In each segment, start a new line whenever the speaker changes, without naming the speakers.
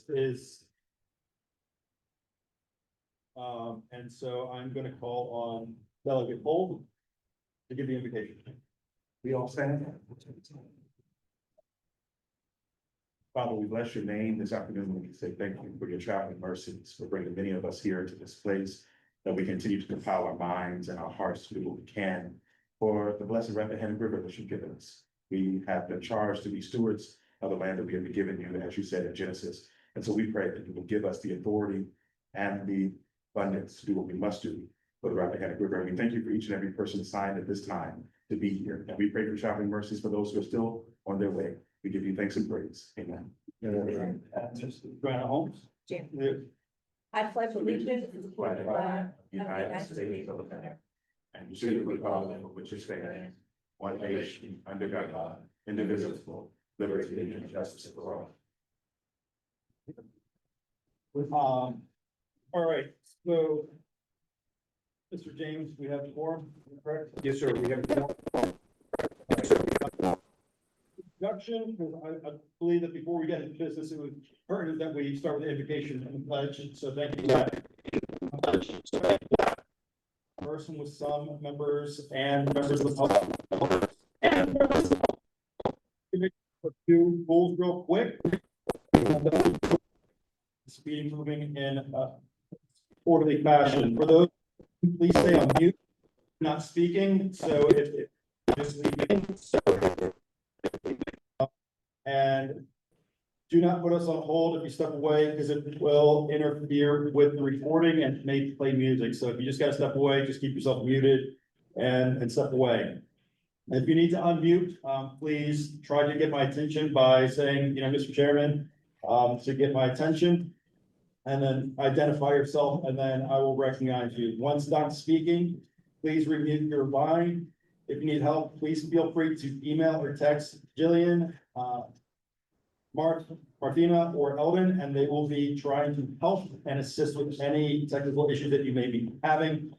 is. And so I'm gonna call on Delegate Bold to give the invitation.
We all stand. Father, we bless your name this afternoon. We say thank you for your traveling mercies, for bringing many of us here to this place, that we continue to compile our minds and our hearts to do what we can for the blessed Rappahannock River that you've given us. We have been charged to be stewards of the land that we have been given you, as you said in Genesis. And so we pray that you will give us the authority and the abundance to do what we must do for the Rappahannock River. And we thank you for each and every person assigned at this time to be here. And we pray for traveling mercies for those who are still on their way. We give you thanks and praise. Amen.
Joanna Holmes.
Jan.
Yeah.
I pledge allegiance to the flag
United States of America, and to the republic for which it stands, one nation, under God, indivisible, liberty and justice for all.
All right, so. Mr. James, we have quorum, correct?
Yes, sir. We have.
Introduction, because I believe that before we get into business, it was pertinent that we start with the invocation and pledge, so thank you. Person with some members and members of the public. A few rules real quick. This meeting moving in a orderly fashion. For those, please stay on mute, not speaking, so if just leaving. And do not put us on hold if you step away, because it will interfere with the recording and may play music. So if you just gotta step away, just keep yourself muted and step away. And if you need to unmute, please try to get my attention by saying, Mr. Chairman, to get my attention. And then identify yourself, and then I will recognize you. Once done speaking, please remute your line. If you need help, please feel free to email or text Jillian, Martina, or Eldon, and they will be trying to help and assist with any technical issues that you may be having.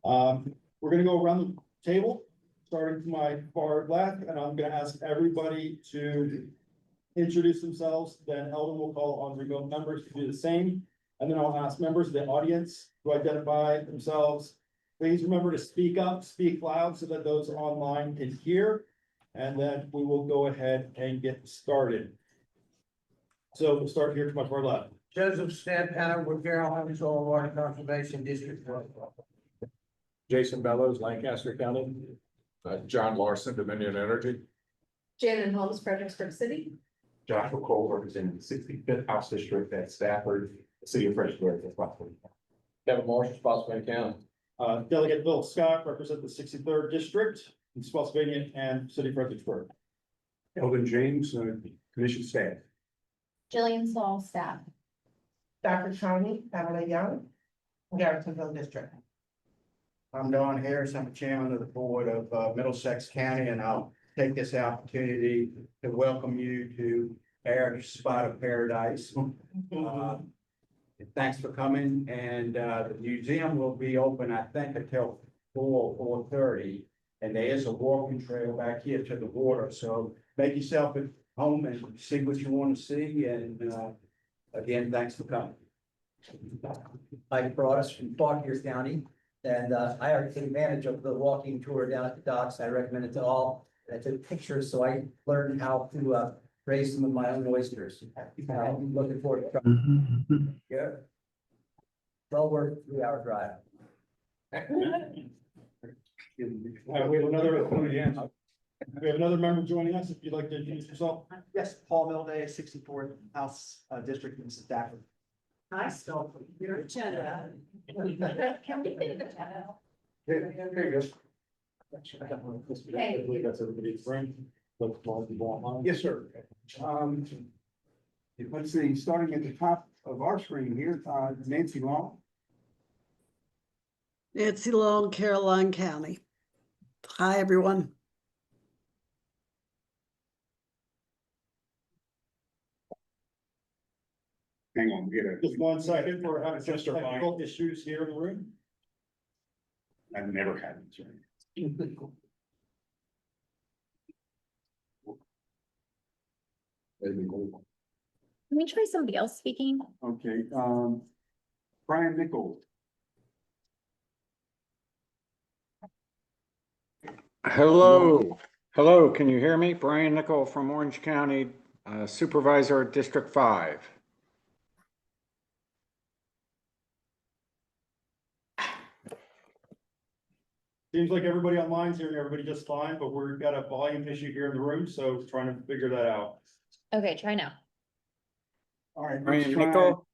We're gonna go around the table, starting to my far left, and I'm gonna ask everybody to introduce themselves, then Eldon will call on remote members to do the same. And then I'll ask members of the audience to identify themselves. Please remember to speak up, speak loud so that those online can hear. And then we will go ahead and get started. So we'll start here to my far left.
Joseph Stampana with Carroll County Soil Water Conservation District.
Jason Bellows, Lancaster County. John Larson, Dominion Energy.
Shannon Holmes, Fredericksburg City.
Joshua Cole representing the 65th House District at Stafford, the city of Fredericksburg.
Kevin Marshall, Spotsylvania County.
Delegate Bill Scott represent the 63rd District in Spotsylvania and City of Fredericksburg.
Eldon James, commission staff.
Jillian Saul, staff.
Dr. Tony Pamela Young, Garrisonville District.
I'm Don Harris. I'm the chairman of the board of Middlesex County, and I'll take this opportunity to welcome you to our spot of paradise. Thanks for coming, and the museum will be open, I think, until 4:30. And there is a walking trail back here to the water, so make yourself at home and see what you want to see, and again, thanks for coming.
Mike brought us from Fauquier County, and I already took advantage of the walking tour down at the docks. I recommend it to all. I took pictures, so I learned how to raise some of my own oysters. I'm looking forward to yeah. Well worth 3-hour drive.
We have another member joining us. If you'd like to introduce yourself.
Yes, Paul Milday, 64th House District in Stafford.
I still, your agenda. Can we fit it?
Here you go. I believe that's everybody's friend.
Yes, sir. Let's see, starting at the top of our screen here, Nancy Long.
Nancy Long, Caroline County. Hi, everyone.
Hang on,
Just 1 second, we're having some technical issues here in the room.
I've never had it.
Can we try somebody else speaking?
Okay, Brian Nichols.
Hello, can you hear me? Brian Nickel from Orange County, Supervisor, District 5.
Seems like everybody online's hearing everybody just fine, but we've got a volume issue here in the room, so trying to figure that out.
Okay, try now.
All right.
Brian
let's try-
Nickel,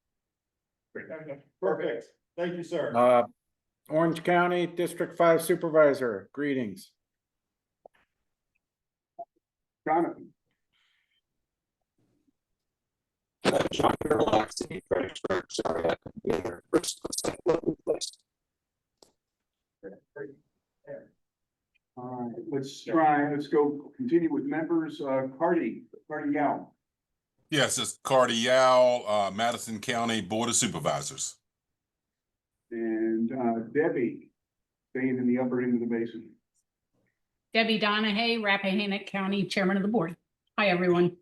Perfect. Thank you, sir.
Orange County, District 5 Supervisor, greetings.
Jonathan. All right, let's go continue with members, Cardi Gal.
Yes, it's Cardi Yao, Madison County Board of Supervisors.
And Debbie, staying in the upper end of the basin.
Debbie Donahue, Rappahannock County Chairman of the Board. Hi, everyone.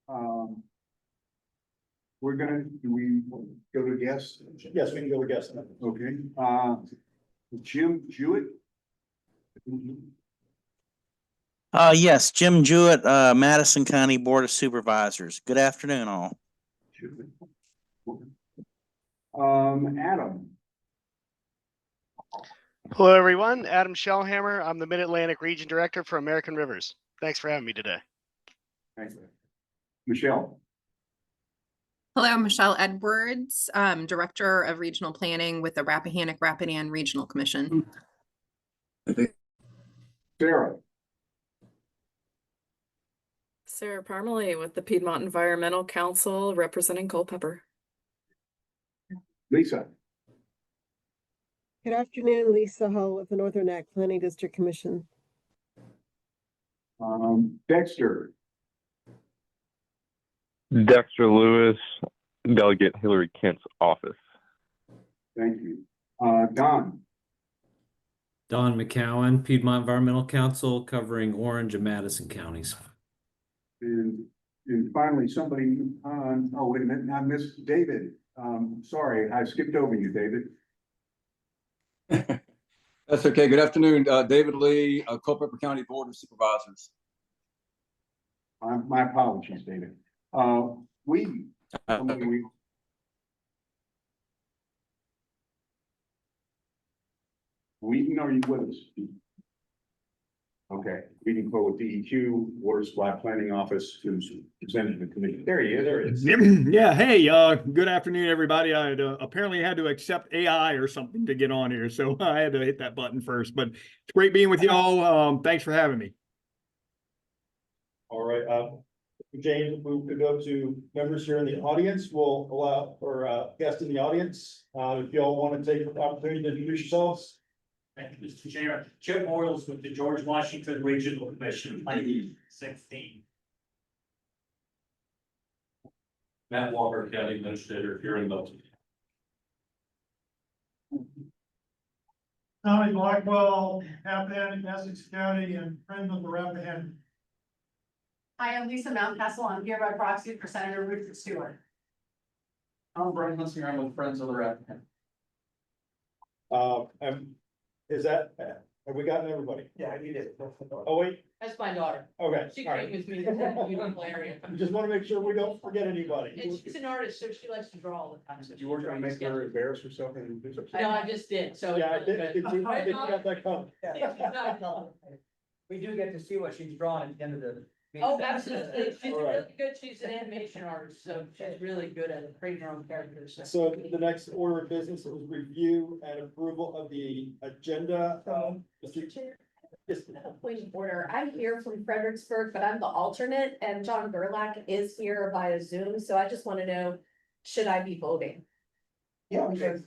Do we go to guests?
Yes, we can go with guests.
Okay, Jim Jewett.
Yes, Jim Jewett, Madison County Board of Supervisors. Good afternoon, all.
Adam.
Hello, everyone. Adam Schellhammer. I'm the Mid-Atlantic Region Director for American Rivers. Thanks for having me today.
Thanks. Michelle.
Hello, Michelle Edwards, Director of Regional Planning with the Rappahannock Rapidan Regional Commission.
Sarah.
Sarah Parmalee with the Piedmont Environmental Council representing Culpeper.
Lisa.
Good afternoon, Lisa Hull with the Northern Neck Planning District Commission.
Dexter.
Dexter Lewis, Delegate Hillary Kent's office.
Thank you. Don.
Don McCowan, Piedmont Environmental Council, covering Orange and Madison counties.
And finally, somebody on, oh, wait a minute, I missed David. Sorry, I skipped over you, David.
That's okay. Good afternoon, David Lee, Culpeper County Board of Supervisors.
My apologies, David. Wheaton, are you with us? Okay, Wheaton Cole with DEQ, Water Supply Planning Office, who's presenting the committee. There he is, there it is.
Yeah, hey, good afternoon, everybody. I apparently had to accept AI or something to get on here, so I had to hit that button first, but it's great being with you all. Thanks for having me.
All right, James, if we could go to members here in the audience, we'll allow for guests in the audience. If y'all want to take the opportunity to introduce yourselves.
Thank you, Mr. Chair. Chip Morals with the George Washington Regional Commission, ID 16.
Matt Walker, County Administrator here in Middlesex.
Tommy Blackwell, Rappahannock, Essex County, and friend of the Rappahannock.
Hi, I'm Lisa Mountcastle. I'm here by proxy for Senator Richard Stewart.
I'm Brian Hunsinger. I'm with Friends of the Rappahannock.
Is that, have we gotten everybody?
Yeah, you did.
Oh, wait,
That's my daughter.
okay.
She
all
came
right.
with me to the beautiful area.
Just want to make sure we don't forget anybody.
And she's an artist, so she likes to draw all the time. So
You weren't gonna make her embarrass herself and do something?
No, I just did, so.
Yeah, I
it's
did,
really
did
good.
you, I think you got that covered.
We do get to see what she's drawn at the end of the meeting.
Oh, absolutely. She's
All right.
really good. She's an animation artist, so she's really good at creating her own characters.
So the next order of business is review and approval of the agenda.
Mr. Chair, just a point of order. I'm here from Fredericksburg, but I'm the alternate and John Gerlach is here via Zoom. So I just want to know, should I be voting?
Yeah, okay.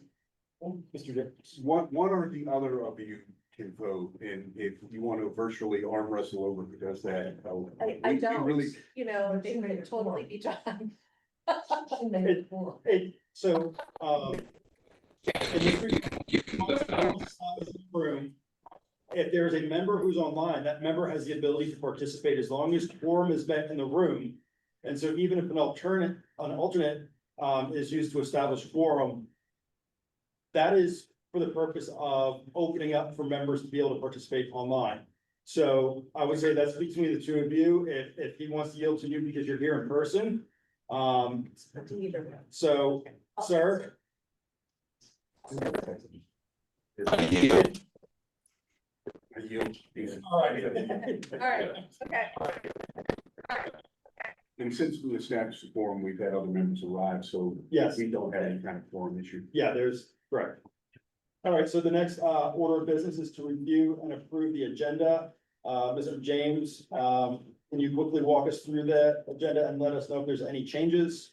Mr. Dick.
One or the other of you can vote, and if you want to virtually arm wrestle over who does that.
I don't, you know, it could totally be John.
So, in the room, if there's a member who's online, that member has the ability to participate as long as quorum is met in the room. And so even if an alternate is used to establish quorum, that is for the purpose of opening up for members to be able to participate online. So I would say that's between the two of you. If he wants to yield to you because you're here in person. So, sir.
All right, okay.
And since we established the forum, we've had other members arrive, so.
Yes.
We don't have any kind of forum issue.
Yeah, correct. All right, so the next order of business is to review and approve the agenda. Mr. James, can you quickly walk us through that agenda and let us know if there's any changes?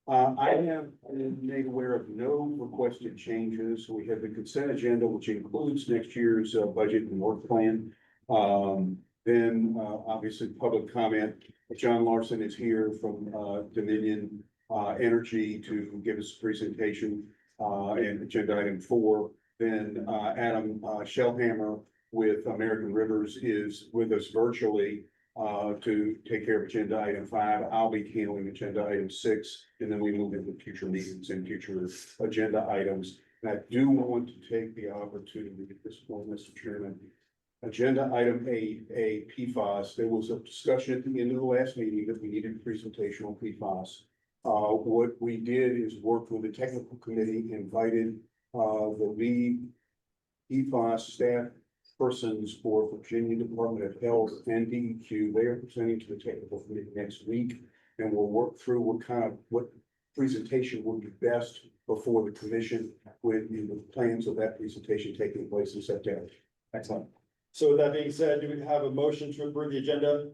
I have been made aware of no requested changes. We have the consent agenda, which includes next year's budget and work plan. Then obviously public comment. John Larson is here from Dominion Energy to give us a presentation and agenda item 4. Then Adam Schellhammer with American Rivers is with us virtually to take care of agenda item 5. I'll be handling agenda item 6, and then we move into future meetings and future agenda items. And I do want to take the opportunity at this point, Mr. Chairman. Agenda item 8A, PFAS. There was a discussion at the end of the last meeting that we needed a presentation on PFAS. What we did is work with the technical committee, invited the lead PFAS staff persons for Virginia Department of Health and DEQ. They are presenting to the technical committee next week, and we'll work through what presentation would be best before the commission with the plans of that presentation taking place in September.
Excellent. So with that being said, do we have a motion to approve the agenda?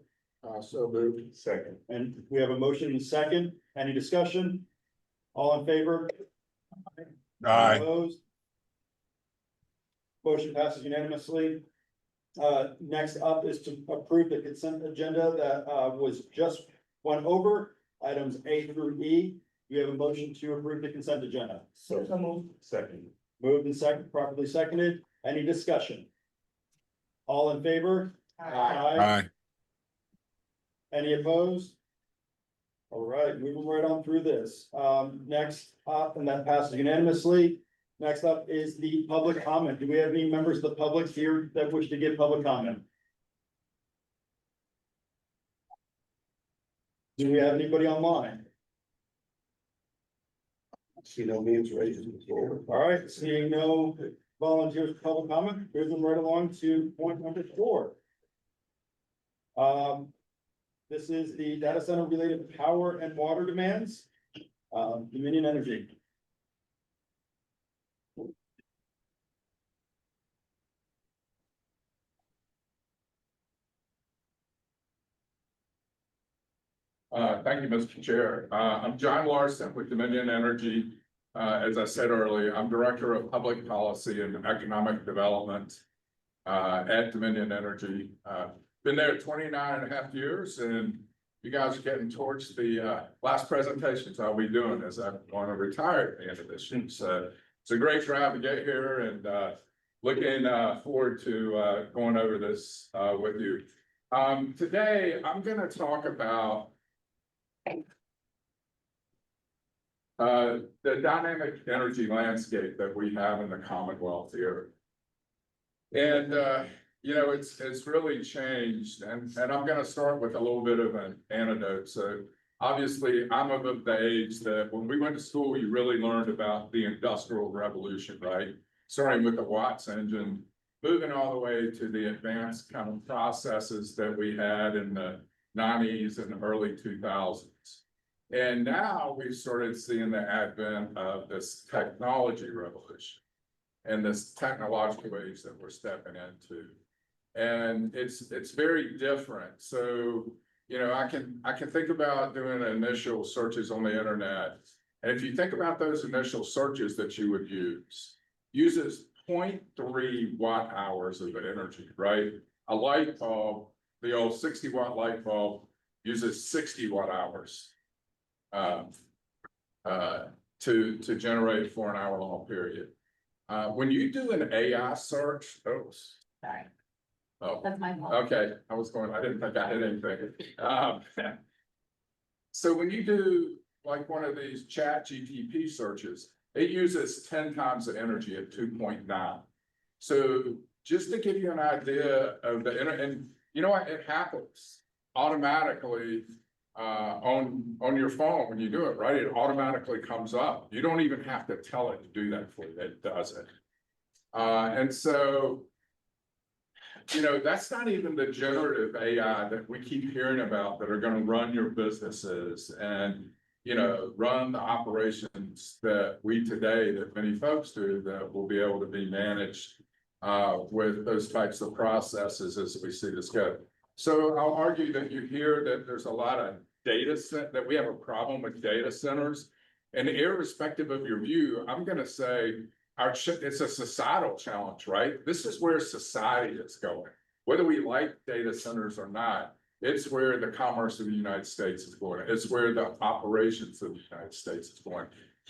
So moved. Second.
And we have a motion and a second. Any discussion? All in favor?
Aye.
Opposed? Motion passes unanimously. Next up is to approve the consent agenda that was just went over, items A through E. We have a motion to approve the consent agenda.
So moved. Second.
Moved and second, properly seconded. Any discussion? All in favor?
Aye.
Any opposed? All right, moving right on through this. Next up, and that passes unanimously. Next up is the public comment. Do we have any members of the public here that wish to give public comment? Do we have anybody online?
See no hands raised.
All right, seeing no volunteers for public comment, moving right along to point number 4. This is the data center related power and water demands. Dominion Energy.
Thank you, Mr. Chair. I'm John Larson with Dominion Energy. As I said earlier, I'm Director of Public Policy and Economic Development at Dominion Energy. Been there 29.5 years, and you guys are getting towards the last presentations I'll be doing as I'm going to retire at the end of this year. So it's a great drive to get here, and looking forward to going over this with you. Today, I'm going to talk about the dynamic energy landscape that we have in the Commonwealth here. And, you know, it's really changed. And I'm going to start with a little bit of an anecdote. So obviously, I'm of the age that when we went to school, you really learned about the Industrial Revolution, right? Starting with the Watts engine, moving all the way to the advanced kind of processes that we had in the 90s and early 2000s. And now we've started seeing the advent of this technology revolution and this technological age that we're stepping into. And it's very different. So, you know, I can think about doing initial searches on the internet. And if you think about those initial searches that you would use, uses 0.3 watt hours of energy, right? A light bulb, the old 60 watt light bulb, uses 60 watt hours to generate for an hour long period. When you do an AI search,
Sorry.
Oh,
That's my fault.
okay. I didn't think I hit anything. So when you do like one of these chat GTP searches, it uses 10 times the energy at 2.9. So just to give you an idea of the, and you know what, it happens automatically on your phone when you do it, right? It automatically comes up. You don't even have to tell it to do that for you. It does it. And so, you know, that's not even the generative AI that we keep hearing about that are going to run your businesses and, you know, run the operations that we today, that many folks do, that will be able to be managed with those types of processes as we see this go. So I'll argue that you hear that there's a lot of data set, that we have a problem with data centers. And irrespective of your view, I'm going to say it's a societal challenge, right? This is where society is going. Whether we like data centers or not, it's where the commerce of the United States is going. It's where the operations of the United States is going.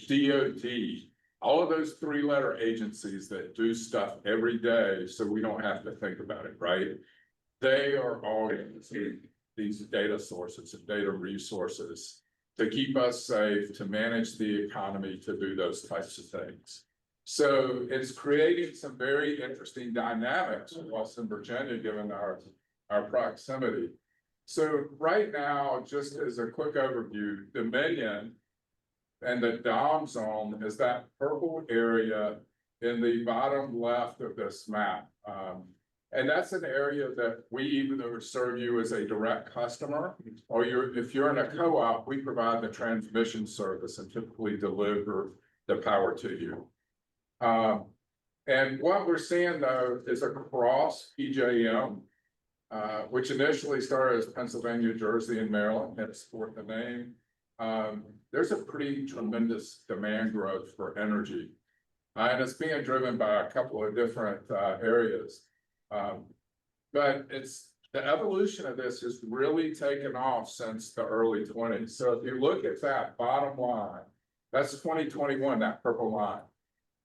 DOD, all of those three-letter agencies that do stuff every day so we don't have to think about it, right? They are all using these data sources and data resources to keep us safe, to manage the economy, to do those types of things. So it's creating some very interesting dynamics in Western Virginia, given our proximity. So right now, just as a quick overview, Dominion and the DOM zone is that purple area in the bottom left of this map. And that's an area that we either serve you as a direct customer, or if you're in a co-op, we provide the transmission service and typically deliver the power to you. And what we're seeing though is across PJM, which initially started as Pennsylvania, Jersey, and Maryland, henceforth the name. There's a pretty tremendous demand growth for energy. And it's being driven by a couple of different areas. But the evolution of this has really taken off since the early 20s. So if you look at that bottom line, that's 2021, that purple line,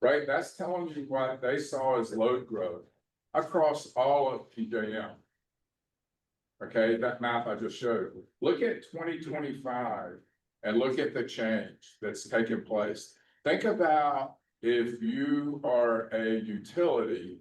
right? That's telling you what they saw as load growth across all of PJM. Okay, that map I just showed. Look at 2025 and look at the change that's taken place. Think about if you are a utility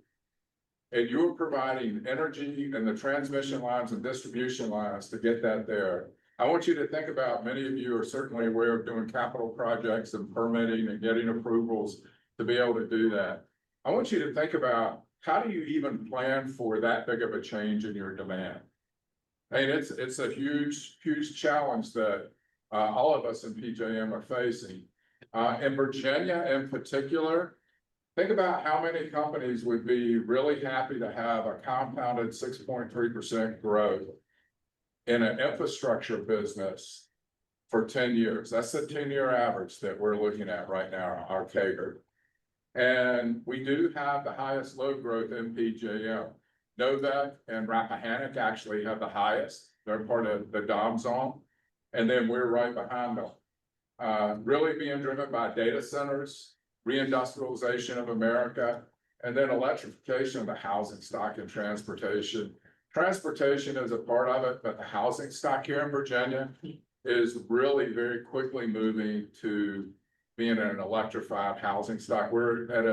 and you're providing energy and the transmission lines and distribution lines to get that there. I want you to think about, many of you are certainly aware of doing capital projects and permitting and getting approvals to be able to do that. I want you to think about, how do you even plan for that big of a change in your demand? I mean, it's a huge, huge challenge that all of us in PJM are facing. In Virginia in particular, think about how many companies would be really happy to have a compounded 6.3% growth in an infrastructure business for 10 years. That's the 10-year average that we're looking at right now, our CAGR. And we do have the highest load growth in PJM. Novak and Rappahannock actually have the highest. They're part of the DOM zone. And then we're right behind them. Really being driven by data centers, reindustrialization of America, and then electrification of the housing stock and transportation. Transportation is a part of it, but the housing stock here in Virginia is really very quickly moving to being an electrified housing stock. We're at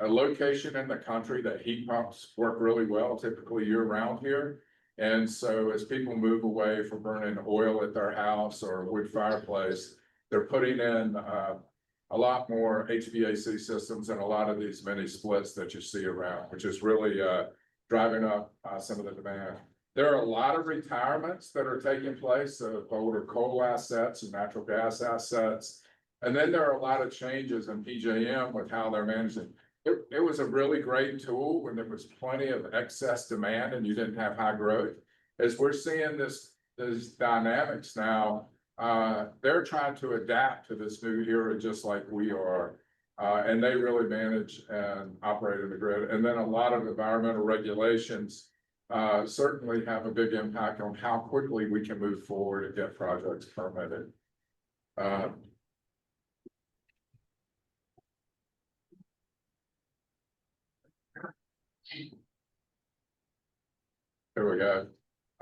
a location in the country that heat pumps work really well, typically year round here. And so as people move away from burning oil at their house or wood fireplace, they're putting in a lot more HVAC systems and a lot of these mini splits that you see around, which is really driving up some of the demand. There are a lot of retirements that are taking place of older coal assets and natural gas assets. And then there are a lot of changes in PJM with how they're managing. It was a really great tool when there was plenty of excess demand and you didn't have high growth. As we're seeing these dynamics now, they're trying to adapt to this new era just like we are. And they really manage and operate in the grid. And then a lot of environmental regulations certainly have a big impact on how quickly we can move forward and get projects permitted. There we go.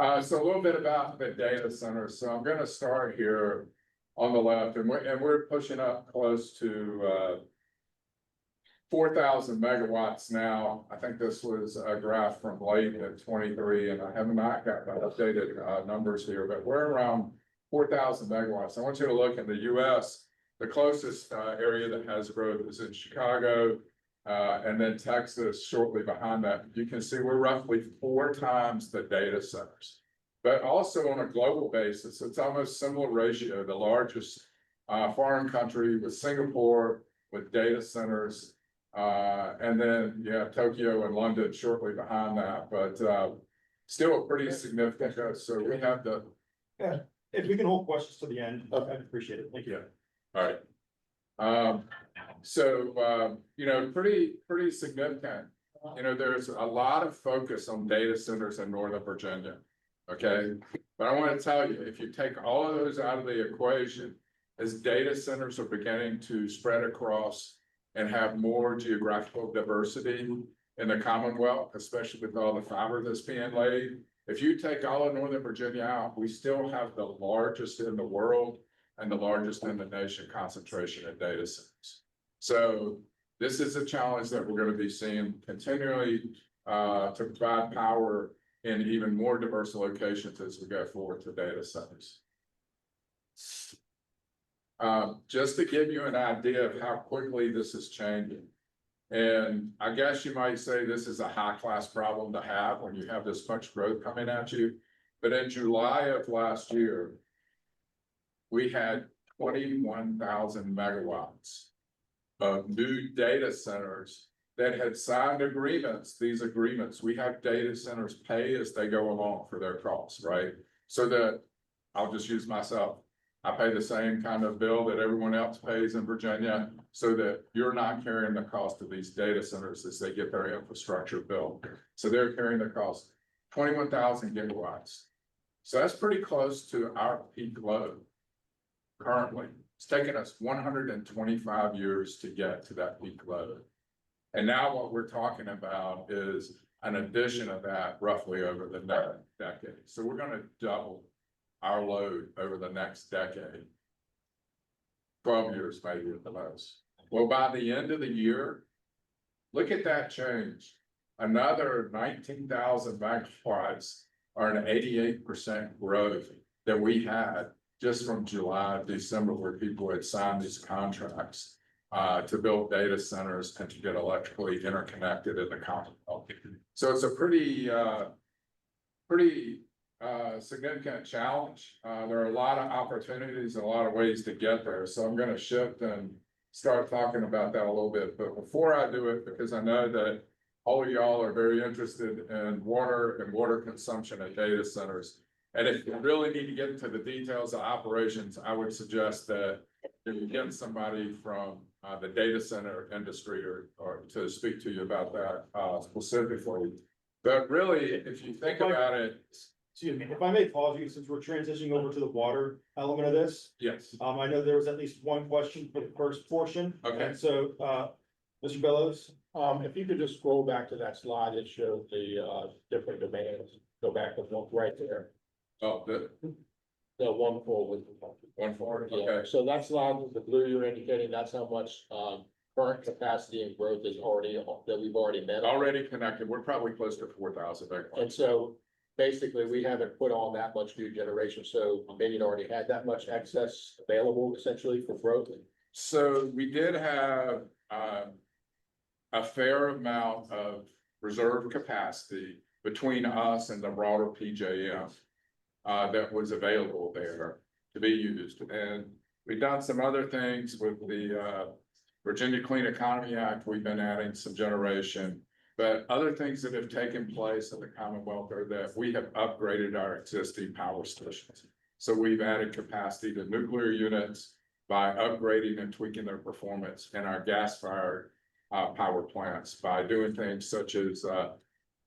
So a little bit about the data center. So I'm gonna start here on the left, and we're pushing up close to 4,000 megawatts now. I think this was a graph from late at 23, and I have not got the updated numbers here, but we're around 4,000 megawatts. I want you to look in the US. The closest area that has growth is in Chicago, and then Texas shortly behind that. You can see we're roughly 4 times the data centers. But also on a global basis, it's almost similar ratio. The largest foreign country with Singapore with data centers, and then you have Tokyo and London shortly behind that, but still a pretty significant. So we have the.
Yeah, if we can hold questions to the end, I'd appreciate it. Thank you.
All right. You know, pretty significant. You know, there's a lot of focus on data centers in Northern Virginia. Okay, but I want to tell you, if you take all of those out of the equation, as data centers are beginning to spread across and have more geographical diversity in the Commonwealth, especially with all the fiber that's being laid. If you take all of Northern Virginia out, we still have the largest in the world and the largest in the nation concentration of data centers. So this is a challenge that we're going to be seeing continually to provide power in even more diverse locations as we go forward to data centers. Just to give you an idea of how quickly this is changing. And I guess you might say this is a high-class problem to have when you have this much growth coming at you. But in July of last year, we had 21,000 megawatts of new data centers that had signed agreements. These agreements, we have data centers pay as they go along for their costs, right? So that, I'll just use myself. I pay the same kind of bill that everyone else pays in Virginia, so that you're not carrying the cost of these data centers as they get their infrastructure built. So they're carrying the cost, 21,000 gigawatts. So that's pretty close to our peak load currently. It's taken us 125 years to get to that peak load. And now what we're talking about is an addition of that roughly over the next decade. So we're going to double our load over the next decade. 12 years maybe at the most. Well, by the end of the year, look at that change. Another 19,000 megawatts are an 88% growth that we had just from July to December, where people had signed these contracts to build data centers and to get electrically interconnected in the Commonwealth. So it's a pretty significant challenge. There are a lot of opportunities and a lot of ways to get there. So I'm going to shift and start talking about that a little bit. But before I do it, because I know that all of y'all are very interested in water and water consumption at data centers. And if you really need to get into the details of operations, I would suggest that you get somebody from the data center industry or to speak to you about that specifically. But really, if you think about it.
Excuse me, if I may pause you, since we're transitioning over to the water element of this.
Yes.
I know there was at least one question for the first portion.
Okay.
And so, Mr. Bellows.
If you could just scroll back to that slide that showed the different demands, go back and look right there.
Oh,
The one forward.
one forward,
Yeah,
okay.
so that slide with the blue you're indicating, that's how much current capacity and growth is already, that we've already met.
Already connected, we're probably close to 4,000 megawatts.
And so basically, we haven't put on that much new generation, so maybe it already had that much excess available essentially for growth.
So we did have a fair amount of reserve capacity between us and the broader PJM that was available there to be used. And we've done some other things with the Virginia Clean Economy Act. We've been adding some generation. But other things that have taken place in the Commonwealth are that we have upgraded our existing power stations. So we've added capacity to nuclear units by upgrading and tweaking their performance, and our gas-fired power plants by doing things such as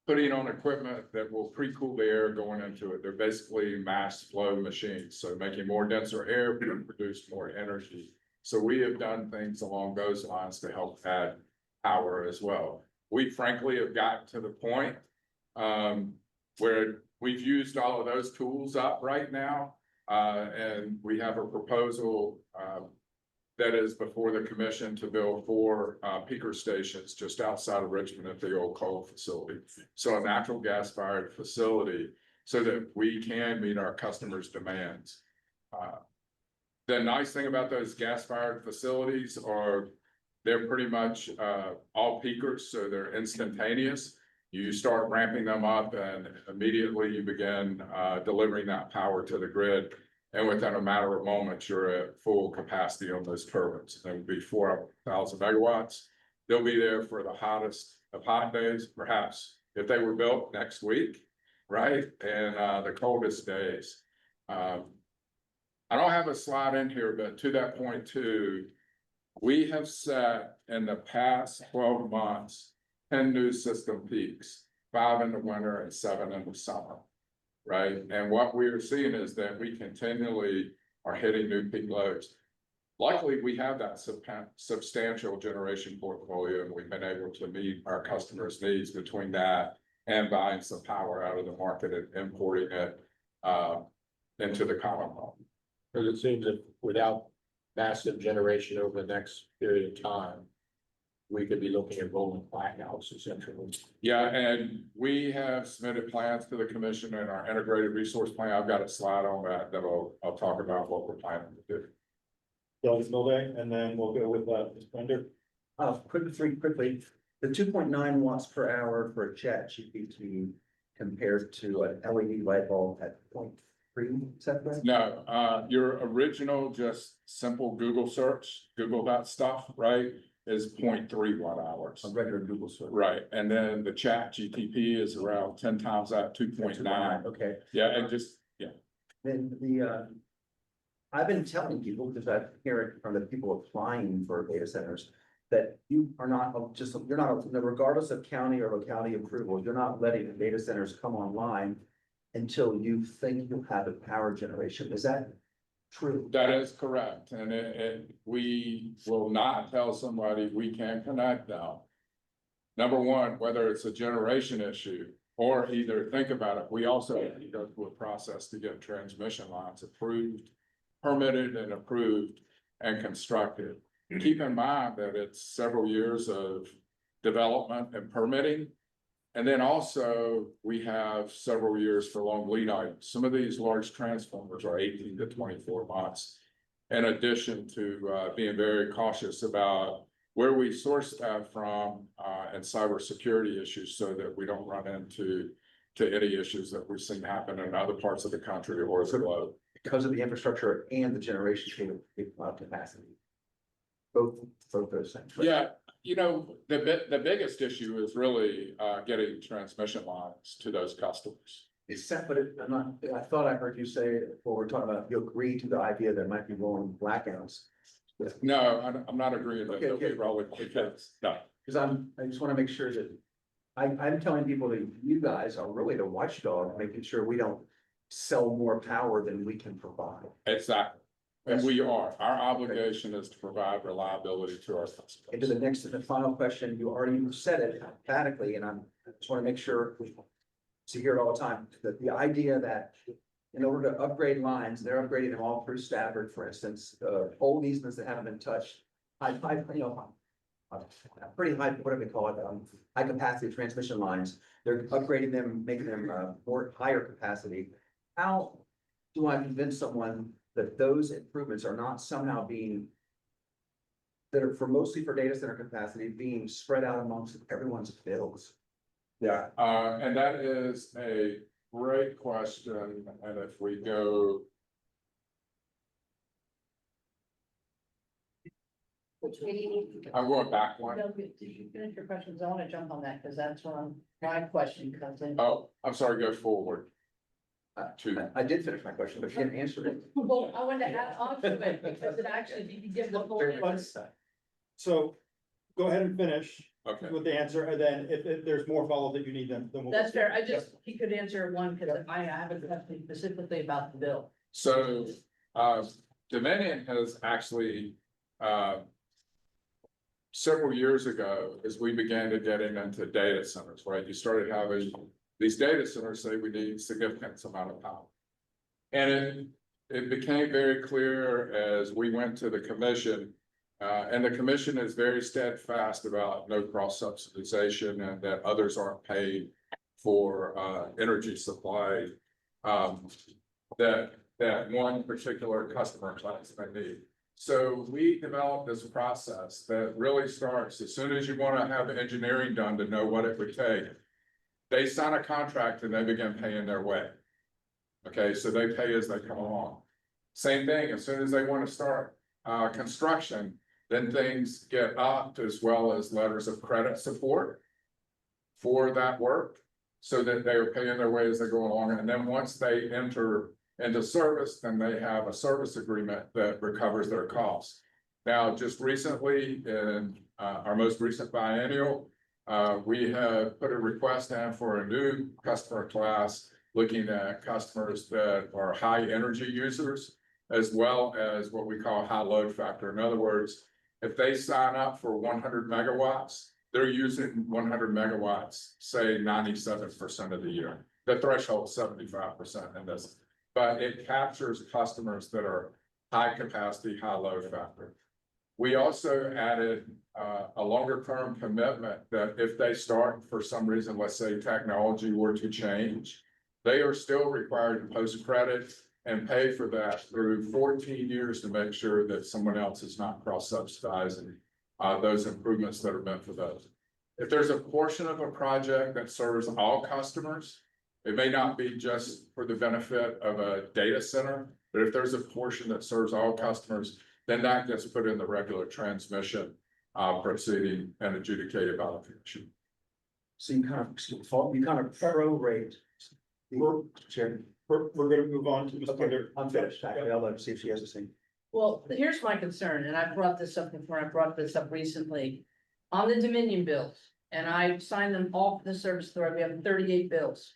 putting on equipment that will pre-cool the air going into it. They're basically mass flow machines, so making more denser air to produce more energy. So we have done things along those lines to help add power as well. We frankly have gotten to the point where we've used all of those tools up right now. And we have a proposal, that is before the commission to build 4 peaker stations just outside of Richmond at the old coal facility. So a natural gas fired facility so that we can meet our customers' demands. The nice thing about those gas fired facilities are they're pretty much all peakers, so they're instantaneous. You start ramping them up and immediately you begin delivering that power to the grid. And within a matter of moments, you're at full capacity on those turbines. That would be 4,000 megawatts. They'll be there for the hottest of hot days, perhaps if they were built next week, right? And the coldest days. I don't have a slide in here, but to that point too, we have set in the past 12 months, 10 new system peaks, 5 in the winter and 7 in the summer. Right, and what we are seeing is that we continually are hitting new peak loads. Luckily, we have that substantial generation portfolio, and we've been able to meet our customers' needs between that and buying some power out of the market and importing it into the Commonwealth.
Because it seems that without massive generation over the next period of time, we could be looking at rolling blackouts essentially.
Yeah, and we have submitted plans to the commission in our integrated resource plan. I've got a slide on that I'll talk about what we're planning to do.
Doug Milday, and then we'll go with Ms. Bender.
Quickly, the 2.9 watts per hour for a chat GPT compared to an LED light bulb at 0.3, is that right?
No, your original just simple Google search, Google that stuff, right, is 0.3 watt hours.
A regular Google search.
Right, and then the chat GTP is around 10 times that, 2.9.
Okay.
Yeah, and just, yeah.
Then I've been telling people, because I hear it from the people applying for data centers, that you are not you're not, regardless of county or locality approval, you're not letting the data centers come online until you think you'll have a power generation. Is that true?
That is correct, and we will not tell somebody we can't connect now. Number one, whether it's a generation issue or either think about it, we also have to go through a process to get transmission lines approved, permitted and approved and constructed. Keep in mind that it's several years of development and permitting. And then also we have several years for long lead items. Some of these large transformers are 18 to 24 months. In addition to being very cautious about where we source that from and cybersecurity issues so that we don't run into any issues that we've seen happen in other parts of the country or the globe.
Because of the infrastructure and the generation capacity. Both those things. Right?
Yeah, you know, the biggest issue is really getting transmission lines to those customers.
I thought I heard you say, well, we're talking about, you agree to the idea that might be rolling blackouts.
No, I'm not agreeing that they'll be rolling blackouts. No.
Because I just want to make sure that I'm telling people that you guys are really the watchdog, making sure we don't sell more power than we can provide.
Exactly. And we are. Our obligation is to provide reliability to our customers.
And to the final question, you already said it emphatically, and I just want to make sure we hear it all the time, that the idea that in order to upgrade lines, they're upgrading them all through Stafford, for instance, old easements that haven't been touched, pretty high, what do they call it, high capacity transmission lines. They're upgrading them, making them more higher capacity. How do I convince someone that those improvements are not somehow that are mostly for data center capacity, being spread out amongst everyone's bills?
Yeah, and that is a great question. And if we go. I'm going back one.
No, did you finish your questions? I want to jump on that because that's where my question comes in.
Oh, I'm sorry, go forward.
I did finish my question, but she didn't answer it.
Well, I wanted to add on to it because it actually, you can give the whole answer.
So go ahead and finish
Okay.
with the answer, and then if there's more follow that you need, then we'll.
That's fair. He could answer one because I have a question specifically about the bill.
So, Dominion has actually, several years ago, as we began to get into data centers, right? You started having these data centers say we need significant amount of power. And it became very clear as we went to the commission, and the commission is very steadfast about no cross subsidization and that others aren't paid for energy supply. That one particular customer class may need. So we developed this process that really starts as soon as you want to have engineering done to know what it would take. They sign a contract and they begin paying their way. Okay, so they pay as they come along. Same thing, as soon as they want to start construction, then things get upped as well as letters of credit support for that work, so that they are paying their way as they go along. And then once they enter into service, then they have a service agreement that recovers their costs. Now, just recently, in our most recent biennial, we have put a request in for a new customer class, looking at customers that are high energy users, as well as what we call high load factor. In other words, if they sign up for 100 megawatts, they're using 100 megawatts, say 97% of the year. The threshold is 75% in this, but it captures customers that are high capacity, high load factor. We also added a longer term commitment that if they start for some reason, let's say technology were to change, they are still required to post credit and pay for that through 14 years to make sure that someone else is not cross subsidizing those improvements that are meant for those. If there's a portion of a project that serves all customers, it may not be just for the benefit of a data center, but if there's a portion that serves all customers, then that gets put in the regular transmission proceeding and adjudicated by the commission.
So you kind of prorate.
We're gonna move on to Mr. Thunder.
I'm finished. Actually, I'll let her see if she has the same.
Well, here's my concern, and I brought this up before, I brought this up recently. On the Dominion bills, and I signed them all for the service authority, we have 38 bills.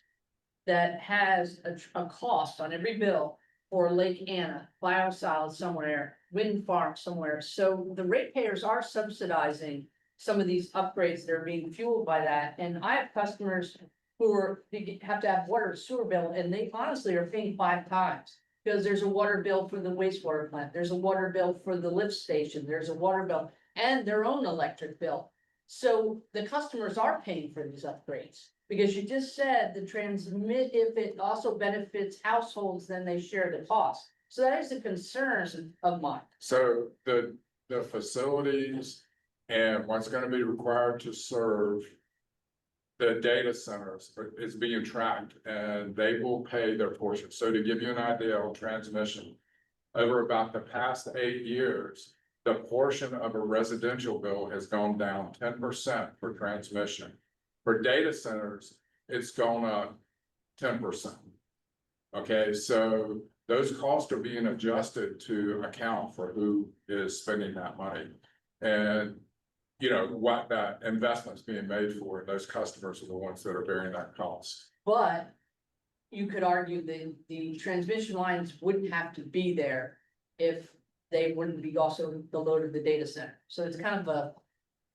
That has a cost on every bill for Lake Anna, biosolids somewhere, wind farm somewhere. So the ratepayers are subsidizing some of these upgrades that are being fueled by that. And I have customers who have to have water and sewer bill, and they honestly are paying 5 times. Because there's a water bill for the wastewater plant, there's a water bill for the lift station, there's a water bill, and their own electric bill. So the customers are paying for these upgrades. Because you just said the transmit, if it also benefits households, then they share the cost. So that is a concern of mine.
So the facilities and what's going to be required to serve the data centers is being tracked, and they will pay their portion. So to give you an idea on transmission, over about the past 8 years, the portion of a residential bill has gone down 10% for transmission. For data centers, it's gone up 10%. Okay, so those costs are being adjusted to account for who is spending that money. And you know, what that investment's being made for, and those customers are the ones that are bearing that cost.
But you could argue the transmission lines wouldn't have to be there if they wouldn't be also the load of the data center. So it's kind of a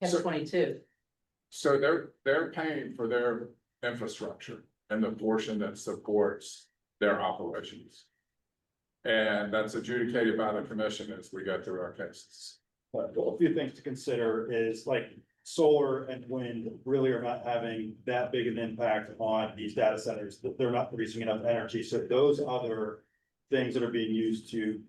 catch-22.
So they're paying for their infrastructure and the portion that supports their operations. And that's adjudicated by the commission as we go through our cases.
But a few things to consider is like solar and wind really are not having that big an impact on these data centers. They're not producing enough energy. So those other things that are being used to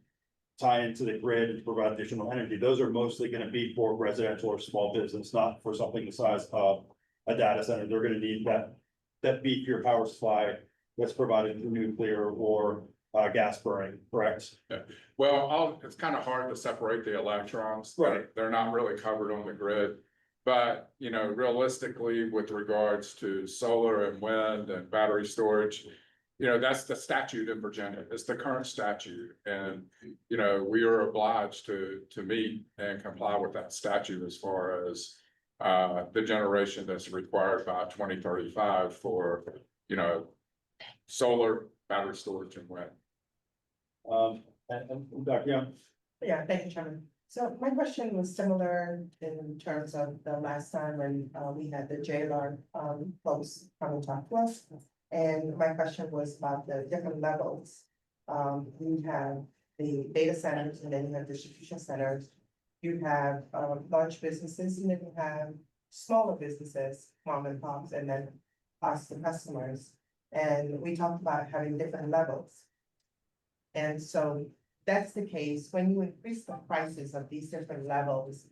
tie into the grid and provide additional energy, those are mostly going to be for residential or small business, not for something the size of a data center. They're going to need that beefier power supply that's provided through nuclear or gas burning, correct?
Yeah. Well, it's kind of hard to separate the electrons.
Right.
They're not really covered on the grid. But, you know, realistically, with regards to solar and wind and battery storage, you know, that's the statute in Virginia. It's the current statute. And, you know, we are obliged to meet and comply with that statute as far as the generation that's required by 2035 for, you know, solar, battery storage and wind.
And Dr. Young?
Yeah, thank you, Chairman.
So my question was similar in terms of the last time when we had the JLR folks come and talk to us. And my question was about the different levels. You have the data centers and then you have distribution centers. You have large businesses and then you have smaller businesses, mom and pops, and then us, the customers. And we talked about having different levels. And so that's the case, when you increase the prices of these different levels,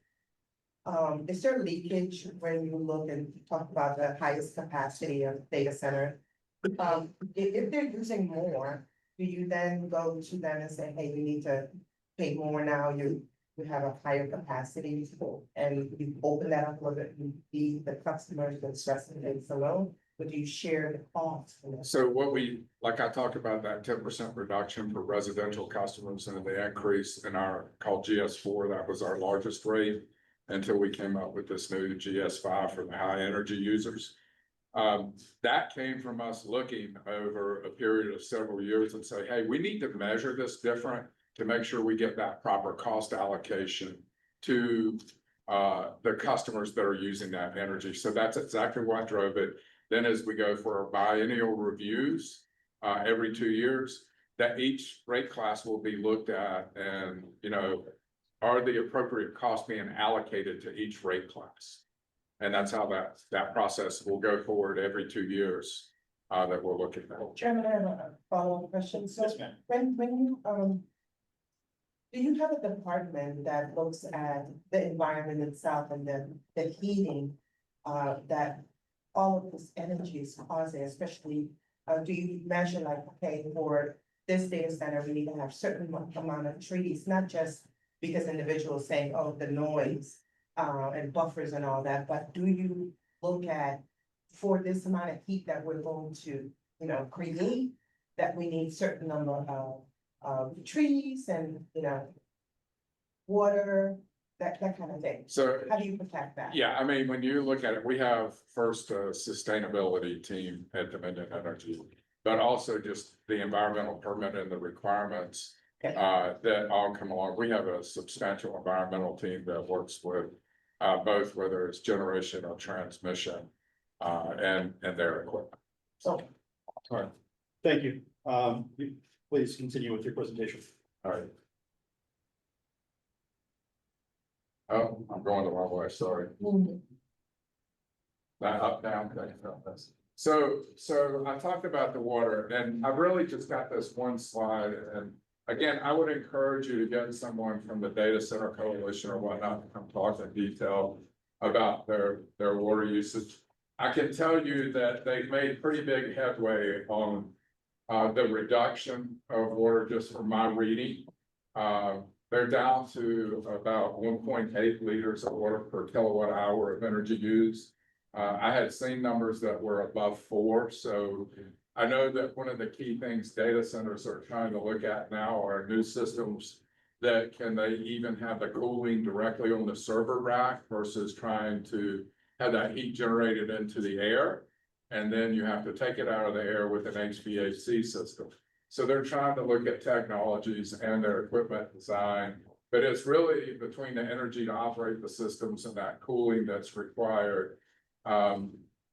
is there leakage when you look and talk about the highest capacity of data center? If they're using more, do you then go to them and say, hey, you need to pay more now, you have a higher capacity, and you open that up where the customers that stress and things alone? But do you share the cost?
So what we, like I talked about that 10% reduction for residential customers and the increase in our called GS4, that was our largest rate until we came up with this new GS5 for the high energy users. That came from us looking over a period of several years and say, hey, we need to measure this different to make sure we get that proper cost allocation to the customers that are using that energy. So that's exactly what drove it. Then as we go for our biennial reviews, every 2 years, that each rate class will be looked at and, you know, are the appropriate costs being allocated to each rate class? And that's how that process will go forward every 2 years, that we're looking at.
Chairman, I have a follow-up question. So when you, do you have a department that looks at the environment itself and the heating, that all of this energy is causing, especially, do you measure like, okay, for this data center, we need to have certain amount of trees, not just because individuals saying, oh, the noise, and buffers and all that, but do you look at for this amount of heat that we're going to, you know, create, that we need certain number of trees and, you know, water, that kind of thing?
So
how do you protect that?
yeah, I mean, when you look at it, we have first a sustainability team at Dominion Energy, but also just the environmental permit and the requirements that all come along. We have a substantial environmental team that works with both whether it's generation or transmission and their equipment.
So, all right, thank you. Please continue with your presentation.
All right. Oh, I'm going the wrong way, sorry. That up, down, so I talked about the water, and I really just got this one slide, and again, I would encourage you to get someone from the Data Center Coalition or whatnot to come talk in detail about their water usage. I can tell you that they've made pretty big headway on the reduction of water just from my reading. They're down to about 1.8 liters of water per kilowatt hour of energy used. I had seen numbers that were above 4. So I know that one of the key things data centers are trying to look at now are new systems that can they even have the cooling directly on the server rack versus trying to have that heat generated into the air. And then you have to take it out of the air with an HVAC system. So they're trying to look at technologies and their equipment design, but it's really between the energy to operate the systems and that cooling that's required.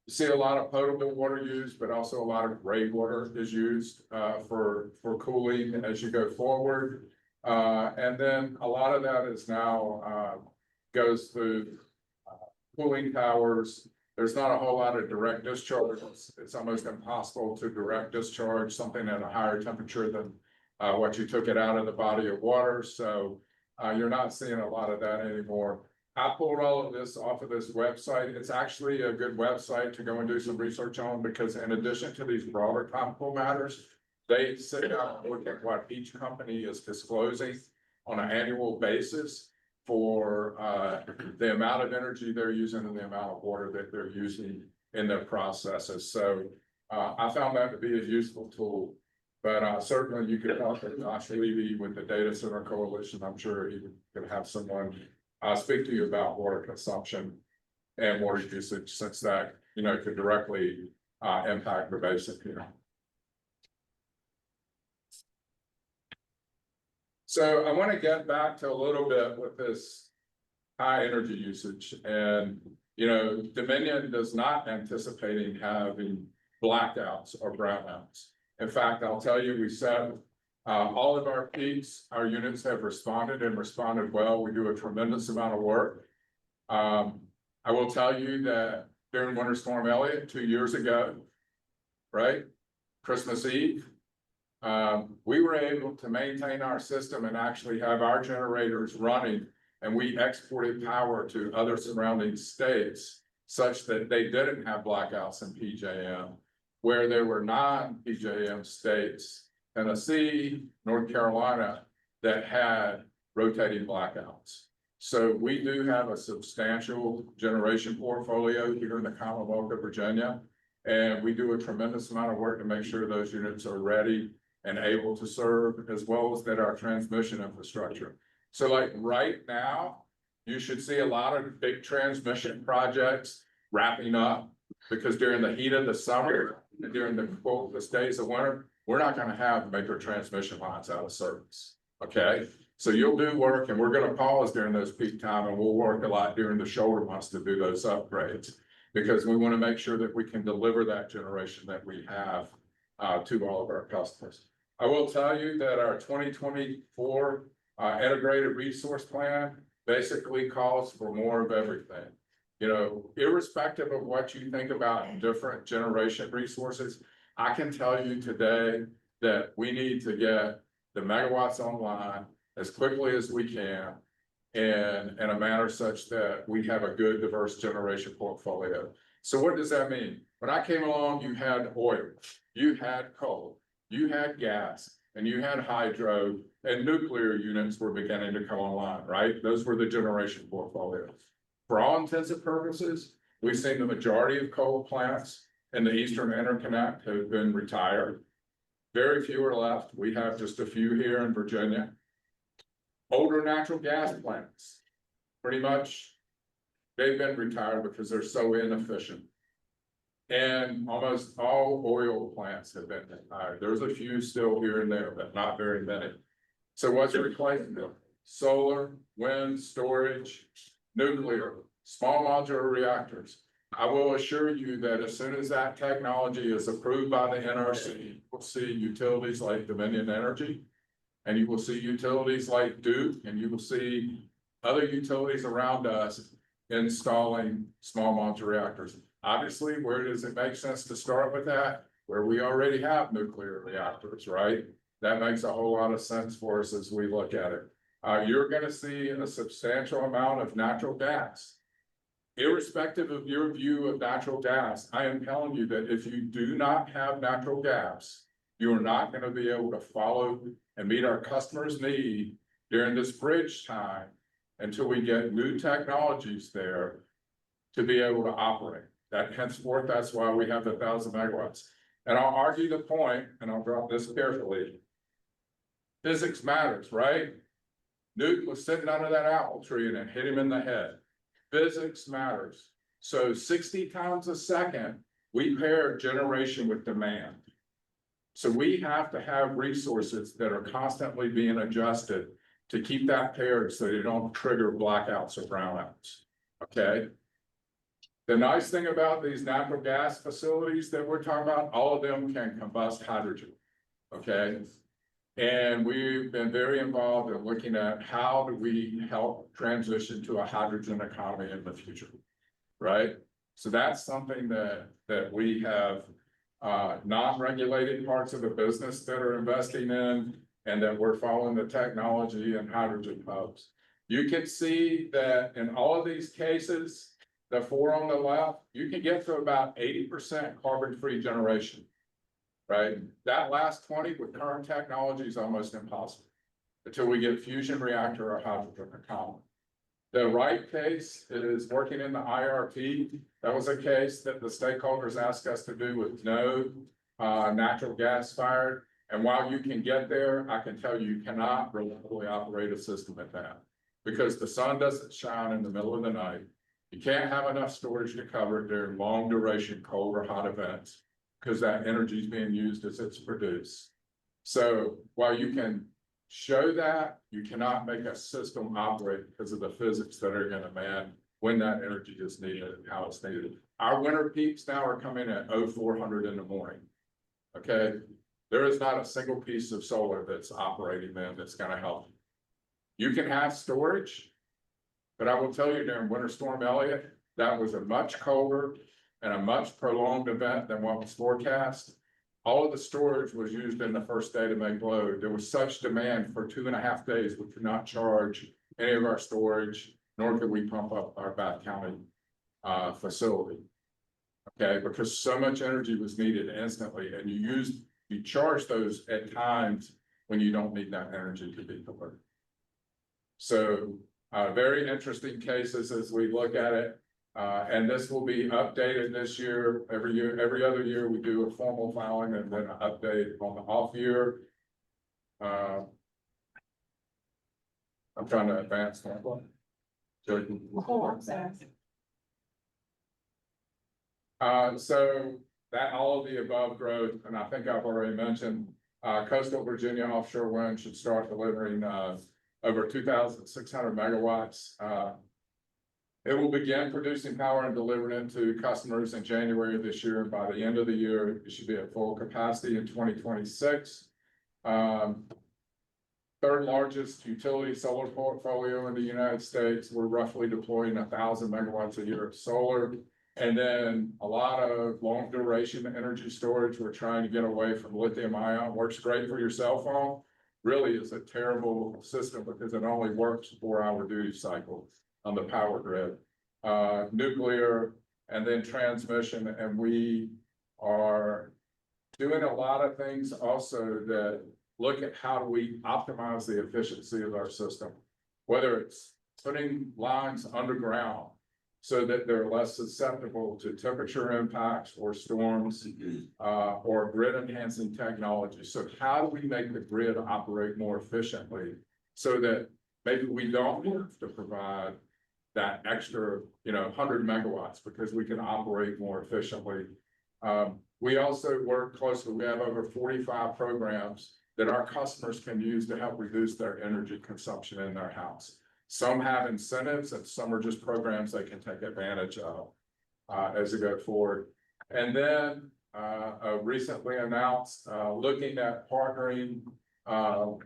See a lot of potable water used, but also a lot of gray water is used for cooling as you go forward. And then a lot of that is now goes through cooling towers. There's not a whole lot of direct discharge. It's almost impossible to direct discharge something at a higher temperature than what you took it out of the body of water. So you're not seeing a lot of that anymore. I pulled all of this off of this website. It's actually a good website to go and do some research on because in addition to these broader topical matters, they sit down and look at what each company is disclosing on an annual basis for the amount of energy they're using and the amount of water that they're using in their processes. So I found that to be a useful tool. But certainly you could talk to Josh Levy with the Data Center Coalition. I'm sure he could have someone speak to you about water consumption and water usage, since that, you know, could directly impact the basin, you know. So I want to get back to a little bit with this high energy usage, and, you know, Dominion does not anticipating having blackouts or brownouts. In fact, I'll tell you, we set all of our peaks, our units have responded and responded well. We do a tremendous amount of work. I will tell you that during Winter Storm Elliott 2 years ago, right, Christmas Eve, we were able to maintain our system and actually have our generators running, and we exported power to other surrounding states such that they didn't have blackouts in PJM, where there were non-PJM states, Tennessee, North Carolina, that had rotating blackouts. So we do have a substantial generation portfolio here in the Commonwealth of Virginia, and we do a tremendous amount of work to make sure those units are ready and able to serve, as well as that our transmission infrastructure. So like right now, you should see a lot of big transmission projects wrapping up, because during the heat of the summer and during the days of winter, we're not going to have major transmission lines out of service. Okay, so you'll do work, and we're going to pause during those peak time, and we'll work a lot during the shoulder months to do those upgrades, because we want to make sure that we can deliver that generation that we have to all of our customers. I will tell you that our 2024 integrated resource plan basically calls for more of everything. You know, irrespective of what you think about different generation resources, I can tell you today that we need to get the megawatts online as quickly as we can, and in a manner such that we have a good diverse generation portfolio. So what does that mean? When I came along, you had oil, you had coal, you had gas, and you had hydro, and nuclear units were beginning to come online, right? Those were the generation portfolios. For all intents and purposes, we've seen the majority of coal plants in the Eastern Interconnect have been retired. Very few are left. We have just a few here in Virginia. Older natural gas plants, pretty much, they've been retired because they're so inefficient. And almost all oil plants have been retired. There's a few still here and there, but not very many. So what's replacing them? Solar, wind, storage, nuclear, small modular reactors. I will assure you that as soon as that technology is approved by the NRC, we'll see utilities like Dominion Energy, and you will see utilities like Duke, and you will see other utilities around us installing small modular reactors. Obviously, where does it make sense to start with that? Where we already have nuclear reactors, right? That makes a whole lot of sense for us as we look at it. You're going to see a substantial amount of natural gas. Irrespective of your view of natural gas, I am telling you that if you do not have natural gas, you are not going to be able to follow and meet our customers' need during this bridge time until we get new technologies there to be able to operate. That henceforth, that's why we have the 1,000 megawatts. And I'll argue the point, and I'll drop this carefully. Physics matters, right? Newton was sitting under that apple tree and it hit him in the head. Physics matters. So 60 times a second, we pair generation with demand. So we have to have resources that are constantly being adjusted to keep that paired so they don't trigger blackouts or brownouts. Okay. The nice thing about these natural gas facilities that we're talking about, all of them can combust hydrogen. Okay. And we've been very involved in looking at how do we help transition to a hydrogen economy in the future, right? So that's something that we have non-regulated parts of the business that are investing in, and that we're following the technology and hydrogen hubs. You can see that in all of these cases, the four on the left, you can get to about 80% carbon-free generation. Right? That last 20 with current technology is almost impossible until we get fusion reactor or hydrogen economy. The right case is working in the IRP. That was a case that the stakeholders asked us to do with no natural gas fired. And while you can get there, I can tell you cannot reliably operate a system at that, because the sun doesn't shine in the middle of the night. You can't have enough storage to cover it during long duration cold or hot events, because that energy is being used as it's produced. So while you can show that, you cannot make a system operate because of the physics that are gonna man when that energy is needed and how it's needed. Our winter peaks now are coming at 0400 in the morning. Okay, there is not a single piece of solar that's operating then that's gonna help. You can have storage, but I will tell you during Winter Storm Elliott, that was a much colder and a much prolonged event than what was forecast. All of the storage was used in the first day to make load. There was such demand for 2.5 days, we could not charge any of our storage, nor could we pump up our Bath County facility. Okay, because so much energy was needed instantly, and you charge those at times when you don't need that energy to be delivered. So very interesting cases as we look at it. And this will be updated this year, every other year, we do a formal filing and then an update on the off year. I'm trying to advance that one. So that all of the above growth, and I think I've already mentioned, coastal Virginia offshore wind should start delivering over 2,600 megawatts. It will begin producing power and delivering it to customers in January of this year. By the end of the year, it should be at full capacity in 2026. Third largest utility solar portfolio in the United States. We're roughly deploying 1,000 megawatts a year of solar. And then a lot of long duration energy storage. We're trying to get away from lithium ion. Works great for your cell phone. Really is a terrible system because it only works 4-hour duty cycle on the power grid. Nuclear and then transmission. And we are doing a lot of things also that look at how do we optimize the efficiency of our system, whether it's putting lines underground so that they're less susceptible to temperature impacts or storms, or grid enhancing technology. So how do we make the grid operate more efficiently so that maybe we don't have to provide that extra, 100 megawatts because we can operate more efficiently. We also work closely. We have over 45 programs that our customers can use to help reduce their energy consumption in their house. Some have incentives and some are just programs they can take advantage of as they go forward. And then recently announced looking at partnering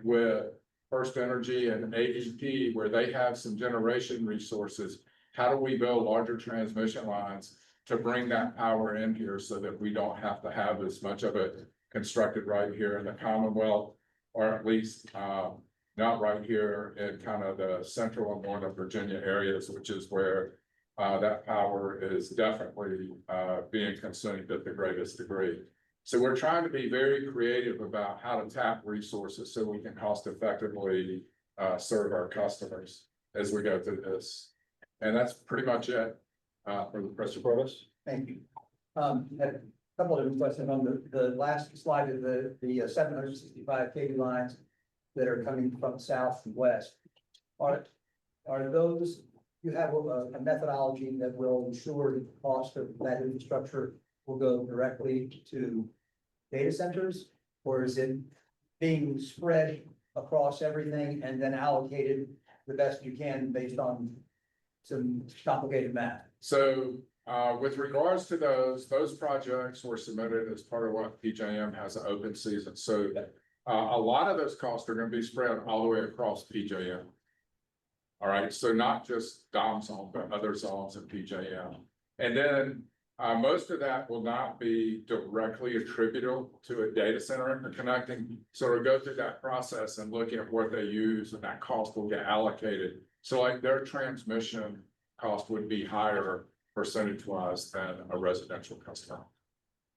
with First Energy and AEP, where they have some generation resources. How do we build larger transmission lines to bring that power in here so that we don't have to have as much of it constructed right here in the Commonwealth, or at least not right here in kind of the central and northern Virginia areas, which is where that power is definitely being consumed at the greatest degree. So we're trying to be very creative about how to tap resources so we can cost effectively serve our customers as we go through this. And that's pretty much it for the press report.
Thank you. Had a couple of different questions on the last slide of the 765 kV lines that are coming from south and west. Are those, you have a methodology that will ensure that the cost of that infrastructure will go directly to data centers, or is it being spread across everything and then allocated the best you can based on some complicated math?
So with regards to those projects were submitted as part of what PJM has an open season. So a lot of those costs are going to be spread all the way across PJM. All right, so not just DOM zone, but other zones in PJM. And then most of that will not be directly attributable to a data center interconnecting. So we'll go through that process and look at what they use, and that cost will get allocated. So like their transmission cost would be higher percentage-wise than a residential customer.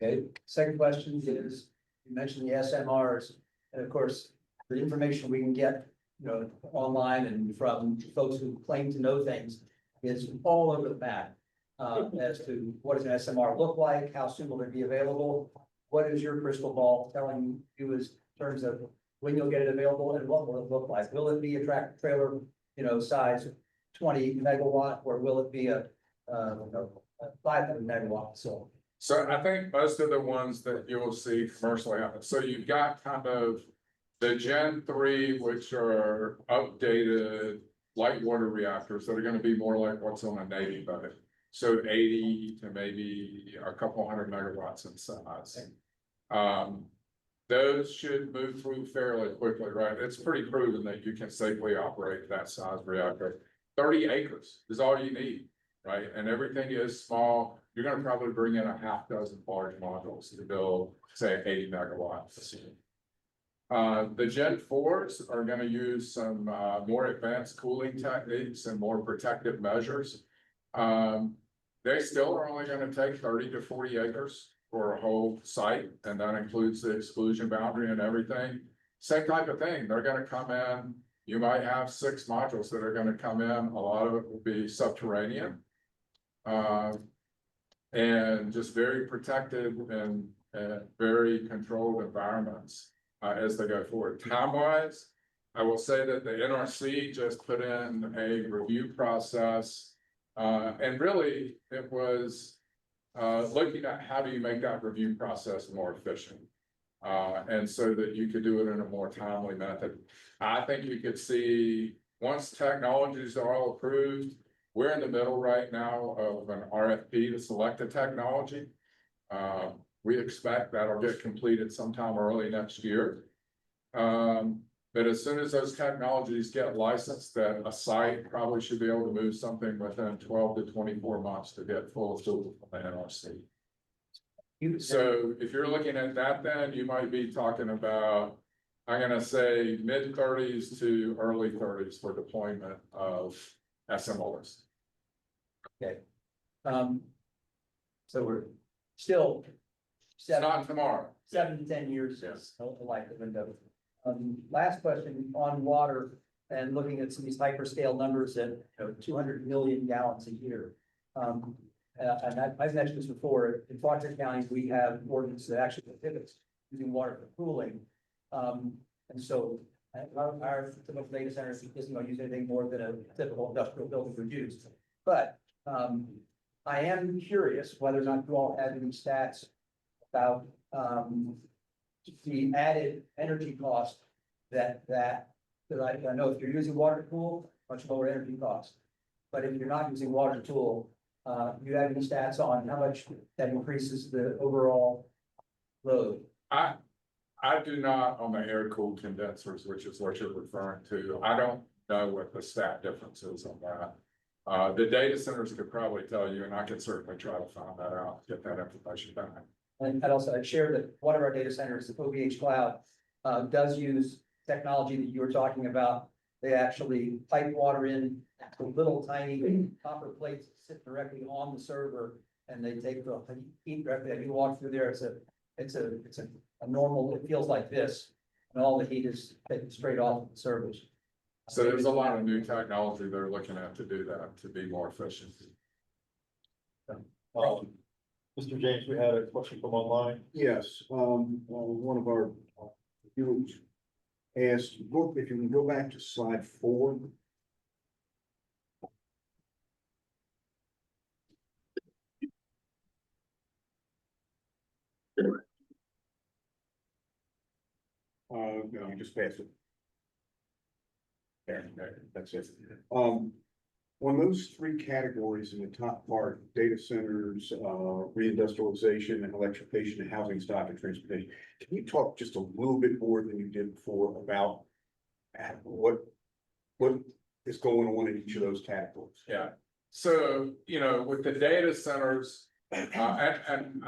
Okay, second question is, you mentioned the SMRs, and of course, the information we can get, online and from folks who claim to know things is all over the map. As to what does an SMR look like, how soon will it be available, what is your crystal ball telling you as terms of when you'll get it available and what will it look like? Will it be a tractor trailer, size 20 megawatt, or will it be a 500 megawatt? So
I think most of the ones that you will see commercially happen. So you've got kind of The Gen 3, which are updated light water reactors that are gonna be more like what's on a Navy boat. So 80 to maybe a couple hundred megawatts in size. Those should move through fairly quickly, right? It's pretty proven that you can safely operate that size reactor. 30 acres is all you need, right? And everything is small. You're gonna probably bring in a half dozen large modules to build, say, 80 megawatt facility. The Gen 4s are gonna use some more advanced cooling techniques and more protective measures. They still are only gonna take 30 to 40 acres for a whole site, and that includes the exclusion boundary and everything. Same type of thing, they're gonna come in, you might have 6 modules that are gonna come in, a lot of it will be subterranean. And just very protected and very controlled environments as they go forward. Time-wise, I will say that the NRC just put in a review process, and really it was looking at how do you make that review process more efficient, and so that you could do it in a more timely method. I think you could see once technologies are all approved, we're in the middle right now of an RFP to select a technology. We expect that'll get completed sometime early next year. But as soon as those technologies get licensed, that a site probably should be able to move something within 12 to 24 months to get full approval from the NRC. So if you're looking at that, then you might be talking about, I'm gonna say mid-30s to early 30s for deployment of SMRs.
Okay. So we're still
Not tomorrow.
7 to 10 years.
Yes.
Like the window. Last question on water and looking at some of these hyperscale numbers at 200 million gallons a year. And I've mentioned this before, in Fauquier County, we have ordinance that actually prohibits using water for cooling. And so our typical data center isn't going to use anything more than a typical industrial building would use. But I am curious whether or not you all have any stats about the added energy cost that I know if you're using water to cool, much lower energy cost. But if you're not using water to cool, you have any stats on how much that increases the overall load?
I do not on the air cooled condensers, which is what you're referring to. I don't know what the stat difference is on that. The data centers could probably tell you, and I could certainly try to find that out, get that information back.
And I'd share that one of our data centers, the OVH Cloud, does use technology that you were talking about. They actually pipe water in to little tiny copper plates that sit directly on the server, and they take the heat directly. As you walk through there, it's a normal. It feels like this, and all the heat is taken straight off the servers.
So there's a lot of new technology they're looking at to do that, to be more efficient.
Mr. James, we had a question from online.
Yes, one of our viewers asked, if you can go back to slide 4. No, you just passed it. There, that's it. On those 3 categories in the top part, data centers, reindustrialization and electrification and housing stock and transportation, can you talk just a little bit more than you did before about what is going on in each of those categories?
Yeah, so, with the data centers, and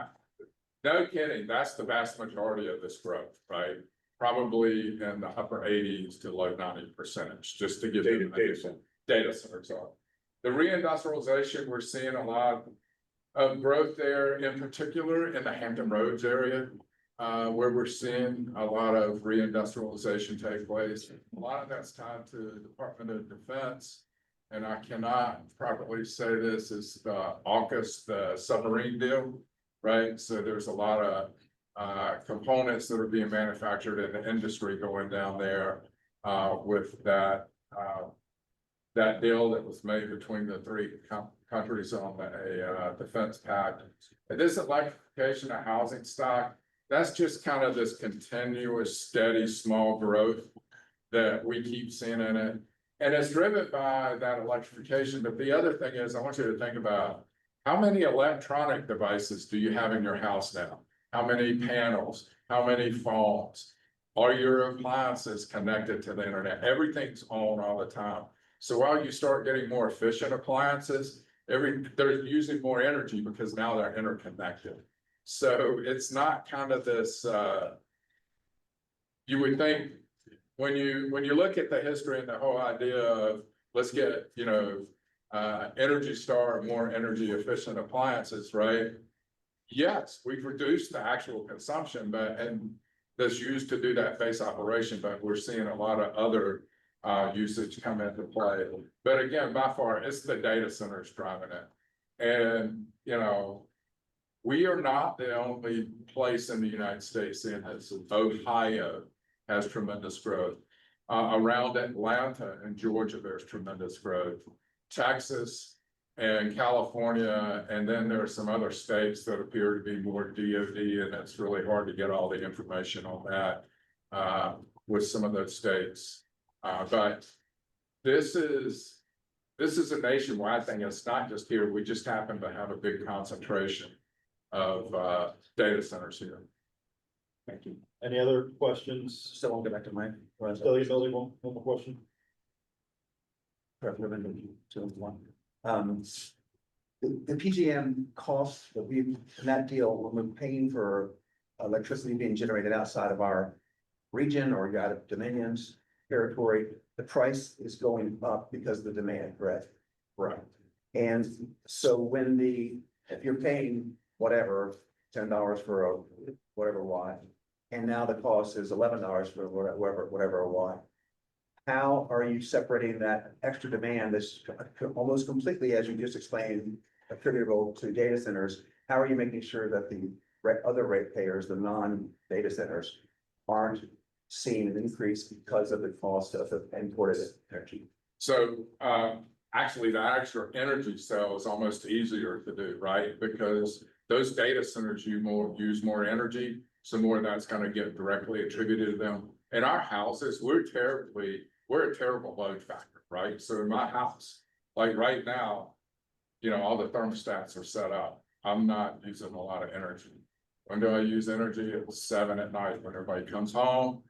no kidding, that's the vast majority of this growth, right? Probably in the upper 80s to low 90%, just to give you data centers are. The reindustrialization, we're seeing a lot of growth there, in particular in the Hampton Roads area, where we're seeing a lot of reindustrialization take place. A lot of that's tied to the Department of Defense, and I cannot properly say this, is the AUKUS, the submarine deal, right? So there's a lot of components that are being manufactured in the industry going down there with that deal that was made between the 3 countries on a defense pact. This electrification of housing stock that's just kind of this continuous, steady, small growth that we keep seeing in it. And it's driven by that electrification. But the other thing is, I want you to think about how many electronic devices do you have in your house now? How many panels? How many phones? Are your appliances connected to the internet? Everything's on all the time. So while you start getting more efficient appliances, they're using more energy because now they're interconnected. So it's not kind of this, you would think when you look at the history and the whole idea of let's get, Energy Star, more energy efficient appliances, right? Yes, we've reduced the actual consumption, and that's used to do that base operation, but we're seeing a lot of other usage come into play. But again, by far, it's the data centers driving it. And, we are not the only place in the United States in this. Ohio has tremendous growth. Around Atlanta and Georgia, there's tremendous growth. Texas and California, and then there are some other states that appear to be more DoD, and it's really hard to get all the information on that with some of those states. But this is a nationwide thing. It's not just here. We just happen to have a big concentration of data centers here.
Thank you. Any other questions?
Still won't get back to Mike.
Still, one more question?
The PGM costs that we, in that deal, when we're paying for electricity being generated outside of our region or out of Dominion's territory, the price is going up because of the demand, correct?
Right.
And so if you're paying whatever, $10 for a whatever watt, and now the cost is $11 for whatever a watt. How are you separating that extra demand that's almost completely, as you just explained, attributable to data centers? How are you making sure that the other ratepayers, the non-data centers, aren't seeing an increase because of the cost of the imported energy?
So actually, the extra energy cell is almost easier to do, right? Because those data centers use more energy, so more of that's going to get directly attributed to them. In our houses, we're a terrible load factor, right? So in my house, like right now, all the thermostats are set up. I'm not using a lot of energy. When do I use energy? It's 7 at night when everybody comes home,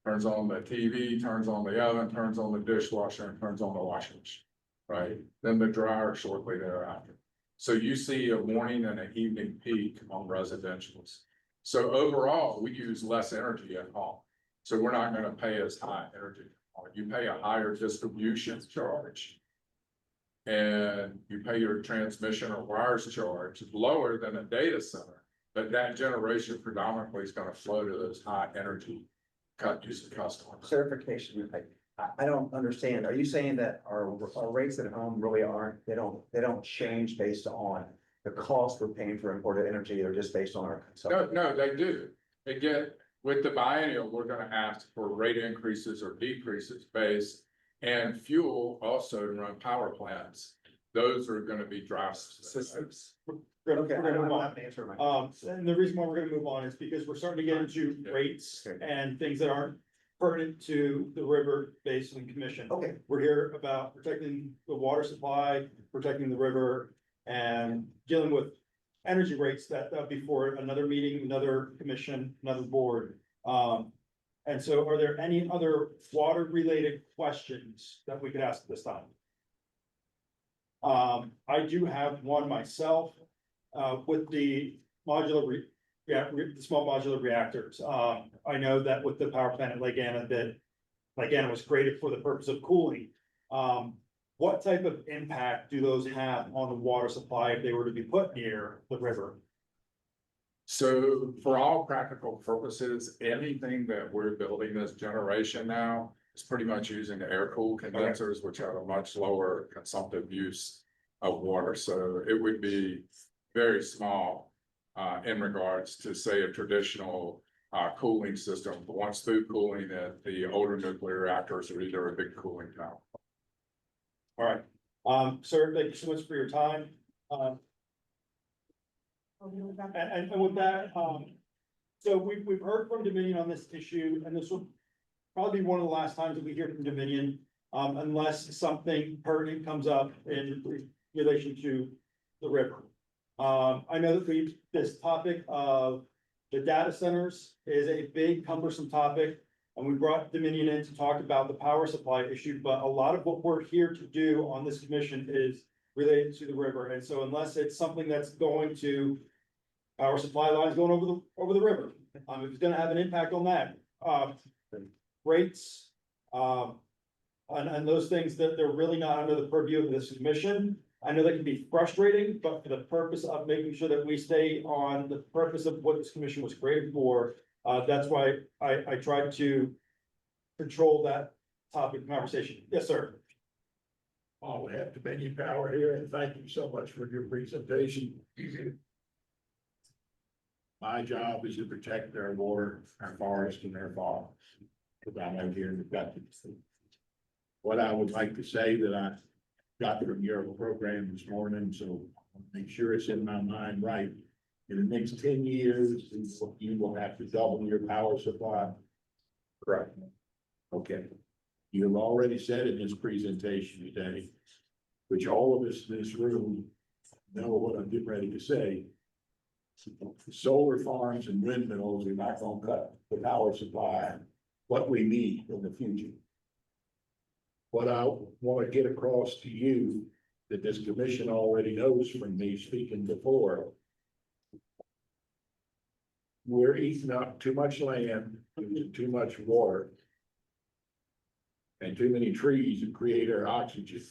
turns on the TV, turns on the oven, turns on the dishwasher, and turns on the washing machine, right? Then the dryer shortly thereafter. So you see a morning and an evening peak on residentials. So overall, we use less energy at home. So we're not going to pay as high energy. You pay a higher distribution charge. And you pay your transmission or wires charge lower than a data center. But that generation predominantly is going to flow to those high energy use customers.
Clarification, I don't understand. Are you saying that our rates at home really aren't, they don't change based on the cost we're paying for imported energy? They're just based on our consumption?
No, they do. Again, with the biennial, we're going to ask for rate increases or decreases based, and fuel also to run power plants. Those are going to be drive systems.
We're gonna move on. And the reason why we're gonna move on is because we're starting to get into rates and things that aren't pertinent to the River Basin Commission.
Okay.
We're here about protecting the water supply, protecting the river, and dealing with energy rates that'll be for another meeting, another commission, another board. And so are there any other water related questions that we could ask this time? I do have one myself, with the modular the small modular reactors. I know that with the power plant at Lake Anna, that Lake Anna was created for the purpose of cooling. What type of impact do those have on the water supply if they were to be put near the river?
So for all practical purposes, anything that we're building this generation now is pretty much using air-cooled condensers, which have a much lower consumptive use of water. So it would be very small in regards to, say, a traditional cooling system. But once through cooling, the older nuclear reactors are either a big cooling tower.
All right, sir, thank you so much for your time. And with that, So we've heard from Dominion on this issue, and this will probably be one of the last times that we hear from Dominion, unless something pertinent comes up in relation to the river. I know that this topic of the data centers is a big cumbersome topic, and we brought Dominion in to talk about the power supply issue, but a lot of what we're here to do on this commission is related to the river, and so unless it's something that's going to power supply lines going over the river, if it's gonna have an impact on that, rates, and those things that they're really not under the purview of this commission. I know that can be frustrating, but for the purpose of making sure that we stay on the purpose of what this commission was created for, that's why I tried to control that topic of conversation. Yes, sir.
Oh, we have Dominion Power here, and thank you so much for your presentation. My job is to protect our water, our forest, and our farms, because I'm out here in the country. What I would like to say that I got from your program this morning, so I'll make sure it's in my mind right. In the next 10 years, you will have to double your power supply. Correct. Okay. You have already said in this presentation today, which all of us in this room know what I'm getting ready to say. Solar farms and windmills are not gonna cut the power supply, what we need in the future. What I want to get across to you, that this commission already knows from me speaking before. We're eating up too much land, using too much water. And too many trees to create our oxygen.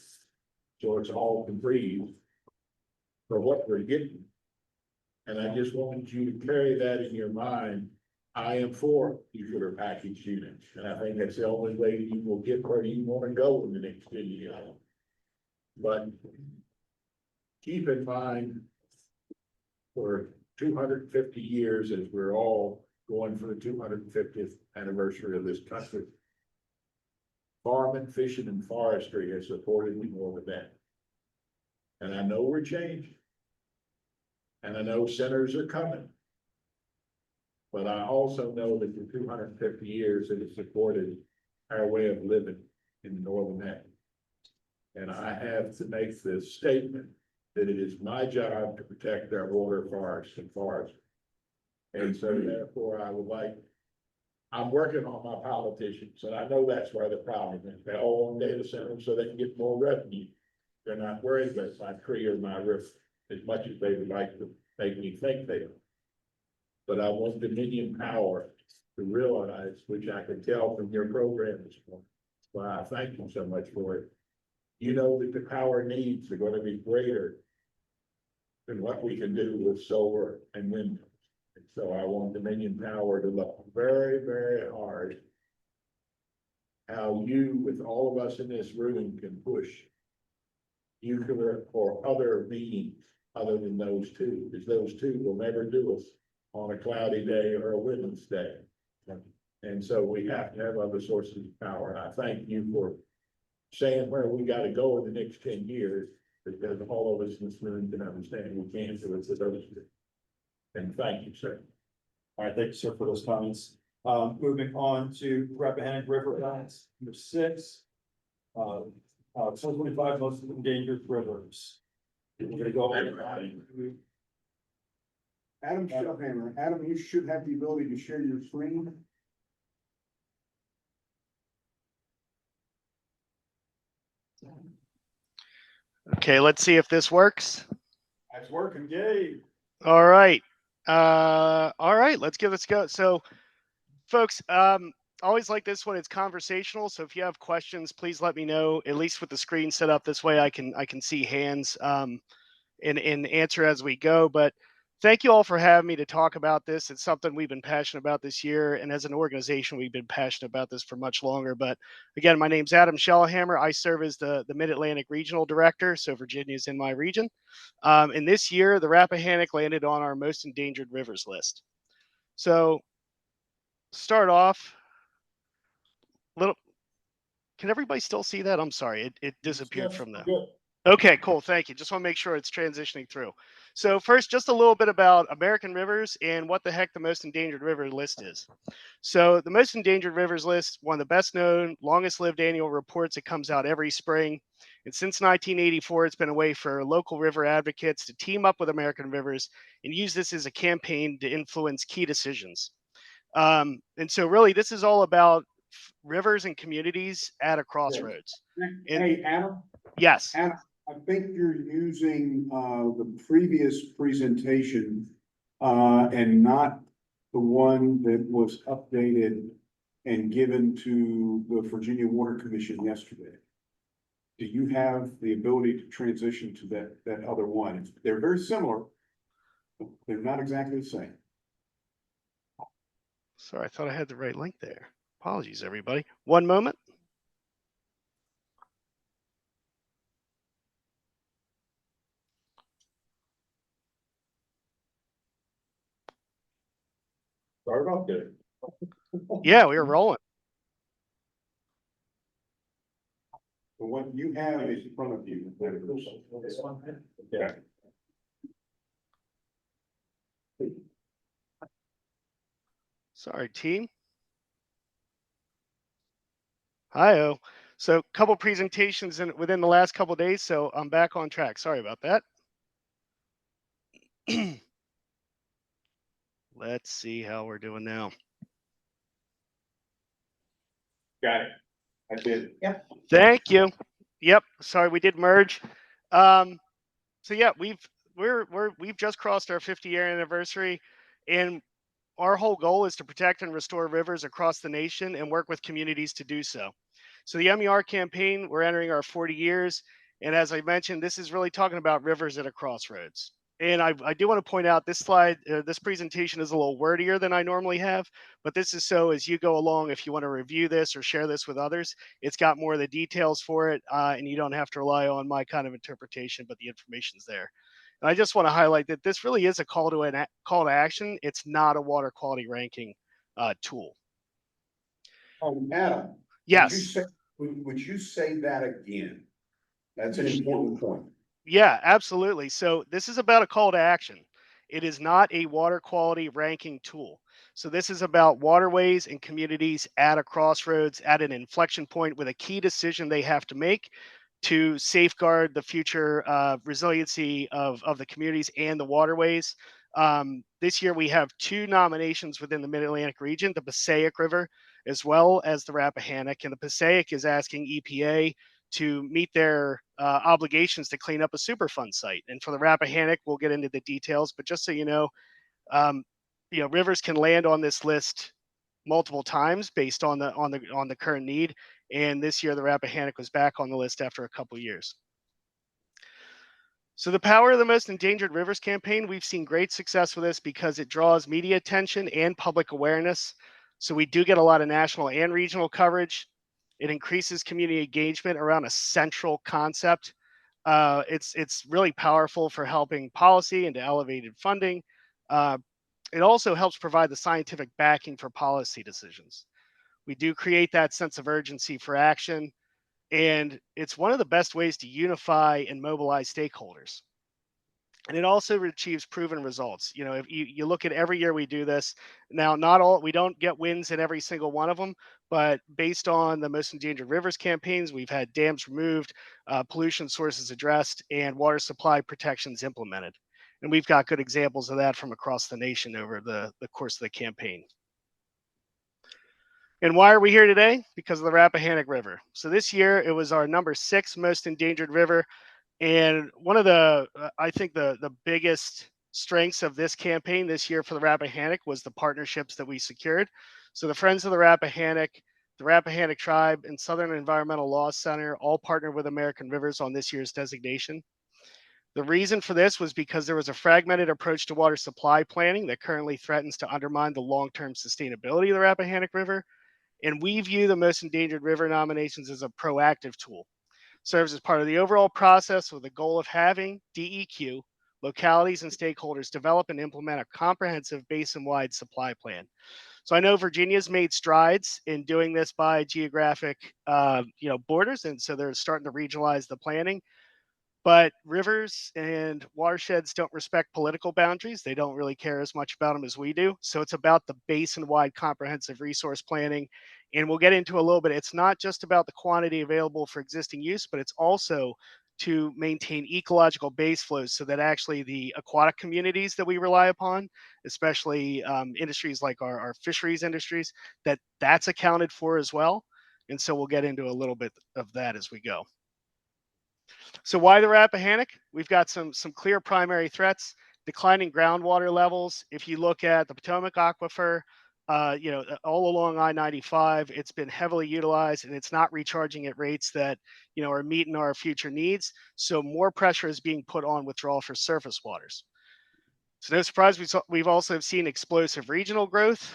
So it's all can breathe for what we're getting. And I just wanted you to carry that in your mind. I am for nuclear package units, and I think that's the only way you will get where you want to go in the next 10 years. But keep in mind, for 250 years, as we're all going for the 250th anniversary of this country, farming, fishing, and forestry has supported me more than that. And I know we're changing. And I know centers are coming. But I also know that for 250 years it has supported our way of living in the northern end. And I have to make this statement that it is my job to protect our water, forests, and forest. And so therefore I would like, I'm working on my politicians, and I know that's where the problem is. They all own data centers so they can get more revenue. They're not worried about my tree or my river as much as they would like to make me think they are. But I want Dominion Power to realize, which I can tell from your program this morning, why I thank you so much for it. You know that the power needs are going to be greater than what we can do with solar and wind. And so I want Dominion Power to look very, very hard how you, with all of us in this room, can push nuclear or other means other than those two, because those two will never do us on a cloudy day or a windless day. And so we have to have other sources of power. And I thank you for saying where we got to go in the next 10 years, because all of us in this room can understand we can't do it with those two. And thank you, sir.
All right, thank you, sir, for those comments. Moving on to Rappahannock River Alliance, number 6. 2025 most endangered rivers. We're gonna go.
Adam Schellhammer. Adam, you should have the ability to share your screen.
Okay, let's see if this works.
That's working, yay.
All right. All right, let's go. So folks, always like this when it's conversational. So if you have questions, please let me know, at least with the screen set up. This way I can see hands and answer as we go. But thank you all for having me to talk about this. It's something we've been passionate about this year. And as an organization, we've been passionate about this for much longer. But again, my name's Adam Schellhammer. I serve as the Mid-Atlantic Regional Director. So Virginia's in my region. And this year, the Rappahannock landed on our most endangered rivers list. So start off, can everybody still see that? I'm sorry, it disappeared from the. Okay, cool. Thank you. Just want to make sure it's transitioning through. So first, just a little bit about American rivers and what the heck the most endangered river list is. So the most endangered rivers list, one of the best known, longest lived annual reports. It comes out every spring. And since 1984, it's been a way for local river advocates to team up with American rivers and use this as a campaign to influence key decisions. And so really, this is all about rivers and communities at a crossroads. And
Hey, Adam,
yes.
Adam, I think you're using, the previous presentation, and not the one that was updated and given to the Virginia Water Commission yesterday. Do you have the ability to transition to that other one? They're very similar. But they're not exactly the same.
Sorry, I thought I had the right link there. Apologies, everybody. One moment.
Sorry about that.
Yeah, we were rolling.
The one you have is in front of you.
This one? Yeah.
Sorry, team. Hi-oh. So a couple presentations within the last couple days, so I'm back on track. Sorry about that. Let's see how we're doing now.
Got it. I did.
Yep.
Thank you. Yep. Sorry, we did merge. So yeah, we've just crossed our 50-year anniversary, and our whole goal is to protect and restore rivers across the nation and work with communities to do so. So the MER campaign, we're entering our 40 years. And as I mentioned, this is really talking about rivers at a crossroads. And I do want to point out this slide, this presentation is a little wordier than I normally have, but this is so as you go along, if you want to review this or share this with others, it's got more of the details for it, and you don't have to rely on my kind of interpretation, but the information's there. And I just want to highlight that this really is a call to action. It's not a water quality ranking tool.
Adam.
Yes.
Would you say that again? That's an important point.
Yeah, absolutely. So this is about a call to action. It is not a water quality ranking tool. So this is about waterways and communities at a crossroads, at an inflection point with a key decision they have to make to safeguard the future resiliency of the communities and the waterways. This year we have 2 nominations within the Mid-Atlantic region, the Passaic River, as well as the Rappahannock. And the Passaic is asking EPA to meet their obligations to clean up a Superfund site. And for the Rappahannock, we'll get into the details, but just so you know, rivers can land on this list multiple times based on the current need. And this year, the Rappahannock was back on the list after a couple years. So the Power of the Most Endangered Rivers campaign, we've seen great success with this because it draws media attention and public awareness. So we do get a lot of national and regional coverage. It increases community engagement around a central concept. It's really powerful for helping policy and to elevated funding. It also helps provide the scientific backing for policy decisions. We do create that sense of urgency for action, and it's one of the best ways to unify and mobilize stakeholders. And it also achieves proven results. If you look at every year we do this, now we don't get wins in every single one of them, but based on the Most Endangered Rivers campaigns, we've had dams removed, pollution sources addressed, and water supply protections implemented. And we've got good examples of that from across the nation over the course of the campaign. And why are we here today? Because of the Rappahannock River. So this year it was our number 6 most endangered river. And one of I think the biggest strengths of this campaign this year for the Rappahannock was the partnerships that we secured. So the Friends of the Rappahannock, the Rappahannock Tribe, and Southern Environmental Law Center all partnered with American Rivers on this year's designation. The reason for this was because there was a fragmented approach to water supply planning that currently threatens to undermine the long-term sustainability of the Rappahannock River. And we view the Most Endangered River nominations as a proactive tool. Serves as part of the overall process with the goal of having DEQ, localities and stakeholders develop and implement a comprehensive basin-wide supply plan. So I know Virginia's made strides in doing this by geographic borders, and so they're starting to regionalize the planning. But rivers and watersheds don't respect political boundaries. They don't really care as much about them as we do. So it's about the basin-wide comprehensive resource planning. And we'll get into a little bit. It's not just about the quantity available for existing use, but it's also to maintain ecological base flows so that actually the aquatic communities that we rely upon, especially industries like our fisheries industries, that's accounted for as well. And so we'll get into a little bit of that as we go. So why the Rappahannock? We've got some clear primary threats: declining groundwater levels. If you look at the Potomac Aquifer, all along I-95, it's been heavily utilized and it's not recharging at rates that, are meeting our future needs. So more pressure is being put on withdrawal for surface waters. So no surprise, we've also seen explosive regional growth.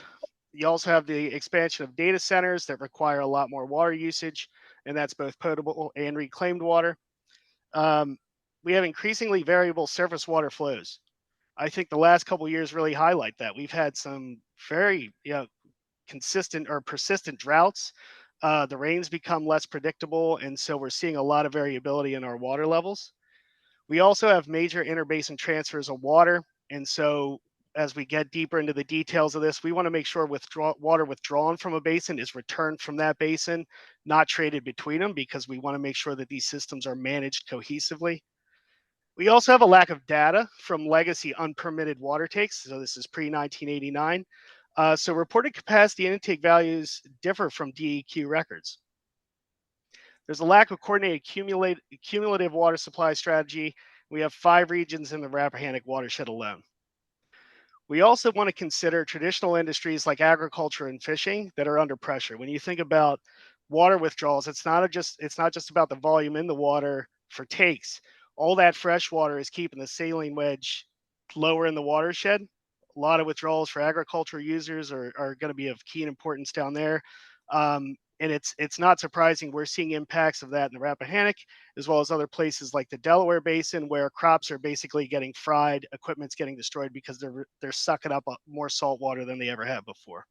You also have the expansion of data centers that require a lot more water usage, and that's both potable and reclaimed water. We have increasingly variable surface water flows. I think the last couple of years really highlight that. We've had some very consistent or persistent droughts. The rains become less predictable, and so we're seeing a lot of variability in our water levels. We also have major interbasin transfers of water, and so as we get deeper into the details of this, we want to make sure water withdrawn from a basin is returned from that basin, not traded between them, because we want to make sure that these systems are managed cohesively. We also have a lack of data from legacy unpermitted water takes. So this is pre-1989. So reported capacity and intake values differ from DEQ records. There's a lack of coordinated cumulative water supply strategy. We have 5 regions in the Rappahannock watershed alone. We also want to consider traditional industries like agriculture and fishing that are under pressure. When you think about water withdrawals, it's not just about the volume in the water for takes. All that fresh water is keeping the saline wedge lower in the watershed. A lot of withdrawals for agriculture users are going to be of key importance down there. And it's not surprising we're seeing impacts of that in the Rappahannock, as well as other places like the Delaware Basin, where crops are basically getting fried, equipment's getting destroyed because they're sucking up more salt water than they ever have before.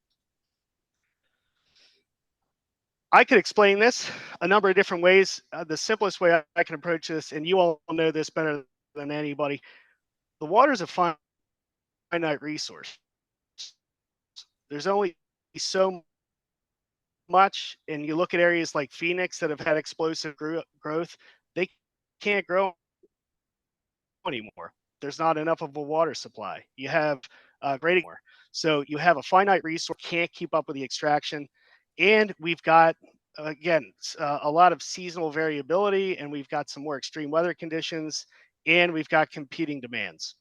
I could explain this a number of different ways. The simplest way I can approach this, and you all know this better than anybody, the water is a finite resource. There's only so much, and you look at areas like Phoenix that have had explosive growth, they can't grow anymore. There's not enough of a water supply. You have grading more. So you have a finite resource, can't keep up with the extraction. And we've got, again, a lot of seasonal variability, and we've got some more extreme weather conditions, and we've got competing demands.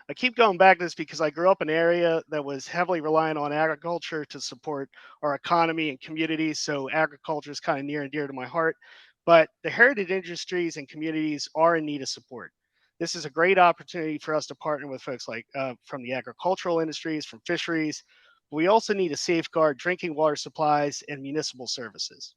I keep going back to this because I grew up in an area that was heavily reliant on agriculture to support our economy and communities. So agriculture is kind of near and dear to my heart. But the heritage industries and communities are in need of support. This is a great opportunity for us to partner with folks like from the agricultural industries, from fisheries. We also need to safeguard drinking water supplies and municipal services.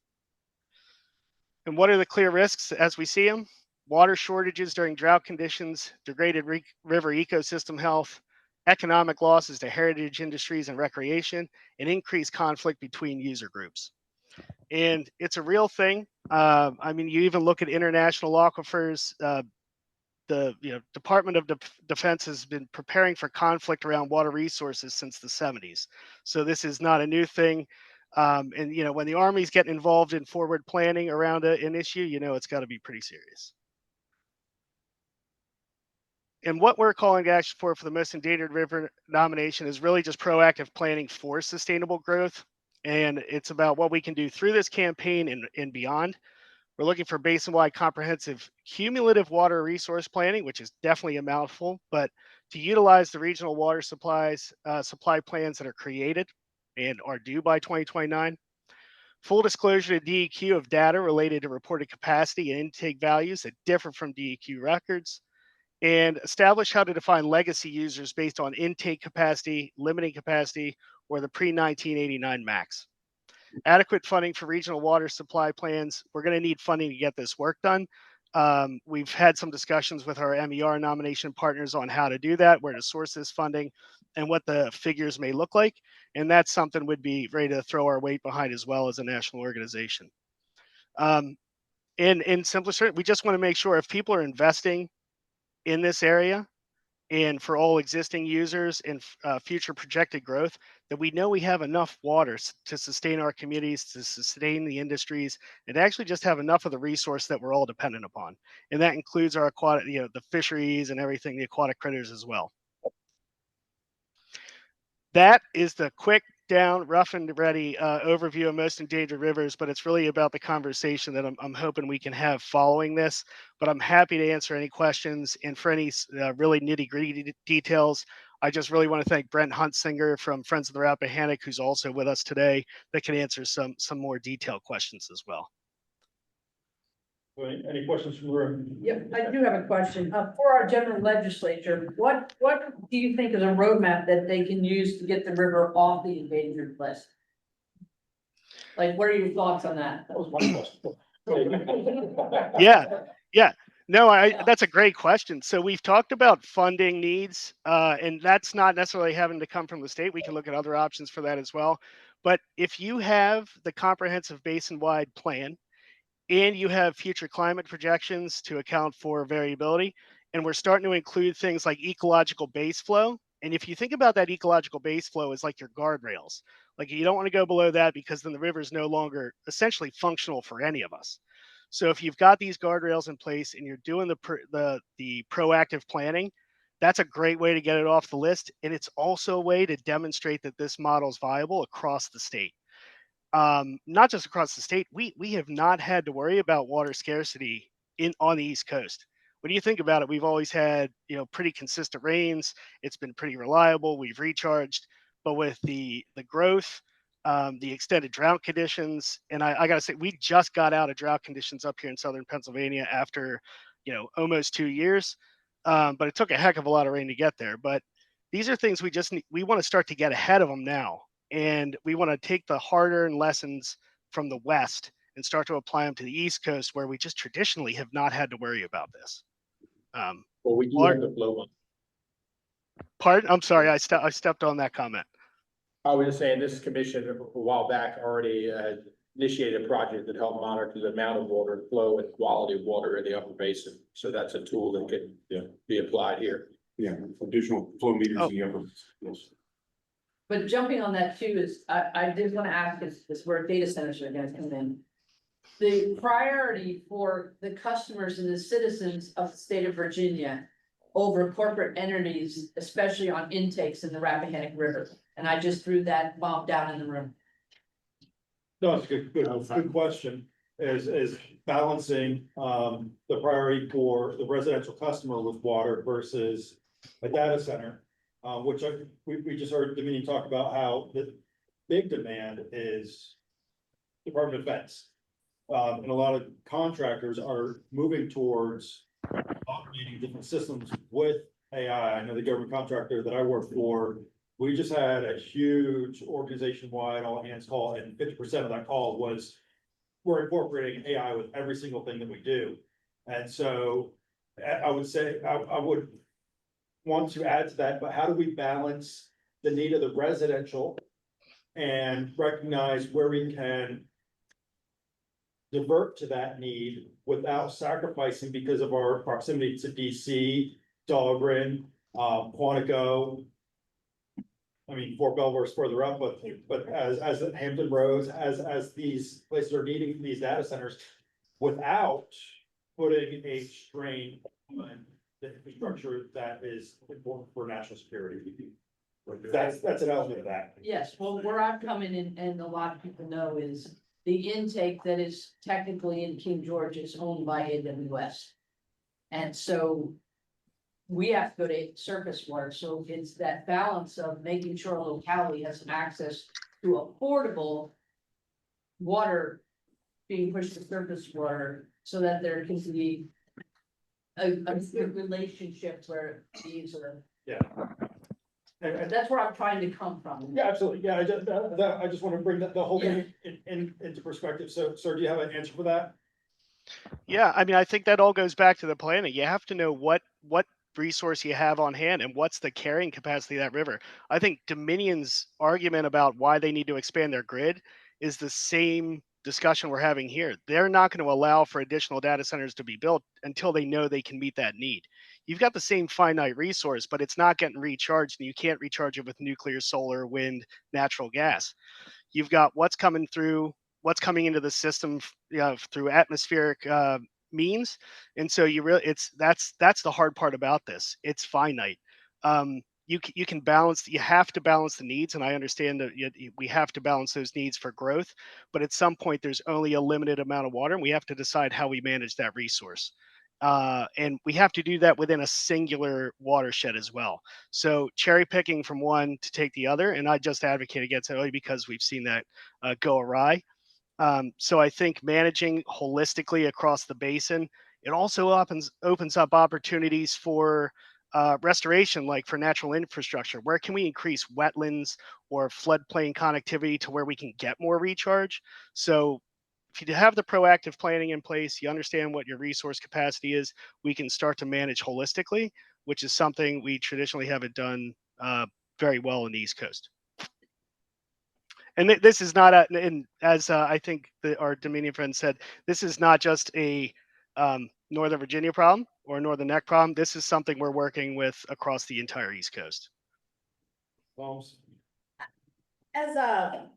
And what are the clear risks as we see them? Water shortages during drought conditions, degraded river ecosystem health, economic losses to heritage industries and recreation, and increased conflict between user groups. And it's a real thing. I mean, you even look at international aquifers. The Department of Defense has been preparing for conflict around water resources since the 70s. So this is not a new thing. And when the Army's getting involved in forward planning around an issue, it's got to be pretty serious. And what we're calling action for the most endangered river nomination is really just proactive planning for sustainable growth. And it's about what we can do through this campaign and beyond. We're looking for basin-wide comprehensive cumulative water resource planning, which is definitely a mouthful, but to utilize the regional water supply plans that are created and are due by 2029. Full disclosure to DEQ of data related to reported capacity and intake values that differ from DEQ records, and establish how to define legacy users based on intake capacity, limiting capacity, or the pre-1989 max. Adequate funding for regional water supply plans. We're going to need funding to get this work done. We've had some discussions with our MER nomination partners on how to do that, where to source this funding, and what the figures may look like. And that's something we'd be ready to throw our weight behind as well as a national organization. in simpler terms, we just want to make sure if people are investing in this area and for all existing users and future projected growth, that we know we have enough water to sustain our communities, to sustain the industries, and to actually just have enough of the resource that we're all dependent upon. And that includes our aquatic, the fisheries and everything, the aquatic critters as well. That is the quick down, rough and ready overview of most endangered rivers, but it's really about the conversation that I'm hoping we can have following this. But I'm happy to answer any questions, and for any really nitty gritty details, I just really want to thank Brent Huntsinger from Friends of the Rappahannock, who's also with us today, that can answer some more detailed questions as well.
Any questions from the room?
Yep, I do have a question. For our general legislature, what do you think is a roadmap that they can use to get the river off the endangered list? Like, what are your thoughts on that? That was one question.
Yeah. No, that's a great question. So we've talked about funding needs, and that's not necessarily having to come from the state. We can look at other options for that as well. But if you have the comprehensive basin-wide plan, and you have future climate projections to account for variability, and we're starting to include things like ecological base flow. And if you think about that ecological base flow as like your guardrails, like you don't want to go below that because then the river is no longer essentially functional for any of us. So if you've got these guardrails in place and you're doing the proactive planning, that's a great way to get it off the list. And it's also a way to demonstrate that this model is viable across the state. Not just across the state, we have not had to worry about water scarcity on the East Coast. When you think about it, we've always had, pretty consistent rains. It's been pretty reliable. We've recharged, but with the growth, the extended drought conditions, and I got to say, we just got out of drought conditions up here in southern Pennsylvania after, almost 2 years. But it took a heck of a lot of rain to get there. But these are things we want to start to get ahead of them now. And we want to take the hard-earned lessons from the West and start to apply them to the East Coast, where we just traditionally have not had to worry about this.
Well, we do have the flow on.
Pardon? I'm sorry, I stepped on that comment.
I was just saying, this commission a while back already initiated a project that helped monitor the amount of water flow and quality of water in the upper basin. So that's a tool that can be applied here.
Yeah, additional flow meters in the upper, yes.
But jumping on that too is, I did want to ask is where data centers are going to come in. The priority for the customers and the citizens of the state of Virginia over corporate entities, especially on intakes in the Rappahannock River. And I just threw that bomb down in the room.
No, it's a good question, is balancing, the priority for the residential customer with water versus a data center. Which we just heard Dominion talk about how the big demand is Department of Defense. And a lot of contractors are moving towards automating different systems with AI. I know the government contractor that I work for, we just had a huge organization-wide all hands call, and 50% of that call was, we're incorporating AI with every single thing that we do. And so I would say, I would want to add to that, but how do we balance the need of the residential and recognize where we can divert to that need without sacrificing because of our proximity to DC, Dahlgren, Quantico. I mean, Fort Bellevure's further up, but as Hampton Roads, as these places are needing these data centers without putting a strain on the infrastructure that is important for national security. That's an element of that.
Yes, well, where I'm coming in, and a lot of people know, is the intake that is technically in King George is owned by AWS. And so we have to go to surface water, so it's that balance of making sure a locality has access to affordable water being pushed to surface water, so that there can be a good relationship where these are.
Yeah.
And that's where I'm trying to come from.
Yeah, absolutely. Yeah, I just want to bring the whole thing into perspective. So, sir, do you have an answer for that?
Yeah, I mean, I think that all goes back to the planning. You have to know what resource you have on hand and what's the carrying capacity of that river. I think Dominion's argument about why they need to expand their grid is the same discussion we're having here. They're not going to allow for additional data centers to be built until they know they can meet that need. You've got the same finite resource, but it's not getting recharged, and you can't recharge it with nuclear, solar, wind, natural gas. You've got what's coming into the system, through atmospheric means, and so that's the hard part about this. It's finite. You can balance. You have to balance the needs, and I understand that we have to balance those needs for growth. But at some point, there's only a limited amount of water, and we have to decide how we manage that resource. And we have to do that within a singular watershed as well. So cherry picking from one to take the other, and I just advocate against it only because we've seen that go awry. So I think managing holistically across the basin, it also opens up opportunities for restoration, like for natural infrastructure. Where can we increase wetlands or floodplain connectivity to where we can get more recharge? So if you have the proactive planning in place, you understand what your resource capacity is, we can start to manage holistically, which is something we traditionally haven't done very well in the East Coast. And this is not and as I think our Dominion friend said, this is not just a Northern Virginia problem or a Northern Neck problem. This is something we're working with across the entire East Coast.
As a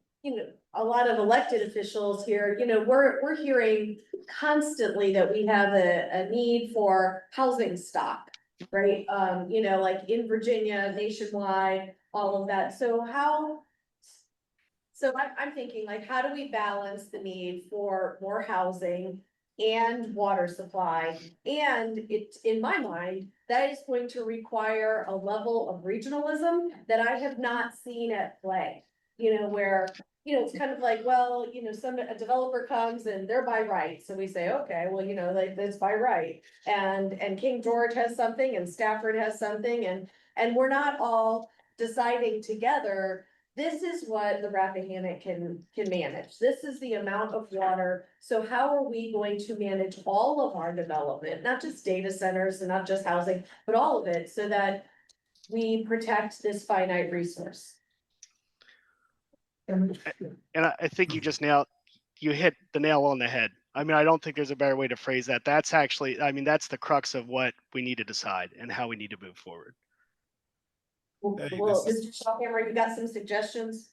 lot of elected officials here, we're hearing constantly that we have a need for housing stock, right? Like in Virginia, nationwide, all of that. So I'm thinking, like, how do we balance the need for more housing and water supply? And it, in my mind, that is going to require a level of regionalism that I have not seen at play. Where, it's kind of like, well, a developer comes and they're by right. So we say, okay, well, like that's by right. And King George has something and Stafford has something, and we're not all deciding together. This is what the Rappahannock can manage. This is the amount of water. So how are we going to manage all of our development, not just data centers and not just housing, but all of it, so that we protect this finite resource?
And I think you hit the nail on the head. I mean, I don't think there's a better way to phrase that. That's actually, that's the crux of what we need to decide and how we need to move forward.
Well, Mr. Schellhammer, you got some suggestions?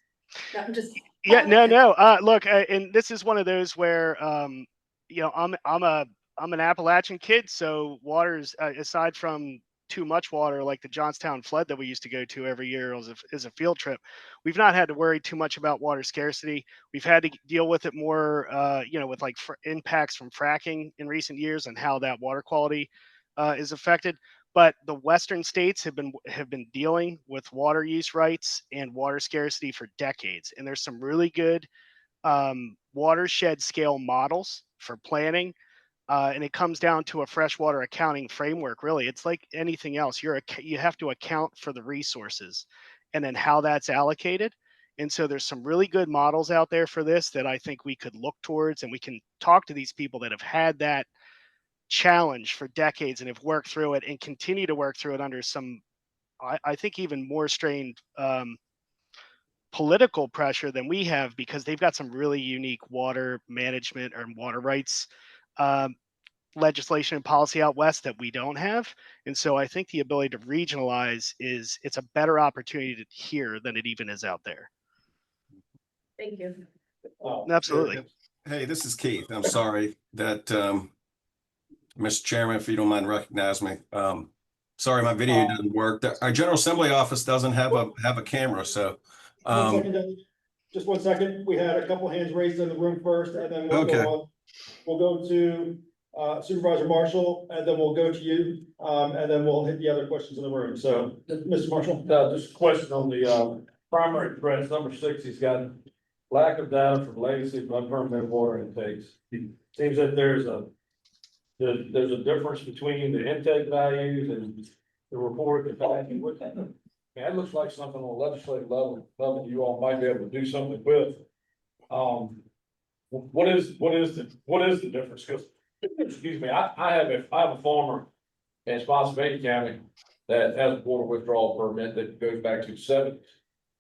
No, I'm just.
Yeah, no. Look, and this is one of those where, I'm an Appalachian kid, so water's aside from too much water, like the Johnstown flood that we used to go to every year as a field trip, we've not had to worry too much about water scarcity. We've had to deal with it more, with like impacts from fracking in recent years and how that water quality is affected. But the Western states have been dealing with water use rights and water scarcity for decades, and there's some really good watershed scale models for planning. And it comes down to a freshwater accounting framework. Really, it's like anything else. You have to account for the resources, and then how that's allocated. And so there's some really good models out there for this that I think we could look towards, and we can talk to these people that have had that challenge for decades and have worked through it and continue to work through it under some, I think, even more strained political pressure than we have, because they've got some really unique water management or water rights legislation and policy out west that we don't have. And so I think the ability to regionalize it's a better opportunity here than it even is out there.
Thank you.
Absolutely.
Hey, this is Keith. I'm sorry that Mr. Chairman, if you don't mind recognize me. Sorry, my video doesn't work. Our General Assembly office doesn't have a camera, so.
1 second, just 1 second. We had a couple hands raised in the room first, and then we'll go on. We'll go to Supervisor Marshall, and then we'll go to you, and then we'll hit the other questions in the room. So, Mr. Marshall.
Just a question on the primary threats. Number 6, he's got lack of data from legacy from unpermitted water intakes. Seems that there's a difference between the intake values and the reported capacity. That looks like something on a legislative level you all might be able to do something with. What is the difference? Because, excuse me, I have a farmer in Spotsylvania County that has a water withdrawal permit that goes back to the 70s.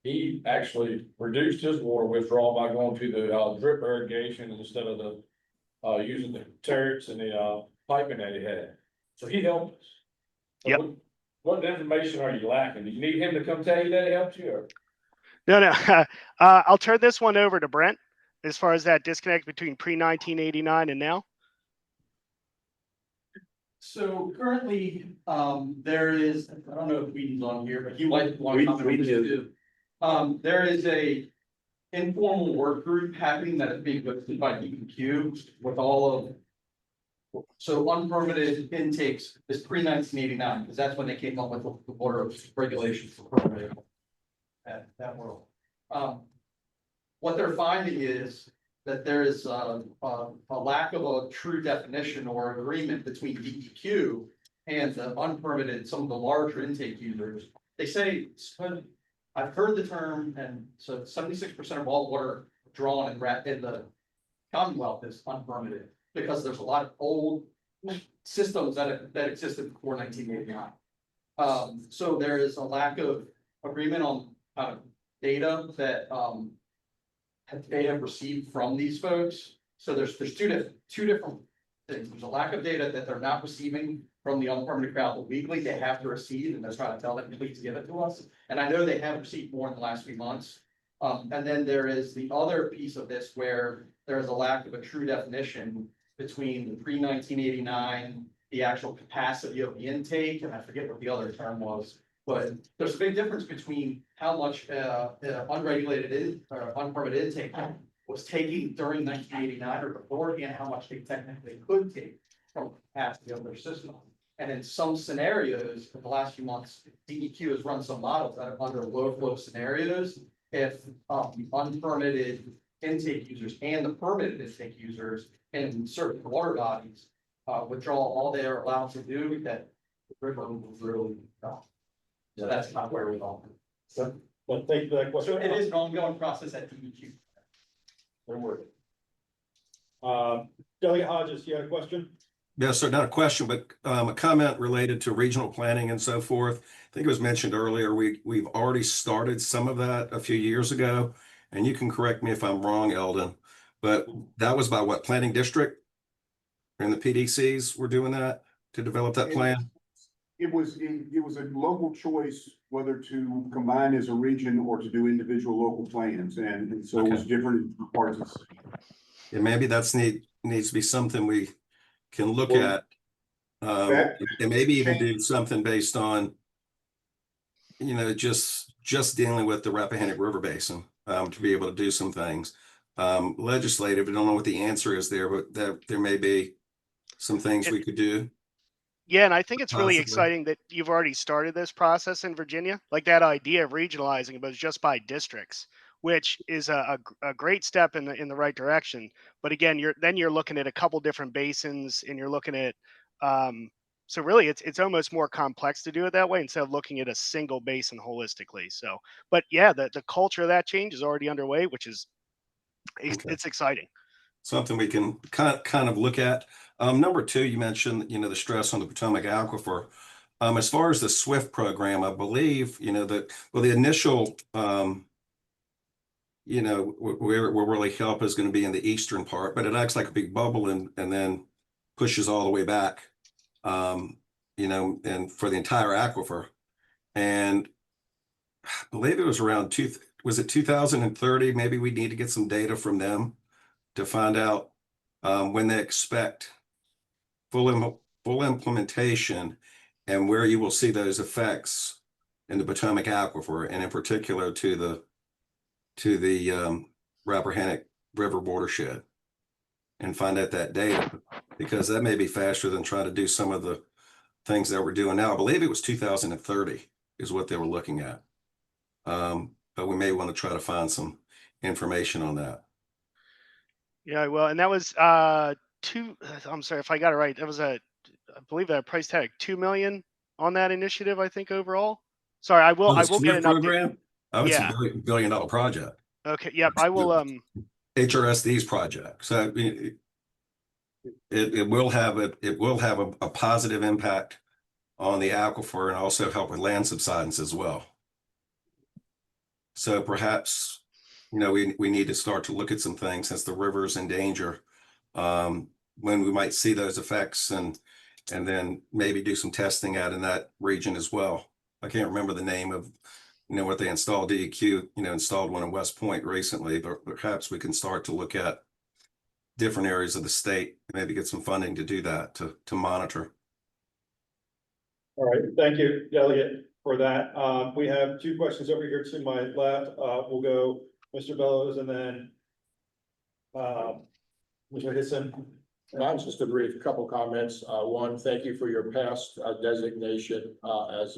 he actually reduced his water withdrawal by going to the drip irrigation instead of the using the turrets and the piping that he had. So he helped us. So
Yep.
what information are you lacking? Do you need him to come tell you that he helped you, or?
No. I'll turn this one over to Brent as far as that disconnect between pre-1989 and now.
So currently, there is, I don't know if Whedon's on here, but he might want to
We-
comment on
we
this
do.
too. There is a informal work group happening that is being hosted by DEQ with all of. So unpermitted intakes is pre-1989, because that's when they came up with the water regulations for permitting. That world. What they're finding is that there is a lack of a true definition or agreement between DEQ and the unpermitted, some of the larger intake users. They say, I've heard the term, and so 76% of all water drawn in the Commonwealth is unpermitted, because there's a lot of old systems that existed before 1989. So there is a lack of agreement on data that they have received from these folks. So there's two different things. There's a lack of data that they're not receiving from the unpermitted crowd weekly. They have to receive, and they're trying to tell them, please give it to us. And I know they have received more in the last few months. And then there is the other piece of this where there is a lack of a true definition between the pre-1989, the actual capacity of the intake, and I forget what the other term was. But there's a big difference between how much unregulated or unpermitted intake was taking during 1989 or before, and how much they technically could take from capacity of their system. And in some scenarios, in the last few months, DEQ has run some models that are under low flow scenarios. If the unpermitted intake users and the permitted intake users in certain water bodies withdraw all they are allowed to do, that the river will really go. So that's not where we're going. So,
But thank you for that question.
so it is an ongoing process at DEQ.
They're working.
Delegate Hodges, you had a question?
Yes, sir. Not a question, but a comment related to regional planning and so forth. I think it was mentioned earlier, we've already started some of that a few years ago. And you can correct me if I'm wrong, Eldon, but that was by what, planning district? And the PDCs were doing that to develop that plan?
It was a local choice whether to combine as a region or to do individual local plans, and so it was different in parts of the city.
Yeah, maybe needs to be something we can look at. And maybe even do something based on, just dealing with the Rappahannock River Basin, to be able to do some things. Legislative, I don't know what the answer is there, but there may be some things we could do.
Yeah, and I think it's really
Possibly.
exciting that you've already started this process in Virginia. Like that idea of regionalizing, but it's just by districts, which is a great step in the right direction. But again, you're looking at a couple different basins, and you're looking at so really it's almost more complex to do it that way instead of looking at a single basin holistically. So, but yeah, the culture of that change is already underway, which is it's exciting.
Something we can kind of look at. Number two, you mentioned, the stress on the Potomac Aquifer. As far as the SWIFT program, I believe, the initial, where really help is going to be in the eastern part, but it acts like a big bubble and then pushes all the way back, and for the entire aquifer. And I believe it was around 2030? Maybe we need to get some data from them to find out when they expect full implementation and where you will see those effects in the Potomac Aquifer, and in particular to the Rappahannock River watershed, and find out that data, because that may be faster than trying to do some of the things that we're doing now. I believe it was 2030 is what they were looking at. But we may want to try to find some information on that.
Yeah, well, and that was I'm sorry if I got it right. That was I believe that price tag $2 million on that initiative, I think overall. Sorry, I will get an
program.
update.
It's
Yeah.
a billion dollar project.
Okay. Yep. I will.
HRSD's project. So it will have a positive impact on the aquifer, and also help with land subsidence as well. So perhaps, we need to start to look at some things since the river's in danger. When we might see those effects and then maybe do some testing out in that region as well. I can't remember the name of, what they installed. DEQ, installed one in West Point recently, but perhaps we can start to look at different areas of the state, maybe get some funding to do that, to monitor.
All right, thank you, Delegate, for that. We have two questions over here to my left. We'll go Mr. Bellows and then Mr. Hisson.
Mine's just a brief couple comments. One, thank you for your past designation as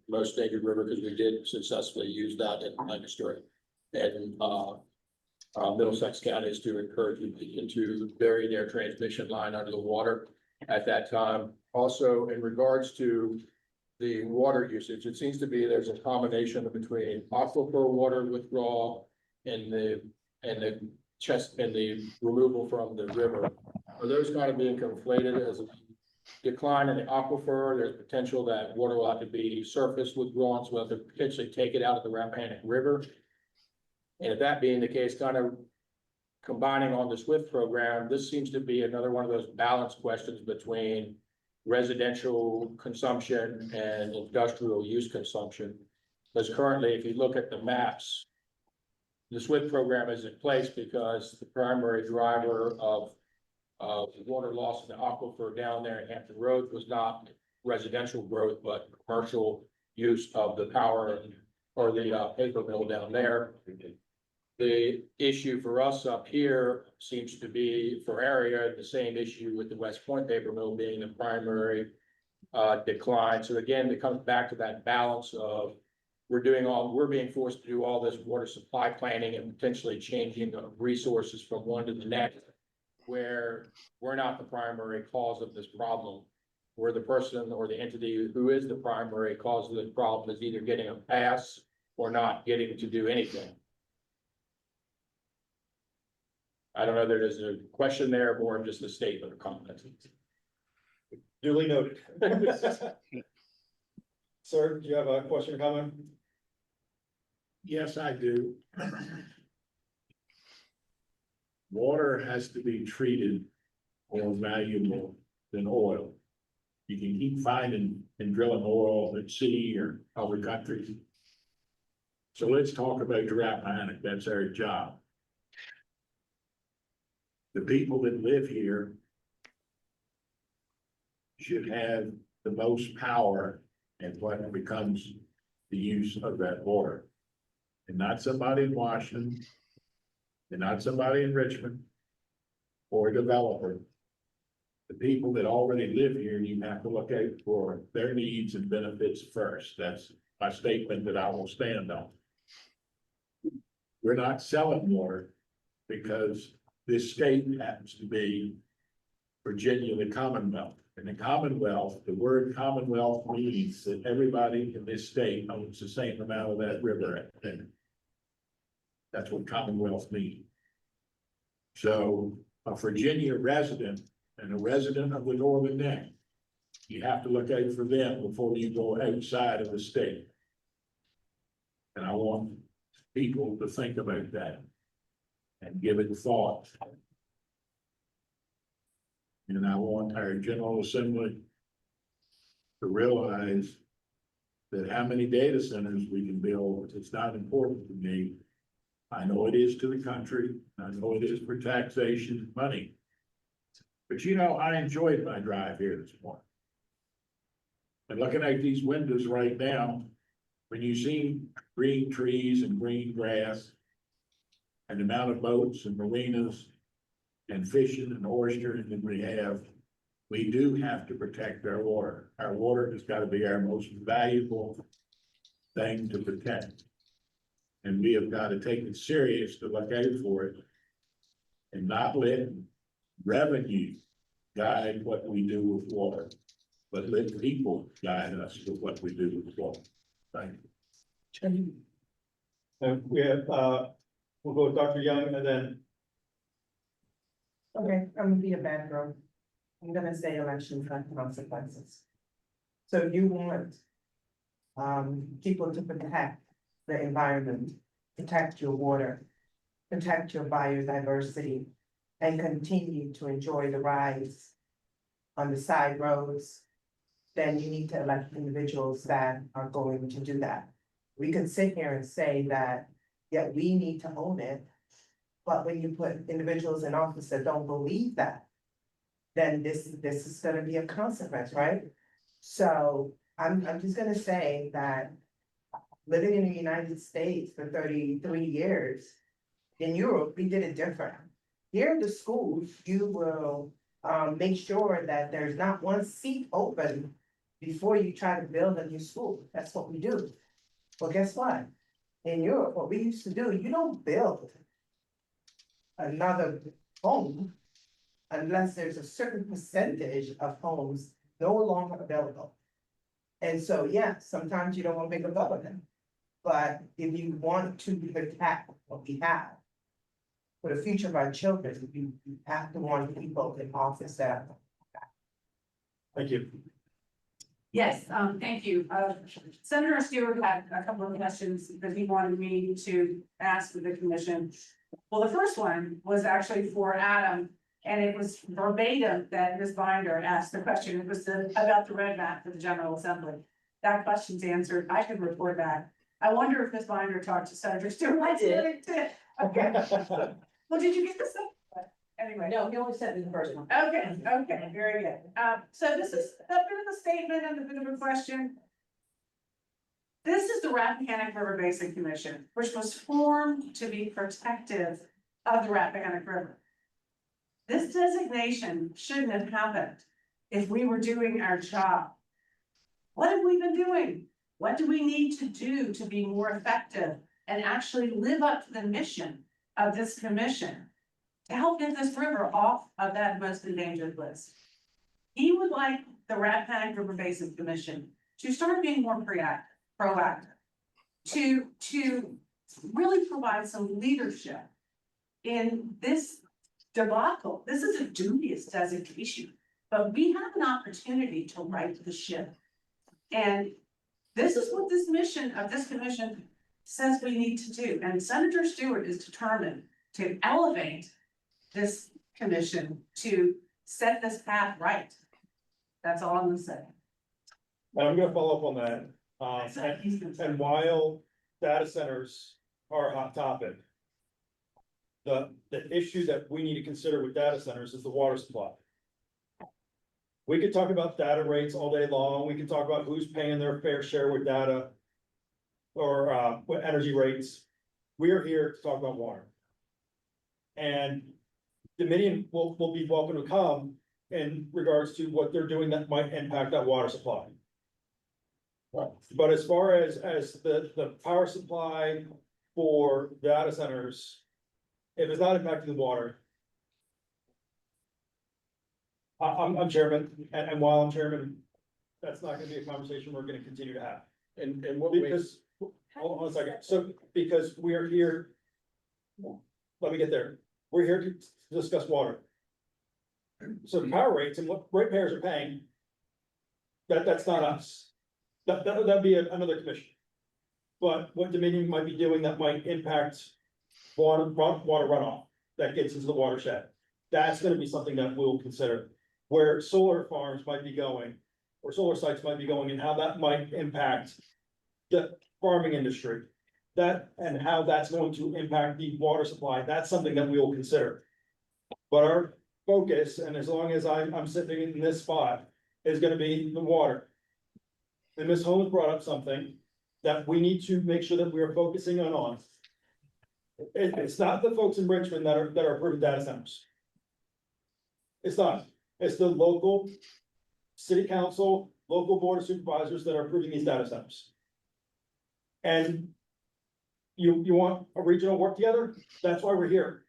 most endangered river, because we did successfully use that in Lancaster and Middlesex counties to encourage people to bury their transmission line under the water at that time. Also, in regards to the water usage, it seems to be there's a combination between aquifer water withdrawal and the removal from the river. Are those kind of being conflated as a decline in the aquifer? There's potential that water will have to be surface withdrawn, so we'll have to potentially take it out of the Rappahannock River. And if that being the case, kind of combining on the SWIFT program, this seems to be another one of those balance questions between residential consumption and industrial use consumption. Because currently, if you look at the maps, the SWIFT program is in place because the primary driver of water loss in the aquifer down there in Hampton Road was not residential growth, but commercial use of the power or the paper mill down there. The issue for us up here seems to be for area, the same issue with the West Point paper mill being the primary decline. So again, it comes back to that balance of we're being forced to do all this water supply planning and potentially changing the resources from one to the next, where we're not the primary cause of this problem. Where the person or the entity who is the primary cause of this problem is either getting a pass or not getting to do anything. I don't know if there's a question there, more of just a statement or comment.
Duly noted. Sir, do you have a question or comment?
Yes, I do. Water has to be treated more valuable than oil. You can keep finding and drilling oil at sea or other countries. So let's talk about the Rappahannock. That's our job. The people that live here should have the most power in what becomes the use of that water. And not somebody in Washington, and not somebody in Richmond, or a developer. The people that already live here, you have to look out for their needs and benefits first. That's my statement that I will stand on. We're not selling water because this state happens to be Virginia, the Commonwealth. In the Commonwealth, the word Commonwealth means that everybody in this state owns the same amount of that river. That's what Commonwealth means. So a Virginia resident and a resident of the Northern Neck, you have to look out for them before you go outside of the state. And I want people to think about that and give it thought. And I want our General Assembly to realize that how many data centers we can build, it's not important to me. I know it is to the country. I know it is for taxation money. But I enjoyed my drive here this morning. And looking at these windows right now, when you see green trees and green grass and the amount of boats and marinas and fishing and oystering that we do have to protect our water. Our water has got to be our most valuable thing to protect. And we have got to take it serious to look out for it and not let revenue guide what we do with water, but let people guide us with what we do with water. Thank you.
And we have, we'll go with Dr. Young and then.
Okay, I'm gonna be a bad girl. I'm gonna say elections have consequences. So you want people to protect the environment protect your water, protect your biodiversity, and continue to enjoy the rides on the side roads, then you need to elect individuals that are going to do that. We can sit here and say that, yeah, we need to own it, but when you put individuals in office that don't believe that, then this is gonna be a consequence, right? So I'm just gonna say that living in the United States for 33 years, in Europe, we did it different. Here in the schools, you will make sure that there's not one seat open before you try to build a new school. That's what we do. Well, guess what? In Europe, what we used to do, you don't build another home unless there's a certain percentage of homes no longer available. And so, yeah, sometimes you don't want to make a government, but if you want to protect what we have for the future of our children, you have to want people in office that.
Thank you.
Yes, thank you. Senator Stewart had a couple of questions that he wanted me to ask for the commission. Well, the first one was actually for Adam, and it was verbatim that Ms. Binder asked the question. It was about the red map for the General Assembly. That question's answered. I can report that. I wonder if Ms. Binder talked to Senator Stewart.
I did.
Okay. Well, did you get this? Anyway.
No, he only sent me the first one.
Okay, very good. So this is a bit of a statement and a bit of a question. This is the Rappahannock River Basin Commission, which was formed to be protective of the Rappahannock River. This designation shouldn't have happened if we were doing our job. What have we been doing? What do we need to do to be more effective and actually live up to the mission of this commission to help get this river off of that most endangered list? He would like the Rappahannock River Basin Commission to start being more proactive, to really provide some leadership in this debacle. This is a dubious designation, but we have an opportunity to right the ship. And this is what this mission of this commission says we need to do. And Senator Stewart is determined to elevate this commission to set this path right. That's all I'm gonna say.
And I'm gonna follow up on that. And while data centers are a hot topic, the issue that we need to consider with data centers is the water supply. We could talk about data rates all day long. We can talk about who's paying their fair share with data or with energy rates. We are here to talk about water. And Dominion will be welcome to come in regards to what they're doing that might impact that water supply. But as far as the power supply for data centers, if it's not impacting the water, I'm chairman, and while I'm chairman, that's not gonna be a conversation we're gonna continue to have.
And what
Because, hold on a second, so, because we are here, let me get there, we're here to discuss water. So the power rates and what ratepayers are paying, that's not us. That'd be another commission. But what Dominion might be doing that might impact water runoff that gets into the watershed, that's gonna be something that we'll consider. Where solar farms might be going, or solar sites might be going, and how that might impact the farming industry. That, and how that's going to impact the water supply, that's something that we will consider. But our focus, and as long as I'm sitting in this spot, is gonna be the water. And Ms. Holmes brought up something that we need to make sure that we are focusing on. It's not the folks in Richmond that are approving data centers. It's not. It's the local city council, local board of supervisors that are approving these data centers. And you want a regional work together? That's why we're here.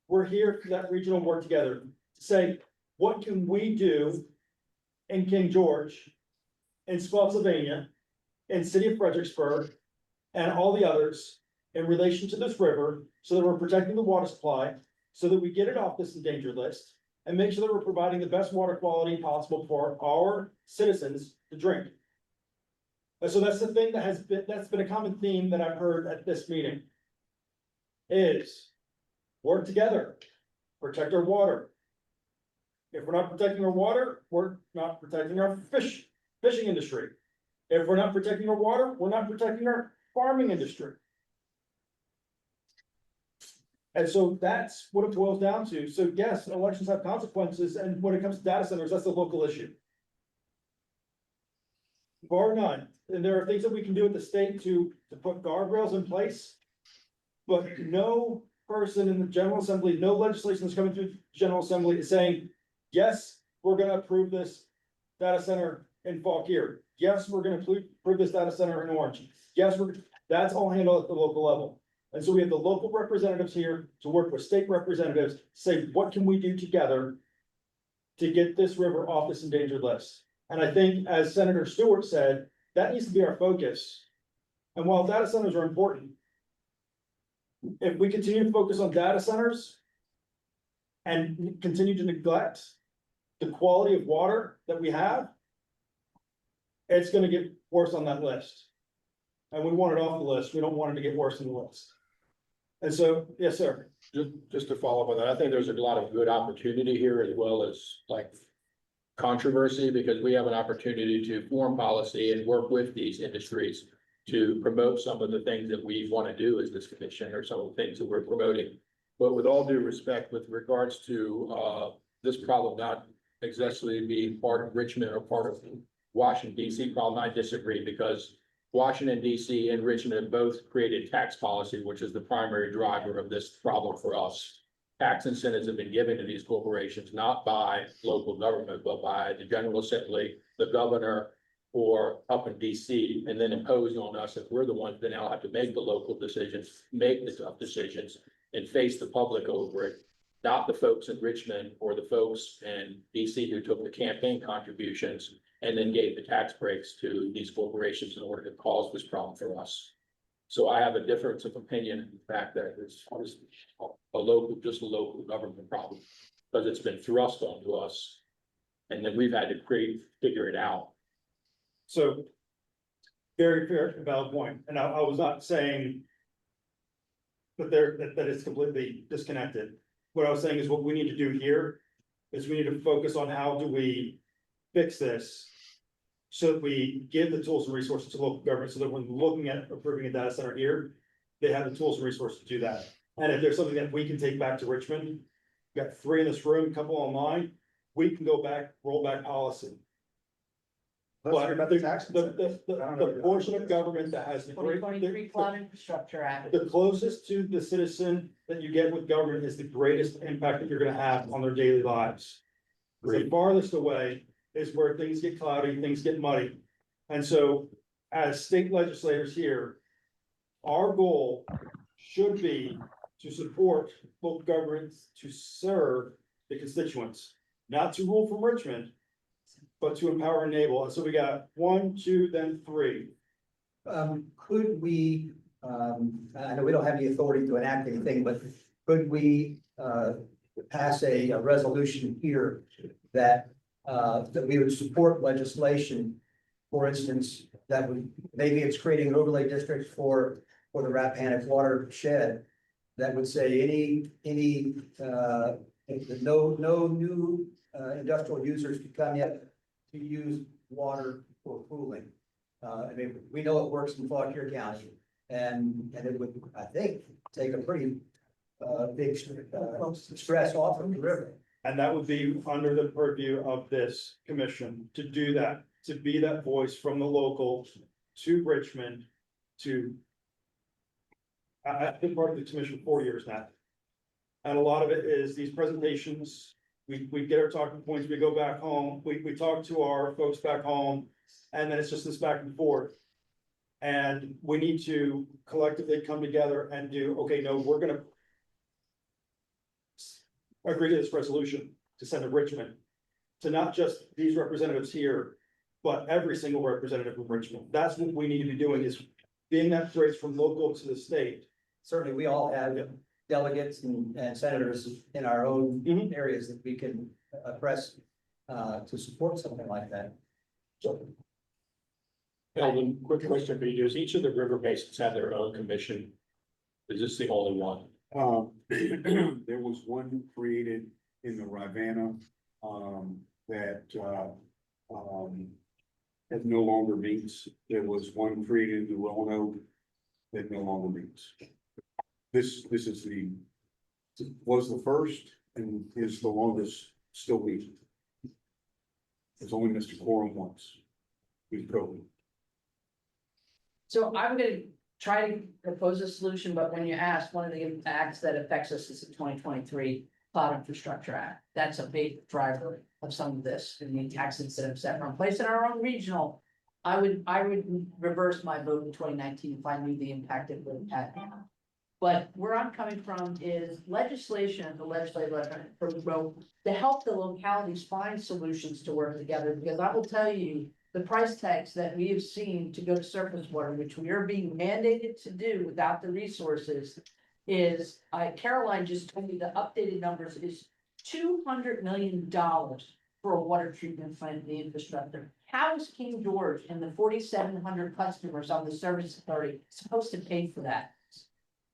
We're here for that regional work together, to say, what can we do in King George, in Spotsylvania, in city of Fredericksburg, and all the others in relation to this river, so that we're protecting the water supply, so that we get it off this endangered list, and make sure that we're providing the best water quality possible for our citizens to drink. And so that's the thing that's been a common theme that I've heard at this meeting. Is work together, protect our water. If we're not protecting our water, we're not protecting our fishing industry. If we're not protecting our water, we're not protecting our farming industry. And so that's what it boils down to. So yes, elections have consequences, and when it comes to data centers, that's a local issue. Bar none, and there are things that we can do at the state to put guardrails in place. But no person in the General Assembly, no legislation that's coming through the General Assembly is saying, yes, we're gonna approve this data center in Fauquier. Yes, we're gonna approve this data center in Orange. Yes, that's all handled at the local level. And so we have the local representatives here to work with state representatives, say, what can we do together to get this river off this endangered list? And I think, as Senator Stewart said, that needs to be our focus. And while data centers are important, if we continue to focus on data centers and continue to neglect the quality of water that we have, it's gonna get worse on that list. And we want it off the list. We don't want it to get worse on the list. And so, yes, sir.
Just to follow up on that, I think there's a lot of good opportunity here as well as like controversy, because we have an opportunity to form policy and work with these industries to promote some of the things that we want to do as this commission, or some of the things that we're promoting. But with all due respect, with regards to this problem not exactly being part of Richmond or part of Washington DC problem, I disagree, because Washington DC and Richmond have both created tax policy, which is the primary driver of this problem for us. Tax incentives have been given to these corporations, not by local government, but by the General Assembly, the governor, or up in DC, and then imposed on us if we're the ones that now have to make the local decisions, make the tough decisions, and face the public over it, not the folks in Richmond or the folks in DC who took the campaign contributions and then gave the tax breaks to these corporations in order to cause this problem for us. So I have a difference of opinion in the fact that it's a local government problem, because it's been thrust onto us. And then we've had to figure it out.
So, very fair and valid point, and I was not saying that that it's completely disconnected. What I was saying is what we need to do here is we need to focus on how do we fix this so that we give the tools and resources to local government, so that when looking at approving a data center here, they have the tools and resources to do that. And if there's something that we can take back to Richmond, we've got 3 in this room, a couple online, we can go back, roll back policy. But the portion of government that has the
2023 Cloud Infrastructure Act.
the closest to the citizen that you get with government is the greatest impact that you're gonna have on their daily lives. The farthest away is where things get cloudy, things get muddy. And so, as state legislators here, our goal should be to support local governments to serve the constituents, not to rule from Richmond, but to empower and enable. And so we got 1, 2, then 3.
Could we, I know we don't have any authority to enact anything, but could we pass a resolution here that we would support legislation, for instance, that would, maybe it's creating an overlay district for the Rappahannock watershed, that would say no new industrial users could come in to use water for cooling. I mean, we know it works in Fauquier County, and it would, I think, take a pretty big stress off of the river.
And that would be under the purview of this commission to do that, to be that voice from the local to Richmond to. I've been part of the commission for 4 years now. And a lot of it is these presentations, we get our talking points, we go back home, we talk to our folks back home, and then it's just this back and forth. And we need to collectively come together and do, okay, no, we're gonna agree to this resolution to send to Richmond, to not just these representatives here, but every single representative from Richmond. That's what we need to be doing, is being that bridge from local to the state.
Certainly, we all have delegates and senators in our own areas that we can press to support something like that.
Eldon, quick question for you. Does each of the river basins have their own commission? Is this the only one?
There was one created in the Rivanna, that, that no longer meets. There was one created in the Roanoke that no longer meets. This is was the first and is the longest still meeting. It's only Mr. Quorum once. With COVID.
So I'm gonna try to propose a solution, but when you ask, one of the acts that affects us is the 2023 Cloud Infrastructure Act. That's a big driver of some of this, and the tax incentives that are in place in our own regional. I would reverse my vote in 2019 if I knew the impact it would have had. But where I'm coming from is legislation at the legislative level to help the localities find solutions to work together, because I will tell you, the price tags that we have seen to go to surface water, which we are being mandated to do without the resources, is, Caroline just told me the updated numbers is $200 million for a water treatment plant in the infrastructure. How is King George and the 4,700 customers on the service authority supposed to pay for that?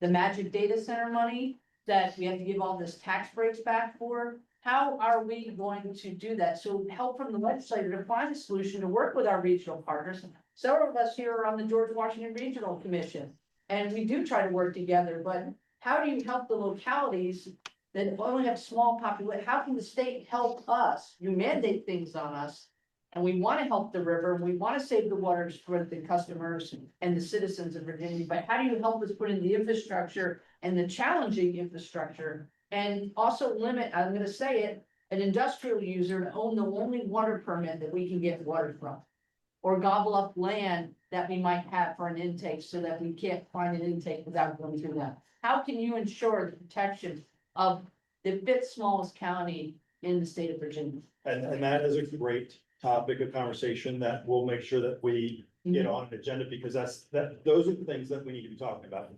The magic data center money that we have to give all this tax breaks back for? How are we going to do that? So help from the legislature to find a solution to work with our regional partners. Several of us here are on the George Washington Regional Commission, and we do try to work together, but how do you help the localities that only have small population? How can the state help us? You mandate things on us, and we want to help the river, and we want to save the waters for the customers and the citizens of Virginia, but how do you help us put in the infrastructure and the challenging infrastructure? And also limit, I'm gonna say it, an industrial user to own the only water permit that we can get water from. Or gobble up land that we might have for an intake so that we can't find an intake without going through that. How can you ensure the protection of the fifth smallest county in the state of Virginia?
And that is a great topic of conversation that we'll make sure that we get on an agenda, because those are the things that we need to be talking about.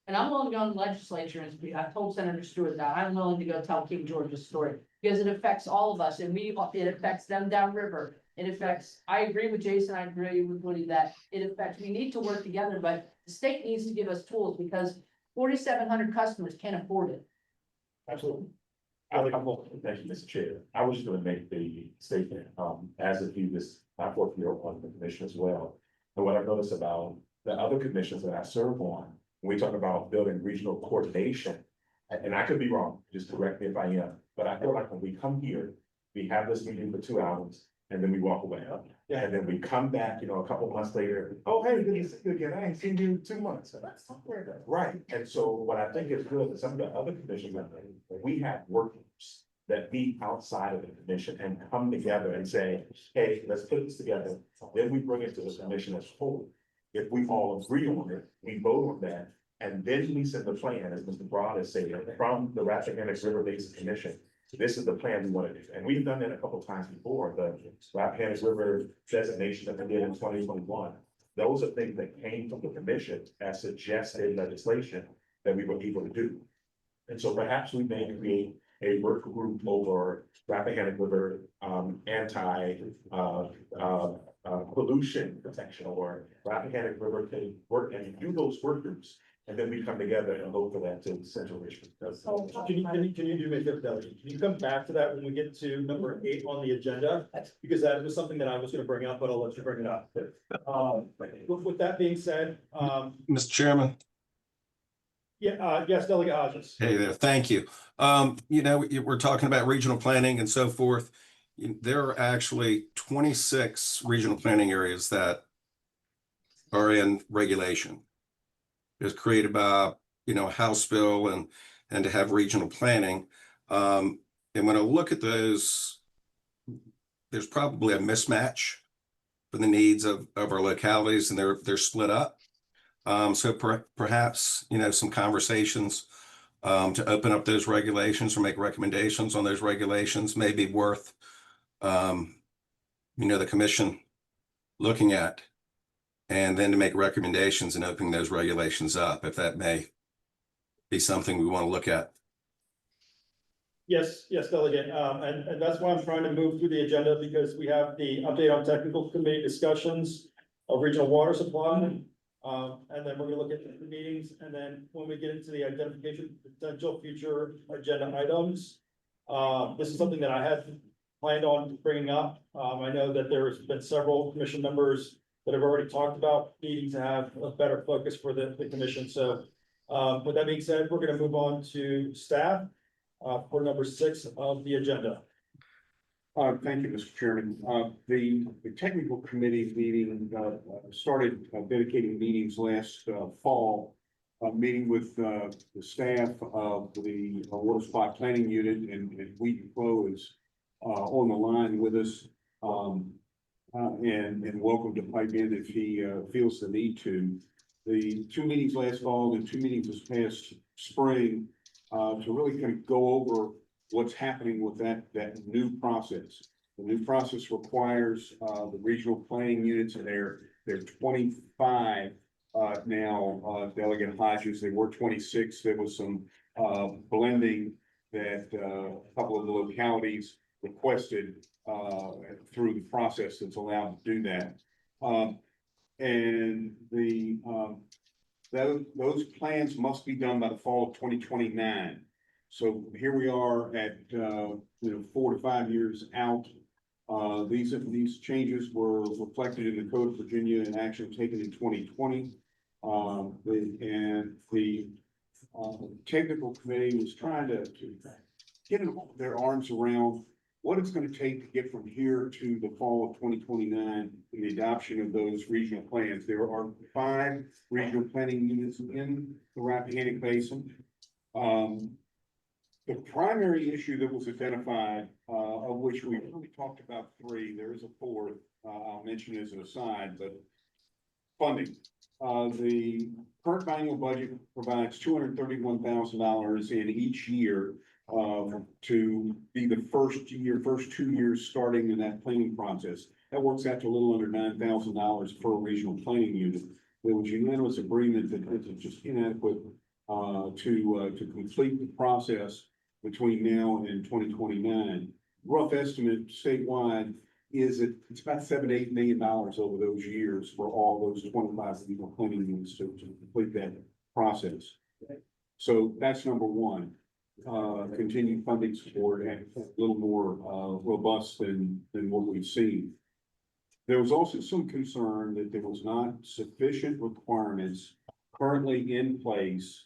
And I'm willing to go in the legislature and speak. I've told Senator Stewart that I'm willing to go tell King George's story, because it affects all of us, and it affects them downriver. It affects, I agree with Jason, I agree with Woody that it affects, we need to work together, but the state needs to give us tools, because 4,700 customers can't afford it.
Absolutely.
Thank you, Mr. Chair. I was just gonna make the statement, as a few this, I work here on the commission as well. And what I've noticed about the other commissions that I serve on, when we talk about building regional coordination, and I could be wrong, just correct me if I am, but I feel like when we come here, we have this meeting for 2 hours, and then we walk away.
Yeah.
And then we come back, a couple months later, oh, hey, good to see you again, I ain't seen you in 2 months. Right, and so what I think is good is some of the other commissions, we have work groups that meet outside of the commission and come together and say, hey, let's put this together. Then we bring it to the commission as a whole. If we all agree on it, we vote on that, and then we send the plan, as Mr. Broad has said, from the Rappahannock River Basin Commission. This is the plan we want to do, and we've done that a couple of times before, the Rappahannock River designation that we did in 2021. Those are things that came from the commission as suggested legislation that we were able to do. And so perhaps we may create a work group over Rappahannock River pollution protection, or Rappahannock River can work and do those work groups. And then we come together and vote for that to Central Richmond.
Can you do me a favor, Delegate? Can you come back to that when we get to number 8 on the agenda? Because that was something that I was gonna bring up, but I'll let you bring it up. With that being said,
Mr. Chairman.
yes, Delegate Hodges.
Hey there, thank you. We're talking about regional planning and so forth. There are actually 26 regional planning areas that are in regulation. It was created by, House bill and to have regional planning. And when I look at those, there's probably a mismatch for the needs of our localities, and they're split up. So perhaps, some conversations to open up those regulations or make recommendations on those regulations may be worth, the commission looking at, and then to make recommendations and opening those regulations up, if that may be something we want to look at.
Yes, Delegate, and that's why I'm trying to move through the agenda, because we have the update on technical committee discussions. of regional water supply. And then we're gonna look at the meetings, and then when we get into the identification of potential future agenda items. This is something that I had planned on bringing up. I know that there's been several commission members that have already talked about needing to have a better focus for the commission, so. With that being said, we're gonna move on to staff, for number 6 of the agenda.
Thank you, Mr. Chairman. The technical committee meeting, started dedicating meetings last, fall. Meeting with, the staff of the water supply planning unit, and Wheaton Flow is, on the line with us. And welcome to pipe in if he, feels the need to. The 2 meetings last fall and 2 meetings this past spring, to really kind of go over what's happening with that new process. The new process requires the regional planning units, and they're 25 now, Delegate Hodges. They were 26. There was some blending that a couple of the localities requested through the process that's allowed to do that. And those plans must be done by the fall of 2029. So here we are at 4 to 5 years out. These changes were reflected in the Code of Virginia and action taken in 2020. The technical committee was trying to get their arms around what it's going to take to get from here to the fall of 2029 in the adoption of those regional plans. There are 5 regional planning units in the Rappahannock Basin. The primary issue that was identified, of which we really talked about 3, there is a 4th, I'll mention as an aside, but funding. The current annual budget provides $231,000 in each year to be the first 2 years starting in that planning process. That works out to a little under $9,000 per regional planning unit. There was unanimous agreement that it's just inadequate to complete the process between now and 2029. Rough estimate statewide is that it's about $7 to $8 million over those years for all those 25 regional planning units to complete that process. So that's number 1. Continued funding support and a little more robust than what we've seen. There was also some concern that there was not sufficient requirements currently in place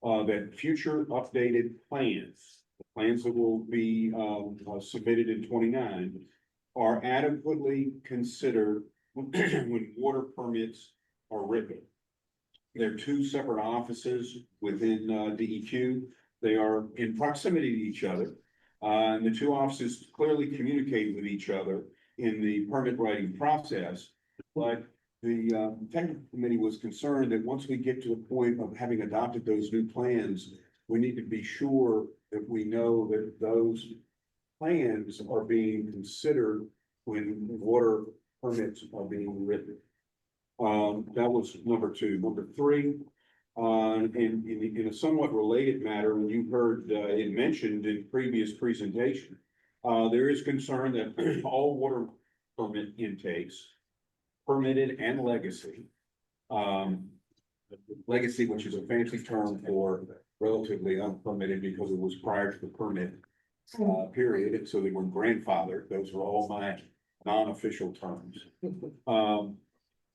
that future updated plans, the plans that will be submitted in 29, are adequately considered when water permits are written. There are 2 separate offices within DEQ. They are in proximity to each other, and the 2 offices clearly communicate with each other in the permit writing process. But the technical committee was concerned that once we get to the point of having adopted those new plans, we need to be sure that we know that those plans are being considered when water permits are being written. That was number 2. Number 3, in a somewhat related matter, and you heard it mentioned in previous presentation, there is concern that all water permit intakes, permitted and legacy, legacy, which is a fancy term for relatively unpermitted because it was prior to the permit period, and so they were grandfathered. Those were all my non-official terms.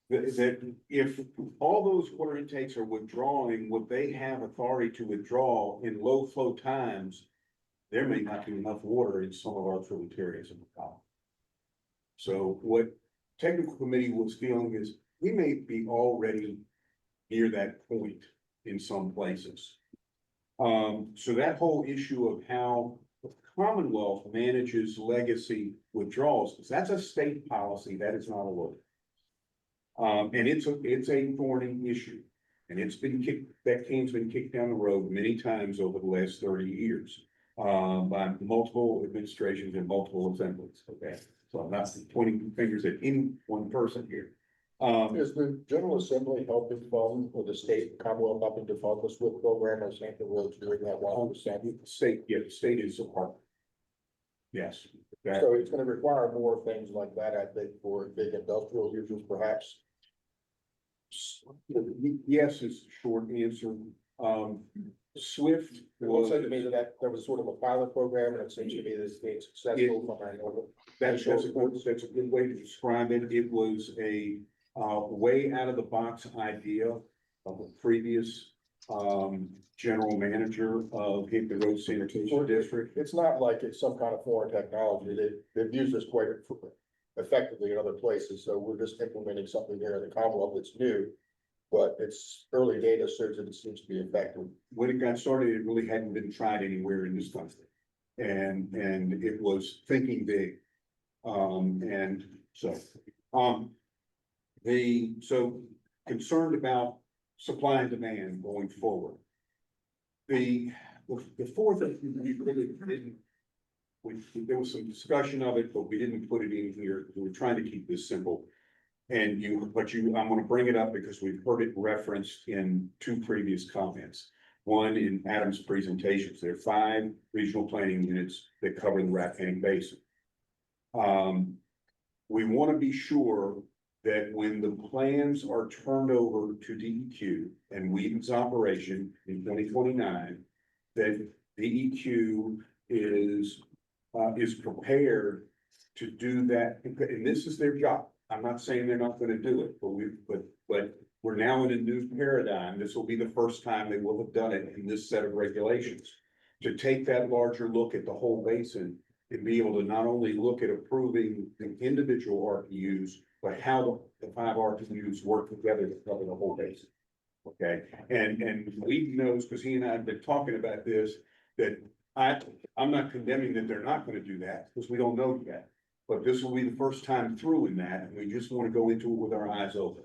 That if all those water intakes are withdrawing what they have authority to withdraw in low flow times, there may not be enough water in some of our tributaries in the column. So what technical committee was feeling is we may be already near that point in some places. So that whole issue of how the Commonwealth manages legacy withdrawals, because that's a state policy, that is not a local. And it's a thorny issue, and that cane's been kicked down the road many times over the last 30 years by multiple administrations and multiple assemblies. Okay, so I'm not pointing fingers at any one person here.
Is the General Assembly helping fund or the state Commonwealth helping to fund this WIP program or Hampton Roads during that 1%?
State, yeah, the state is a part. Yes.
So it's going to require more things like that, I think, for big industrial users, perhaps.
Yes is the short answer. Swift
It looks like to
was,
me that there was sort of a pilot program and it seems to be this being successful from our.
that's a good way to describe it. It was a way out of the box idea of a previous general manager of the Road Sanitation District.
It's not like it's some kind of foreign technology. They've used this quite effectively in other places, so we're just implementing something here in the Commonwealth that's new. But it's early data shows that it seems to be effective.
When it got started, it really hadn't been tried anywhere in this country. And it was thinking big. So concerned about supply and demand going forward. The fourth thing we really didn't, there was some discussion of it, but we didn't put it in here. We were trying to keep this simple. I'm gonna bring it up because we've heard it referenced in two previous comments. One in Adam's presentations. There are 5 regional planning units that cover the Rappahannock Basin. We want to be sure that when the plans are turned over to DEQ and Whedon's operation in 2029, that DEQ is prepared to do that, and this is their job. I'm not saying they're not gonna do it, but we're now in a new paradigm. This will be the first time they will have done it in this set of regulations. To take that larger look at the whole basin and be able to not only look at approving the individual RPUs, but how the 5 RPUs work together to cover the whole basin. Okay, and Lee knows, because he and I have been talking about this, that I'm not condemning that they're not gonna do that, because we don't know yet. But this will be the first time through in that, and we just want to go into it with our eyes open.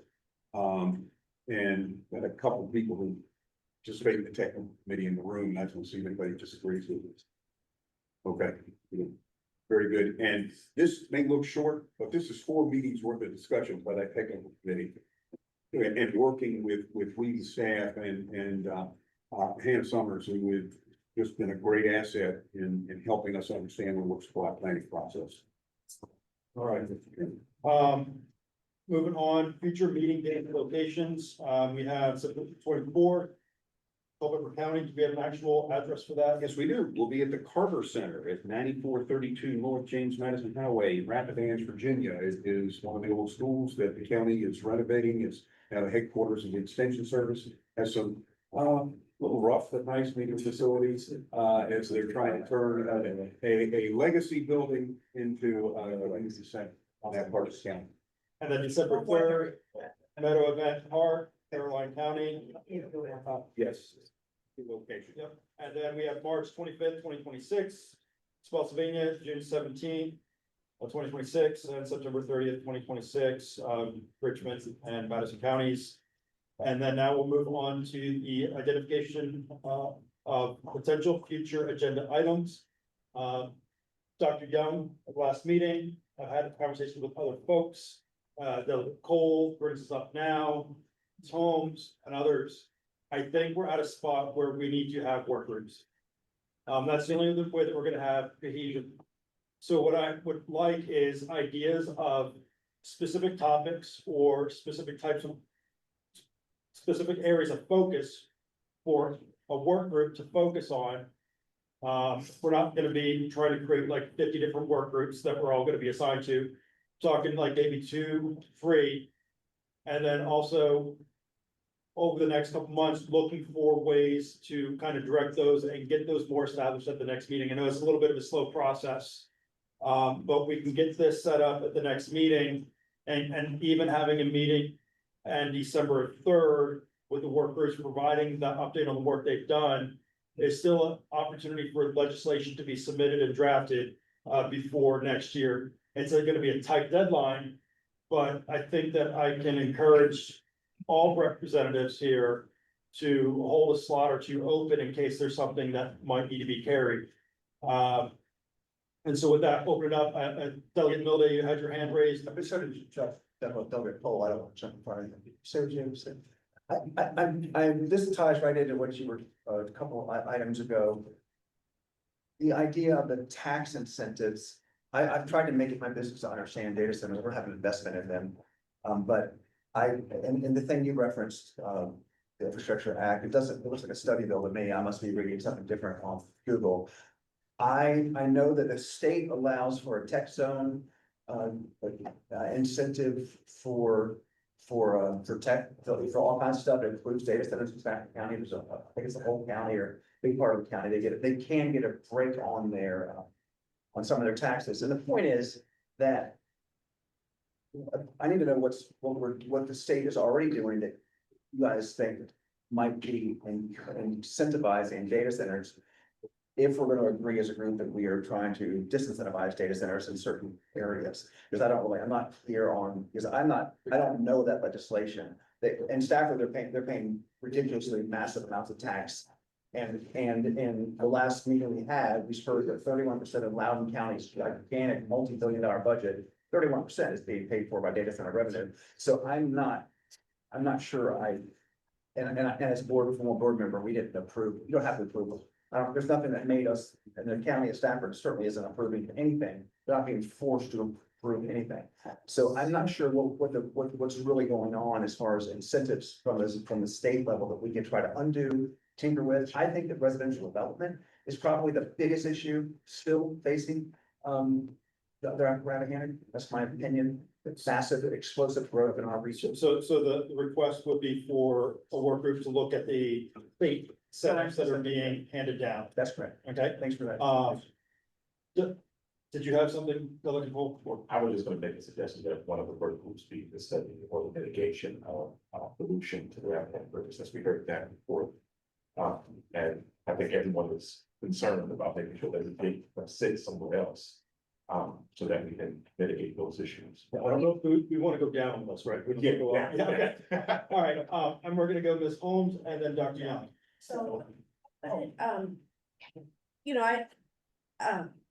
And got a couple of people who participate in the technical committee in the room, and I don't see anybody disagrees with this. Okay, very good. And this may look short, but this is 4 meetings worth of discussion by that technical committee. And working with Wheaton staff and Hannah Summers, who have just been a great asset in helping us understand the work supply planning process.
All right. Moving on, future meeting date and locations. We have September 24th. Culpeper County, do we have an actual address for that?
Yes, we do. We'll be at the Carter Center at 9432 North James Madison Highway, Rappahannock, Virginia. It is one of the old schools that the county is renovating. It's now the headquarters of the Extension Service. Has some little rough but nice meeting facilities as they're trying to turn a legacy building into a legacy center on that part of the county.
And then December 3rd, Meadow Event Park, Caroline County.
Yes. Location.
Yep. And then we have March 25th, 2026, Spotsylvania, June 17th of 2026, and September 30th, 2026, Richmond and Madison counties. And then now we'll move on to the identification of potential future agenda items. Dr. Young, at last meeting, I've had a conversation with other folks. Cole brings us up now, Holmes and others. I think we're at a spot where we need to have work groups. That's the only way that we're gonna have cohesion. So what I would like is ideas of specific topics or specific types of specific areas of focus for a work group to focus on. We're not gonna be trying to create like 50 different work groups that we're all gonna be assigned to. Talking like maybe 2, 3. And then also over the next couple months, looking for ways to kind of direct those and get those more established at the next meeting. I know it's a little bit of a slow process. But we can get this set up at the next meeting and even having a meeting and December 3rd with the work groups providing the update on the work they've done. There's still an opportunity for legislation to be submitted and drafted before next year. It's gonna be a tight deadline, but I think that I can encourage all representatives here to hold a slot or 2 open in case there's something that might need to be carried. And so with that, open it up. Delegate Milde, you had your hand raised.
I've been starting to check Delegate Poll. I don't want to jump in front of you. Sarah James. This ties right into what you were a couple of items ago. The idea of the tax incentives. I've tried to make it my business to understand data centers. We're having an investment in them. But And the thing you referenced, the Infrastructure Act, it looks like a study bill to me. I must be reading something different off Google. I know that the state allows for a tech zone, incentive for tech, for all kinds of stuff. It includes data centers in Stafford County. There's I think it's the whole county or big part of the county. They can get a break on their, on some of their taxes. And the point is that I need to know what the state is already doing that you guys think might be incentivizing data centers. If we're going to agree as a group that we are trying to disincentivize data centers in certain areas, because I'm not clear on, because I don't know that legislation. In Stafford, they're paying ridiculously massive amounts of tax. And in the last meeting we had, we heard that 31% of Loudoun County's gigantic multi-billion-dollar budget, 31% is being paid for by data center revenue. So I'm not sure and as a former board member, we didn't approve. You don't have to approve. There's nothing that made us, and the county of Stafford certainly isn't approving anything. They're not being forced to approve anything. So I'm not sure what's really going on as far as incentives from the state level that we can try to undo, tinker with. I think that residential development is probably the biggest issue still facing the Rappahannock. That's my opinion. It's massive, explosive growth in our research.
So the request would be for a work group to look at the state centers that are being handed down.
That's correct.
Okay,
Thanks for that.
Did you have something to look for?
I was just gonna make a suggestion that one of the work groups be the study or the mitigation of pollution to the Rappahannock River, since we heard that before. And I think everyone is concerned about making sure that we take sit somewhere else. So that we can mitigate those issues.
I don't know if we want to go down on this, right? We can't go up. Okay. All right, and we're gonna go Ms. Holmes and then Dr. Young.
So,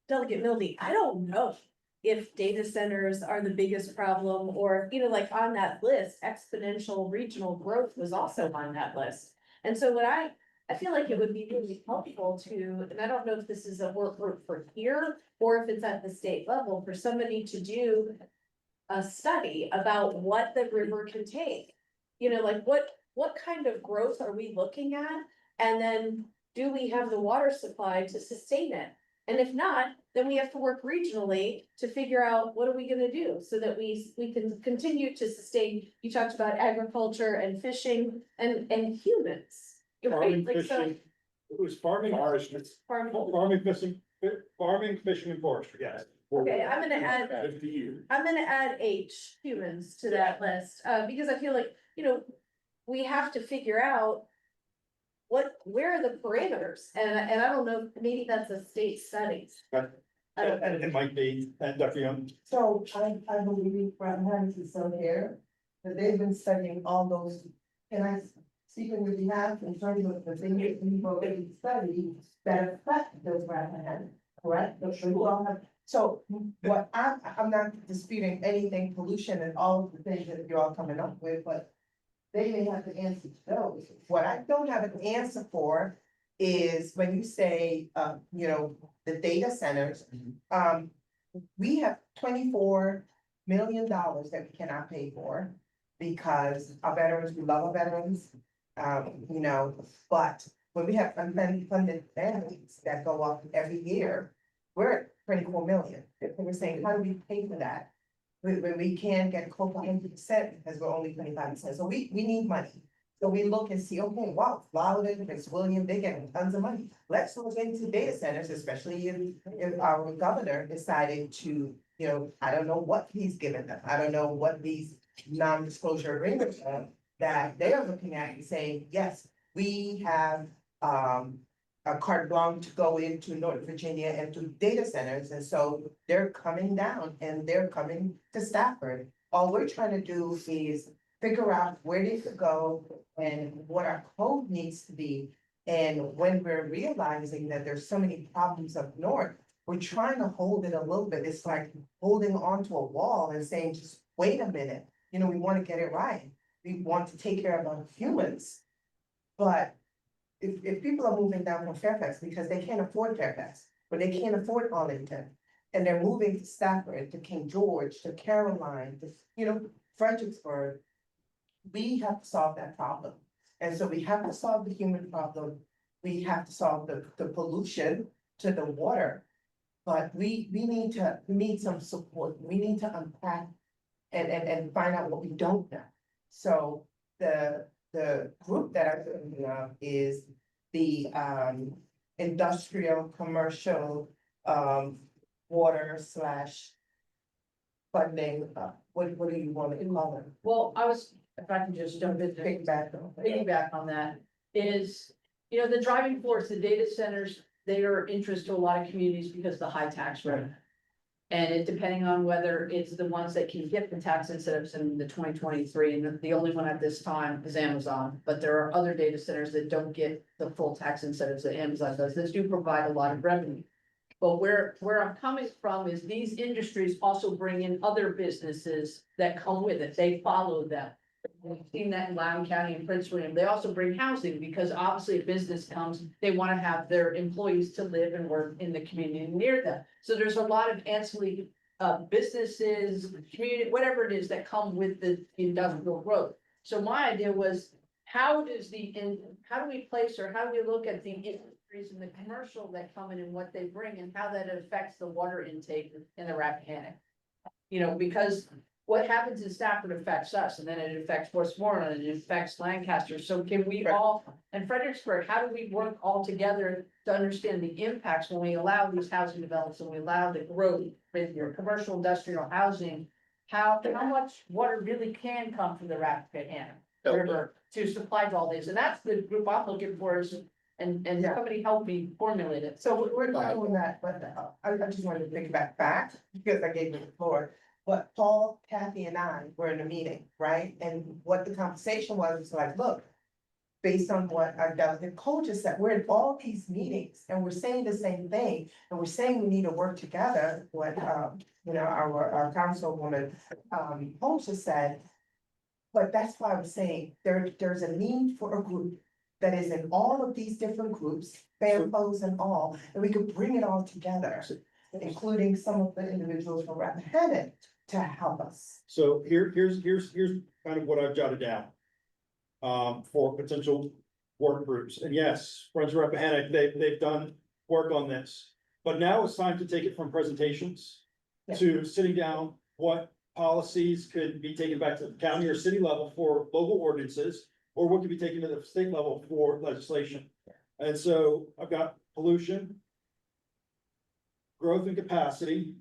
Delegate Mildy, I don't know if data centers are the biggest problem or, like on that list, exponential regional growth was also on that list. And so I feel like it would be really helpful to, and I don't know if this is a work group for here or if it's at the state level, for somebody to do a study about what the river can take. Like what kind of growth are we looking at? And then do we have the water supply to sustain it? And if not, then we have to work regionally to figure out what are we gonna do so that we can continue to sustain. You talked about agriculture and fishing and humans.
Farming,
Right? Like, so-
fishing, it was farming, farming, fishing and forestry, yes.
Okay, I'm gonna add
50 years.
H, humans, to that list, because I feel like, we have to figure out where are the parameters, and I don't know, maybe that's a state studies.
And it might be, and Dr. Young.
So I believe Rappahannock is still here, that they've been studying all those, and I speak on your behalf in terms of the things that we've already studied that affect those Rappahannock, correct? So what I'm not disputing anything pollution and all of the things that you're all coming up with, but they may have the answer to those. What I don't have an answer for is when you say, the data centers, we have $24 million that we cannot pay for because our veterans, we love our veterans, but when we have unfunded families that go up every year, we're at 24 million. And we're saying, how do we pay for that? When we can't get close to 100% because we're only 25%. So we need money. So we look and see, okay, wow, Loudoun, Prince William, they're getting tons of money. Let's look into data centers, especially if our governor decided to, I don't know what he's given them. I don't know what these non-disclosure agreements are that they are looking at and saying, yes, we have a carte blanche to go into Northern Virginia and do data centers. And so they're coming down and they're coming to Stafford. All we're trying to do is figure out where they could go and what our code needs to be. And when we're realizing that there's so many problems up north, we're trying to hold it a little bit. It's like holding onto a wall and saying, just wait a minute. We want to get it right. We want to take care of our humans. But if people are moving down from Fairfax because they can't afford Fairfax, or they can't afford Arlington, and they're moving to Stafford, to King George, to Caroline, to, Fredericksburg, we have to solve that problem. And so we have to solve the human problem. We have to solve the pollution to the water. But we need some support. We need to unpack and find out what we don't know. So the group that I'm thinking of is the industrial, commercial, water slash funding, what do you want to call it?
Well, if I can just jump in, piggyback on that, is, the driving force, the data centers, they are of interest to a lot of communities because of the high tax rate. And it depending on whether it's the ones that can get the tax incentives in the 2023, and the only one at this time is Amazon. But there are other data centers that don't get the full tax incentives that Amazon does, that do provide a lot of revenue. But where I'm coming from is these industries also bring in other businesses that come with it. They follow them. We've seen that in Loudoun County and Prince William. They also bring housing because obviously a business comes, they want to have their employees to live and work in the community near them. So there's a lot of ancillary businesses, community, whatever it is that come with the industrial growth. So my idea was, how do we place, or how do we look at the industries and the commercial that come in and what they bring and how that affects the water intake in the Rappahannock? Because what happens in Stafford affects us, and then it affects Westmoreland, and it affects Lancaster. So can we all, and Fredericksburg, how do we work all together to understand the impacts when we allow these housing developments and we allow the growth with your commercial industrial housing? How much water really can come from the Rappahannock River to supply all these? And that's the group I'm looking for, and somebody help me formulate it.
So we're not doing that, but I just wanted to think back because I gave you the floor. But Paul, Kathy and I were in a meeting, right? And what the conversation was like, look, based on what our delegate coaches said, we're in all these meetings and we're saying the same thing. And we're saying we need to work together, what, our councilwoman, coach has said. But that's why I'm saying there's a need for a group that is in all of these different groups, FAMPOs and all, and we could bring it all together, including some of the individuals from Rappahannock to help us.
So here's kind of what I've jotted down. For potential work groups, and yes, Friends of Rappahannock, they've done work on this. But now it's time to take it from presentations to sitting down, what policies could be taken back to the county or city level for local ordinances, or what could be taken to the state level for legislation. And so I've got pollution, growth and capacity,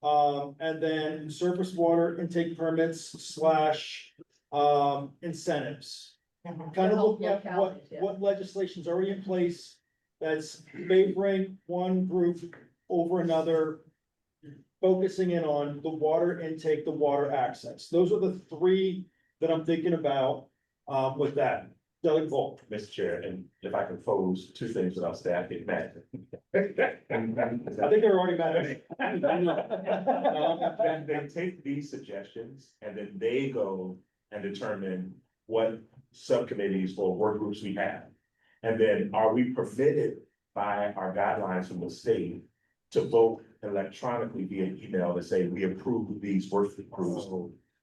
and then surface water intake permits / incentives. Kind of looking at what legislation's already in place that's favoring one group over another, focusing in on the water intake, the water access. Those are the three that I'm thinking about with that. Delegate Volk.
Mr. Chair, and if I can pose two things without staff getting mad.
I think they're already mad at me.
Then they take these suggestions and then they go and determine what subcommittees or work groups we have. And then are we permitted by our guidelines from the state to vote electronically via email to say we approve these work groups?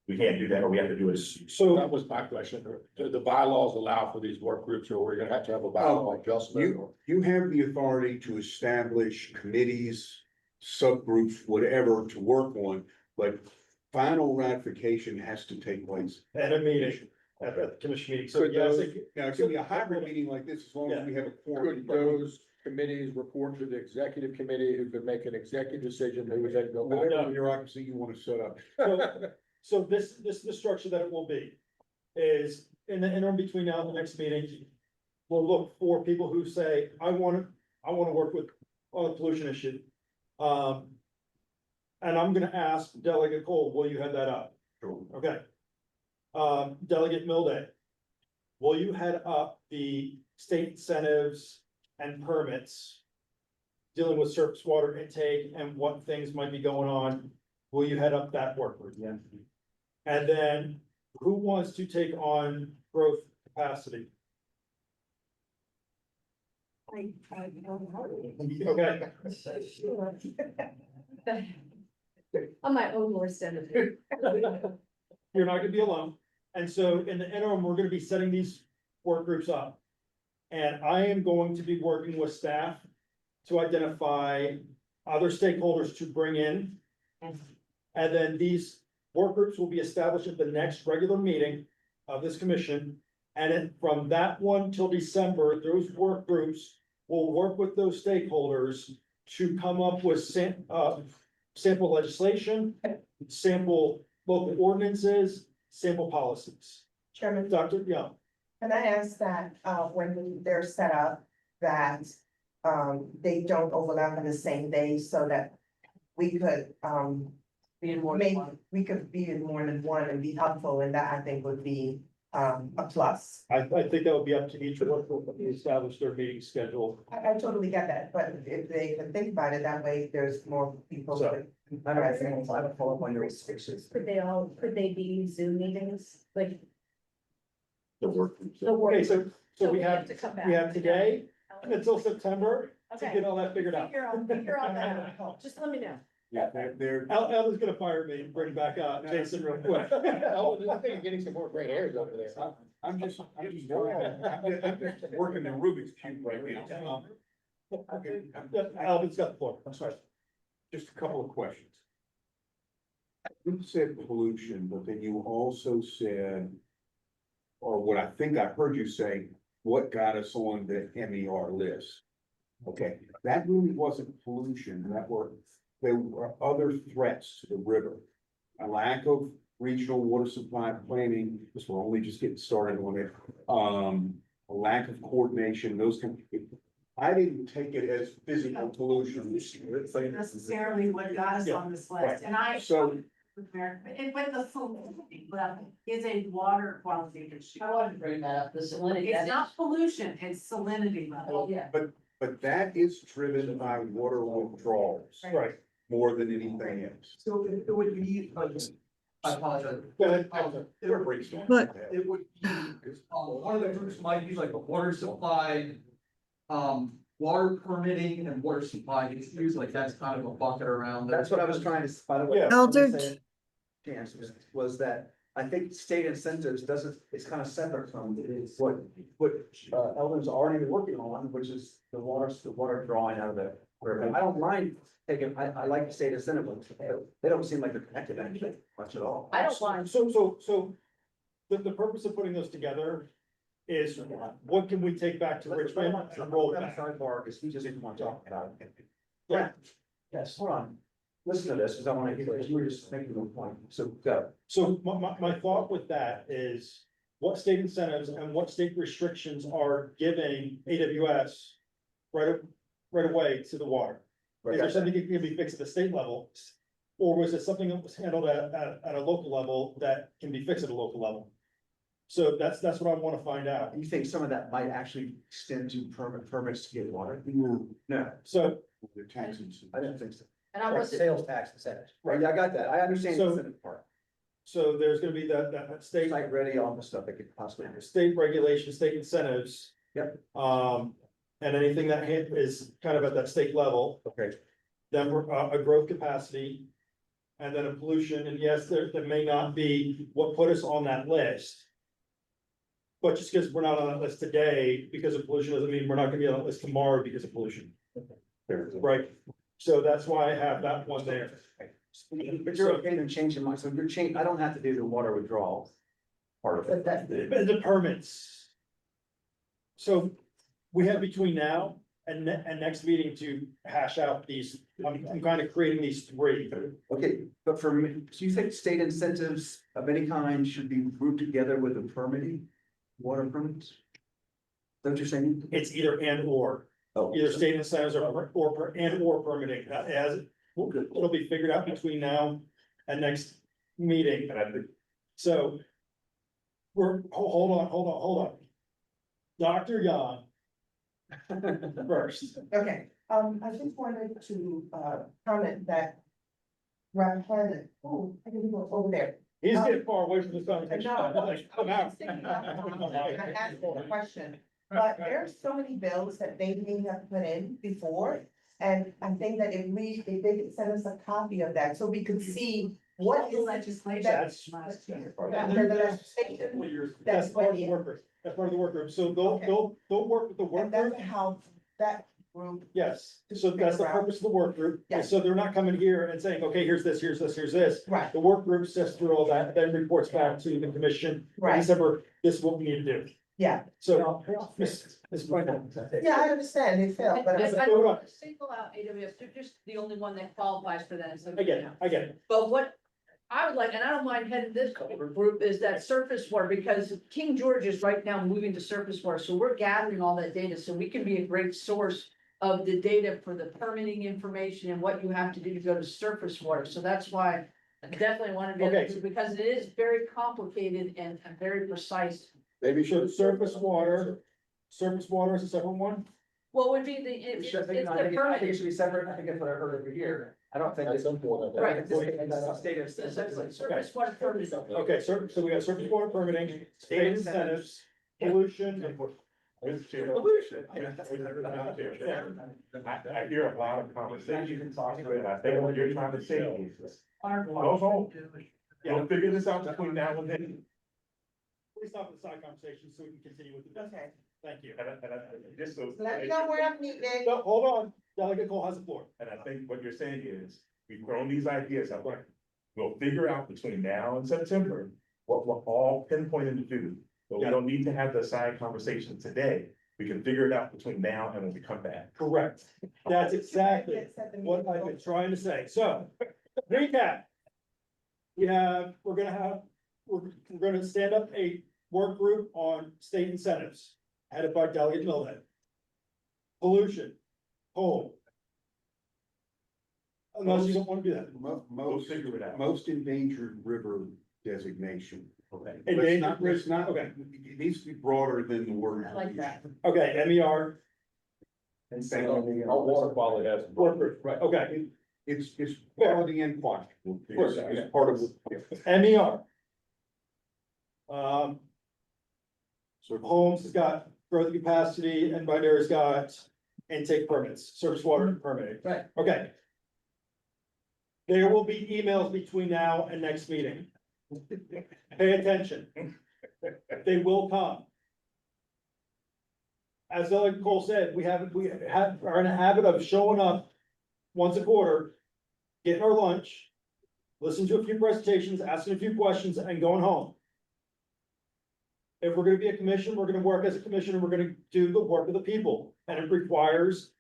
We can't do that, or we have to do it.
So that was my question. Do the bylaws allow for these work groups, or we're gonna have to have a bylaw adjustment?
You have the authority to establish committees, subgroups, whatever to work on, but final ratification has to take place.
At a meeting, at the commission meeting. So
Could
yes,
those, now it's gonna be a hybrid meeting like this, as long as we have a quorum.
Could those committees report to the executive committee who could make an executive decision who would then go back?
Whatever bureaucracy you wanna set up.
So this the structure that it will be is in the interim between now and the next meeting. We'll look for people who say, I wanna work with on the pollution issue. And I'm gonna ask Delegate Cole, will you head that up?
Sure.
Okay. Delegate Milday, will you head up the state incentives and permits dealing with surface water intake and what things might be going on? Will you head up that work group?
Yeah.
And then who wants to take on growth capacity? Okay,
On my own worst enemy.
you're not gonna be alone. And so in the interim, we're gonna be setting these work groups up. And I am going to be working with staff to identify other stakeholders to bring in. And then these work groups will be established at the next regular meeting of this commission. And then from that one till December, those work groups will work with those stakeholders to come up with sample legislation, sample local ordinances, sample policies.
Chairman,
Dr. Young.
can I ask that, when they're set up, that, they don't overlap on the same day so that we could,
Be in more than
maybe
one.
we could be in more than one and be helpful, and that I think would be, a plus.
I think that would be up to each one to establish their meeting schedule.
I totally get that, but if they can think about it that way, there's more people.
So,
that-
I don't know, I would follow up on your restrictions.
Could they be Zoom meetings, like
The work groups.
the work?
Okay, so we have,
to come back.
we have today until September to
Okay.
get all that figured out.
Figure all that out. Just let me know.
Yeah, they're.
Ellen's gonna fire me and bring back, Jason real quick.
I think you're getting some more gray hairs over there.
I'm just working the Rubik's Cube right now.
Alvin's got the floor.
I'm sorry. Just a couple of questions. You said pollution, but then you also said, or what I think I heard you say, what got us on the MER list? Okay, that really wasn't pollution, there were other threats to the river. A lack of regional water supply planning, because we're only just getting started on it. A lack of coordination, those kind of. I didn't take it as physical pollution.
Necessarily what got us on this list, and I.
So,
But the salinity level is a water quality issue.
I wanted to bring that up, the salinity.
It's not pollution, it's salinity level.
Yeah.
but that is driven by water withdrawals.
Right.
More than anything else.
So it would be, I apologize.
Go ahead.
But it would be, one of the groups might be like a water supply, water permitting and water supply issues, like that's kind of a bucket around. That's what I was trying to, by the way.
Yeah.
Elder. Chance was that I think state incentives doesn't, it's kind of separate from what Eldon's already working on, which is the water drawing out of the river. I don't mind taking, I like the state incentive, they don't seem like they're connected actually much at all.
I don't mind.
So the purpose of putting those together is what can we take back to Richmond and roll back?
Sidebar, because he just didn't want to talk about it.
Yeah.
Yes, hold on. Listen to this, because I want to hear it. You were just making a point. So go.
So my thought with that is what state incentives and what state restrictions are giving AWS right away to the water? Is there something that can be fixed at the state level? Or was it something that was handled at a local level that can be fixed at a local level? So that's what I want to find out.
You think some of that might actually extend to permits to get water? No.
So
The taxes.
I didn't think so.
And I wasn't,
Sales tax incentive. Right, yeah, I got that. I understand the
So-
incentive part.
so there's gonna be that state,
Site ready, all the stuff that could possibly.
state regulation, state incentives.
Yep.
And anything that is kind of at that state level.
Okay.
Then we're a growth capacity. And then a pollution, and yes, there may not be what put us on that list. But just because we're not on that list today because of pollution doesn't mean we're not gonna be on that list tomorrow because of pollution. Right, so that's why I have that one there.
But you're okay in changing my, so you're changing, I don't have to do the water withdrawal part of it.
The permits. So we have between now and next meeting to hash out these, I'm kind of creating these three.
Okay, but for me, so you think state incentives of any kind should be grouped together with the permitting, water permits? Is that what you're saying?
It's either and or,
Oh,
either state incentives or permitting, it'll be figured out between now and next meeting. So. Hold on. Dr. Yan. First.
Okay, I just wanted to, comment that. Rappahannock, I can go over there.
He's getting far away from the conversation.
No.
Come out.
I asked for a question, but there's so many bills that they may have put in before. And I think that if they could send us a copy of that, so we could see What is legislation?
That's.
That's the legislation.
That's part of the work group. That's part of the work group. So they'll work with the work
And
group.
that's how that group.
Yes, so that's the purpose of the work group.
Yeah.
So they're not coming here and saying, okay, here's this, here's this, here's this.
Right.
The work group sifts through all that, then reports back to the commission.
Right.
In December, this is what we need to do.
Yeah,
So, Ms. Franklin.
yeah, I understand, they failed, but.
I
Hold on.
don't single out AWS, they're just the only one that qualifies for that. So,
I get it, I get it.
But what I would like, and I don't mind heading this group, is that surface water, because King George is right now moving to surface water, so we're gathering all that data, so we can be a great source of the data for the permitting information and what you have to do to go to surface water, so that's why I definitely want to be,
Okay.
because it is very complicated and very precise.
Maybe should surface water is a separate one?
What would be the, it's the permit.
it should be separate, I think that's what I heard every year. I don't think it's.
Right.
State of.
Surface water permit.
Okay, so we got surface water permitting, state incentives, pollution. and
Pollution. I hear a lot of conversations, and I think what you're trying to say is, go home. You'll figure this out between now and then.
Please stop the side conversation so we can continue with the business.
Okay,
Thank you.
Just so.
let me know where I'm meeting.
No, hold on, Delegate Cole has the floor.
And I think what you're saying is, we've thrown these ideas out there. We'll figure out between now and September what we're all pinpointing to do. But we don't need to have the side conversation today. We can figure it out between now and when we come back.
Correct. That's exactly what I've been trying to say. So, recap. We're gonna stand up a work group on state incentives, headed by Delegate Milhead. Pollution, coal. Unless you don't want to do that.
We'll figure it out.
Most endangered river designation.
Okay.
Endangered,
Not,
okay,
it needs to be broader than the word.
I like that.
okay, MER,
Our water quality has.
work group, right, okay,
It's quality and quantity. It's part of.
MER. So Holmes has got growth capacity and Binder's got intake permits, surface water permitting.
Right.
Okay. There will be emails between now and next meeting. Pay attention. They will come. As Delegate Cole said, we are in a habit of showing up once a quarter, getting our lunch, listening to a few presentations, asking a few questions, and going home. If we're gonna be a commission, we're gonna work as a commission, and we're gonna do the work of the people, and it requires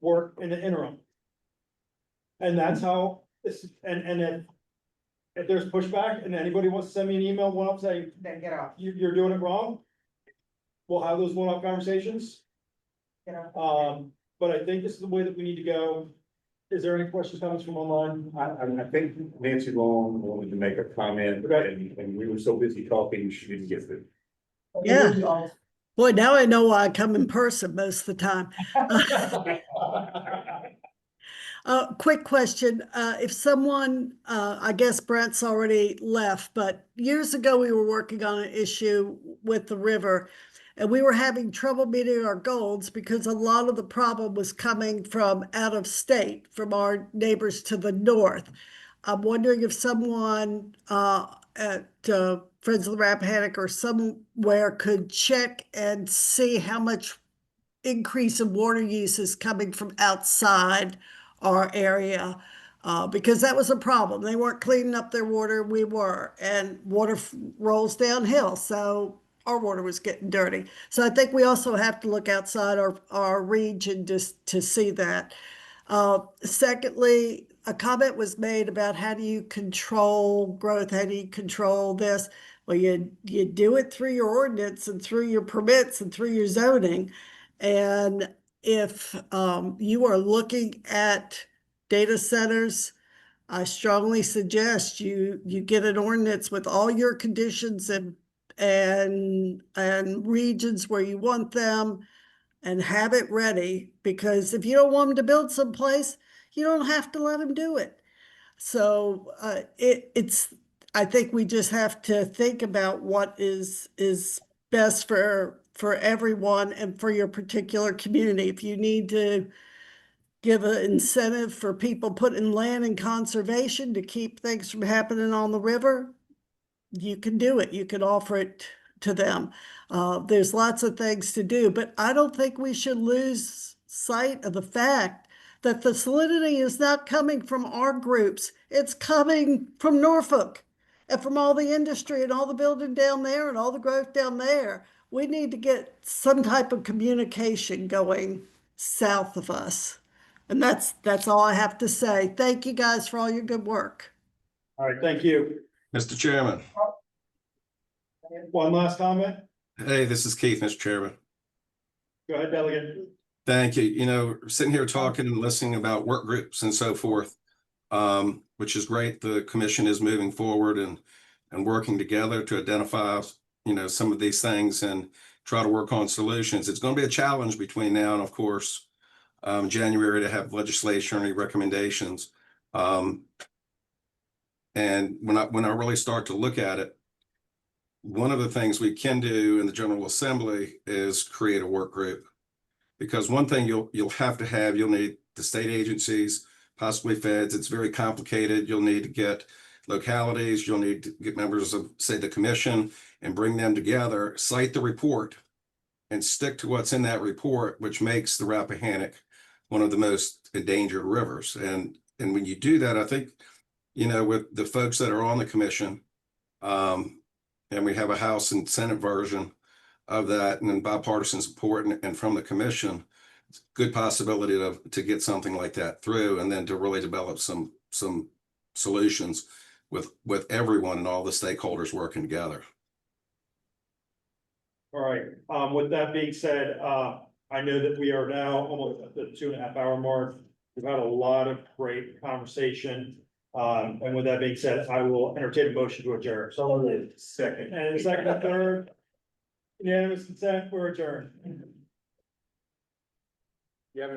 work in the interim. And that's how this, and if there's pushback and anybody wants to send me an email, one up saying,
Then get off,
you're doing it wrong. We'll have those one-off conversations,
get off.
but I think this is the way that we need to go. Is there any questions, comments from online?
I think Nancy Long wanted to make a comment, and we were so busy talking, she didn't get to.
Yeah.
Boy, now I know why I come in person most of the time. Quick question. If someone, I guess Brent's already left, but years ago we were working on an issue with the river and we were having trouble meeting our goals because a lot of the problem was coming from out of state, from our neighbors to the north. I'm wondering if someone at Friends of the Rappahannock or somewhere could check and see how much increase in water use is coming from outside our area, because that was a problem. They weren't cleaning up their water, we were, and water rolls downhill, so our water was getting dirty. So I think we also have to look outside our region just to see that. Secondly, a comment was made about how do you control growth, how do you control this? Well, you do it through your ordinance and through your permits and through your zoning. And if you are looking at data centers, I strongly suggest you get an ordinance with all your conditions and regions where you want them and have it ready, because if you don't want them to build someplace, you don't have to let them do it. So I think we just have to think about what is best for everyone and for your particular community. If you need to give an incentive for people putting land in conservation to keep things from happening on the river, you can do it. You can offer it to them. There's lots of things to do, but I don't think we should lose sight of the fact that the salinity is not coming from our groups. It's coming from Norfolk and from all the industry and all the building down there and all the growth down there. We need to get some type of communication going south of us. And that's all I have to say. Thank you guys for all your good work.
All right, thank you.
Mr. Chairman.
One last comment.
Hey, this is Keith, Mr. Chairman.
Go ahead, Delegate.
Thank you. You know, sitting here talking and listening about work groups and so forth, which is great. The commission is moving forward and working together to identify, you know, some of these things and try to work on solutions. It's going to be a challenge between now and, of course, January to have legislation or recommendations. And when I really start to look at it, one of the things we can do in the General Assembly is create a work group. Because one thing you'll have to have, you'll need the state agencies, possibly feds. It's very complicated. You'll need to get localities. You'll need to get members of, say, the commission and bring them together, cite the report, and stick to what's in that report, which makes the Rappahannock one of the most endangered rivers. And when you do that, I think, you know, with the folks that are on the commission, and we have a House and Senate version of that, and then bipartisan support and from the commission, it's a good possibility to get something like that through, and then to really develop some solutions with everyone and all the stakeholders working together.
All right, with that being said, I know that we are now almost at the 2.5 hour mark. We've had a lot of great conversation. And with that being said, I will entertain a motion to adjourn. So second. And second and third. Unanimous consent, we're adjourned.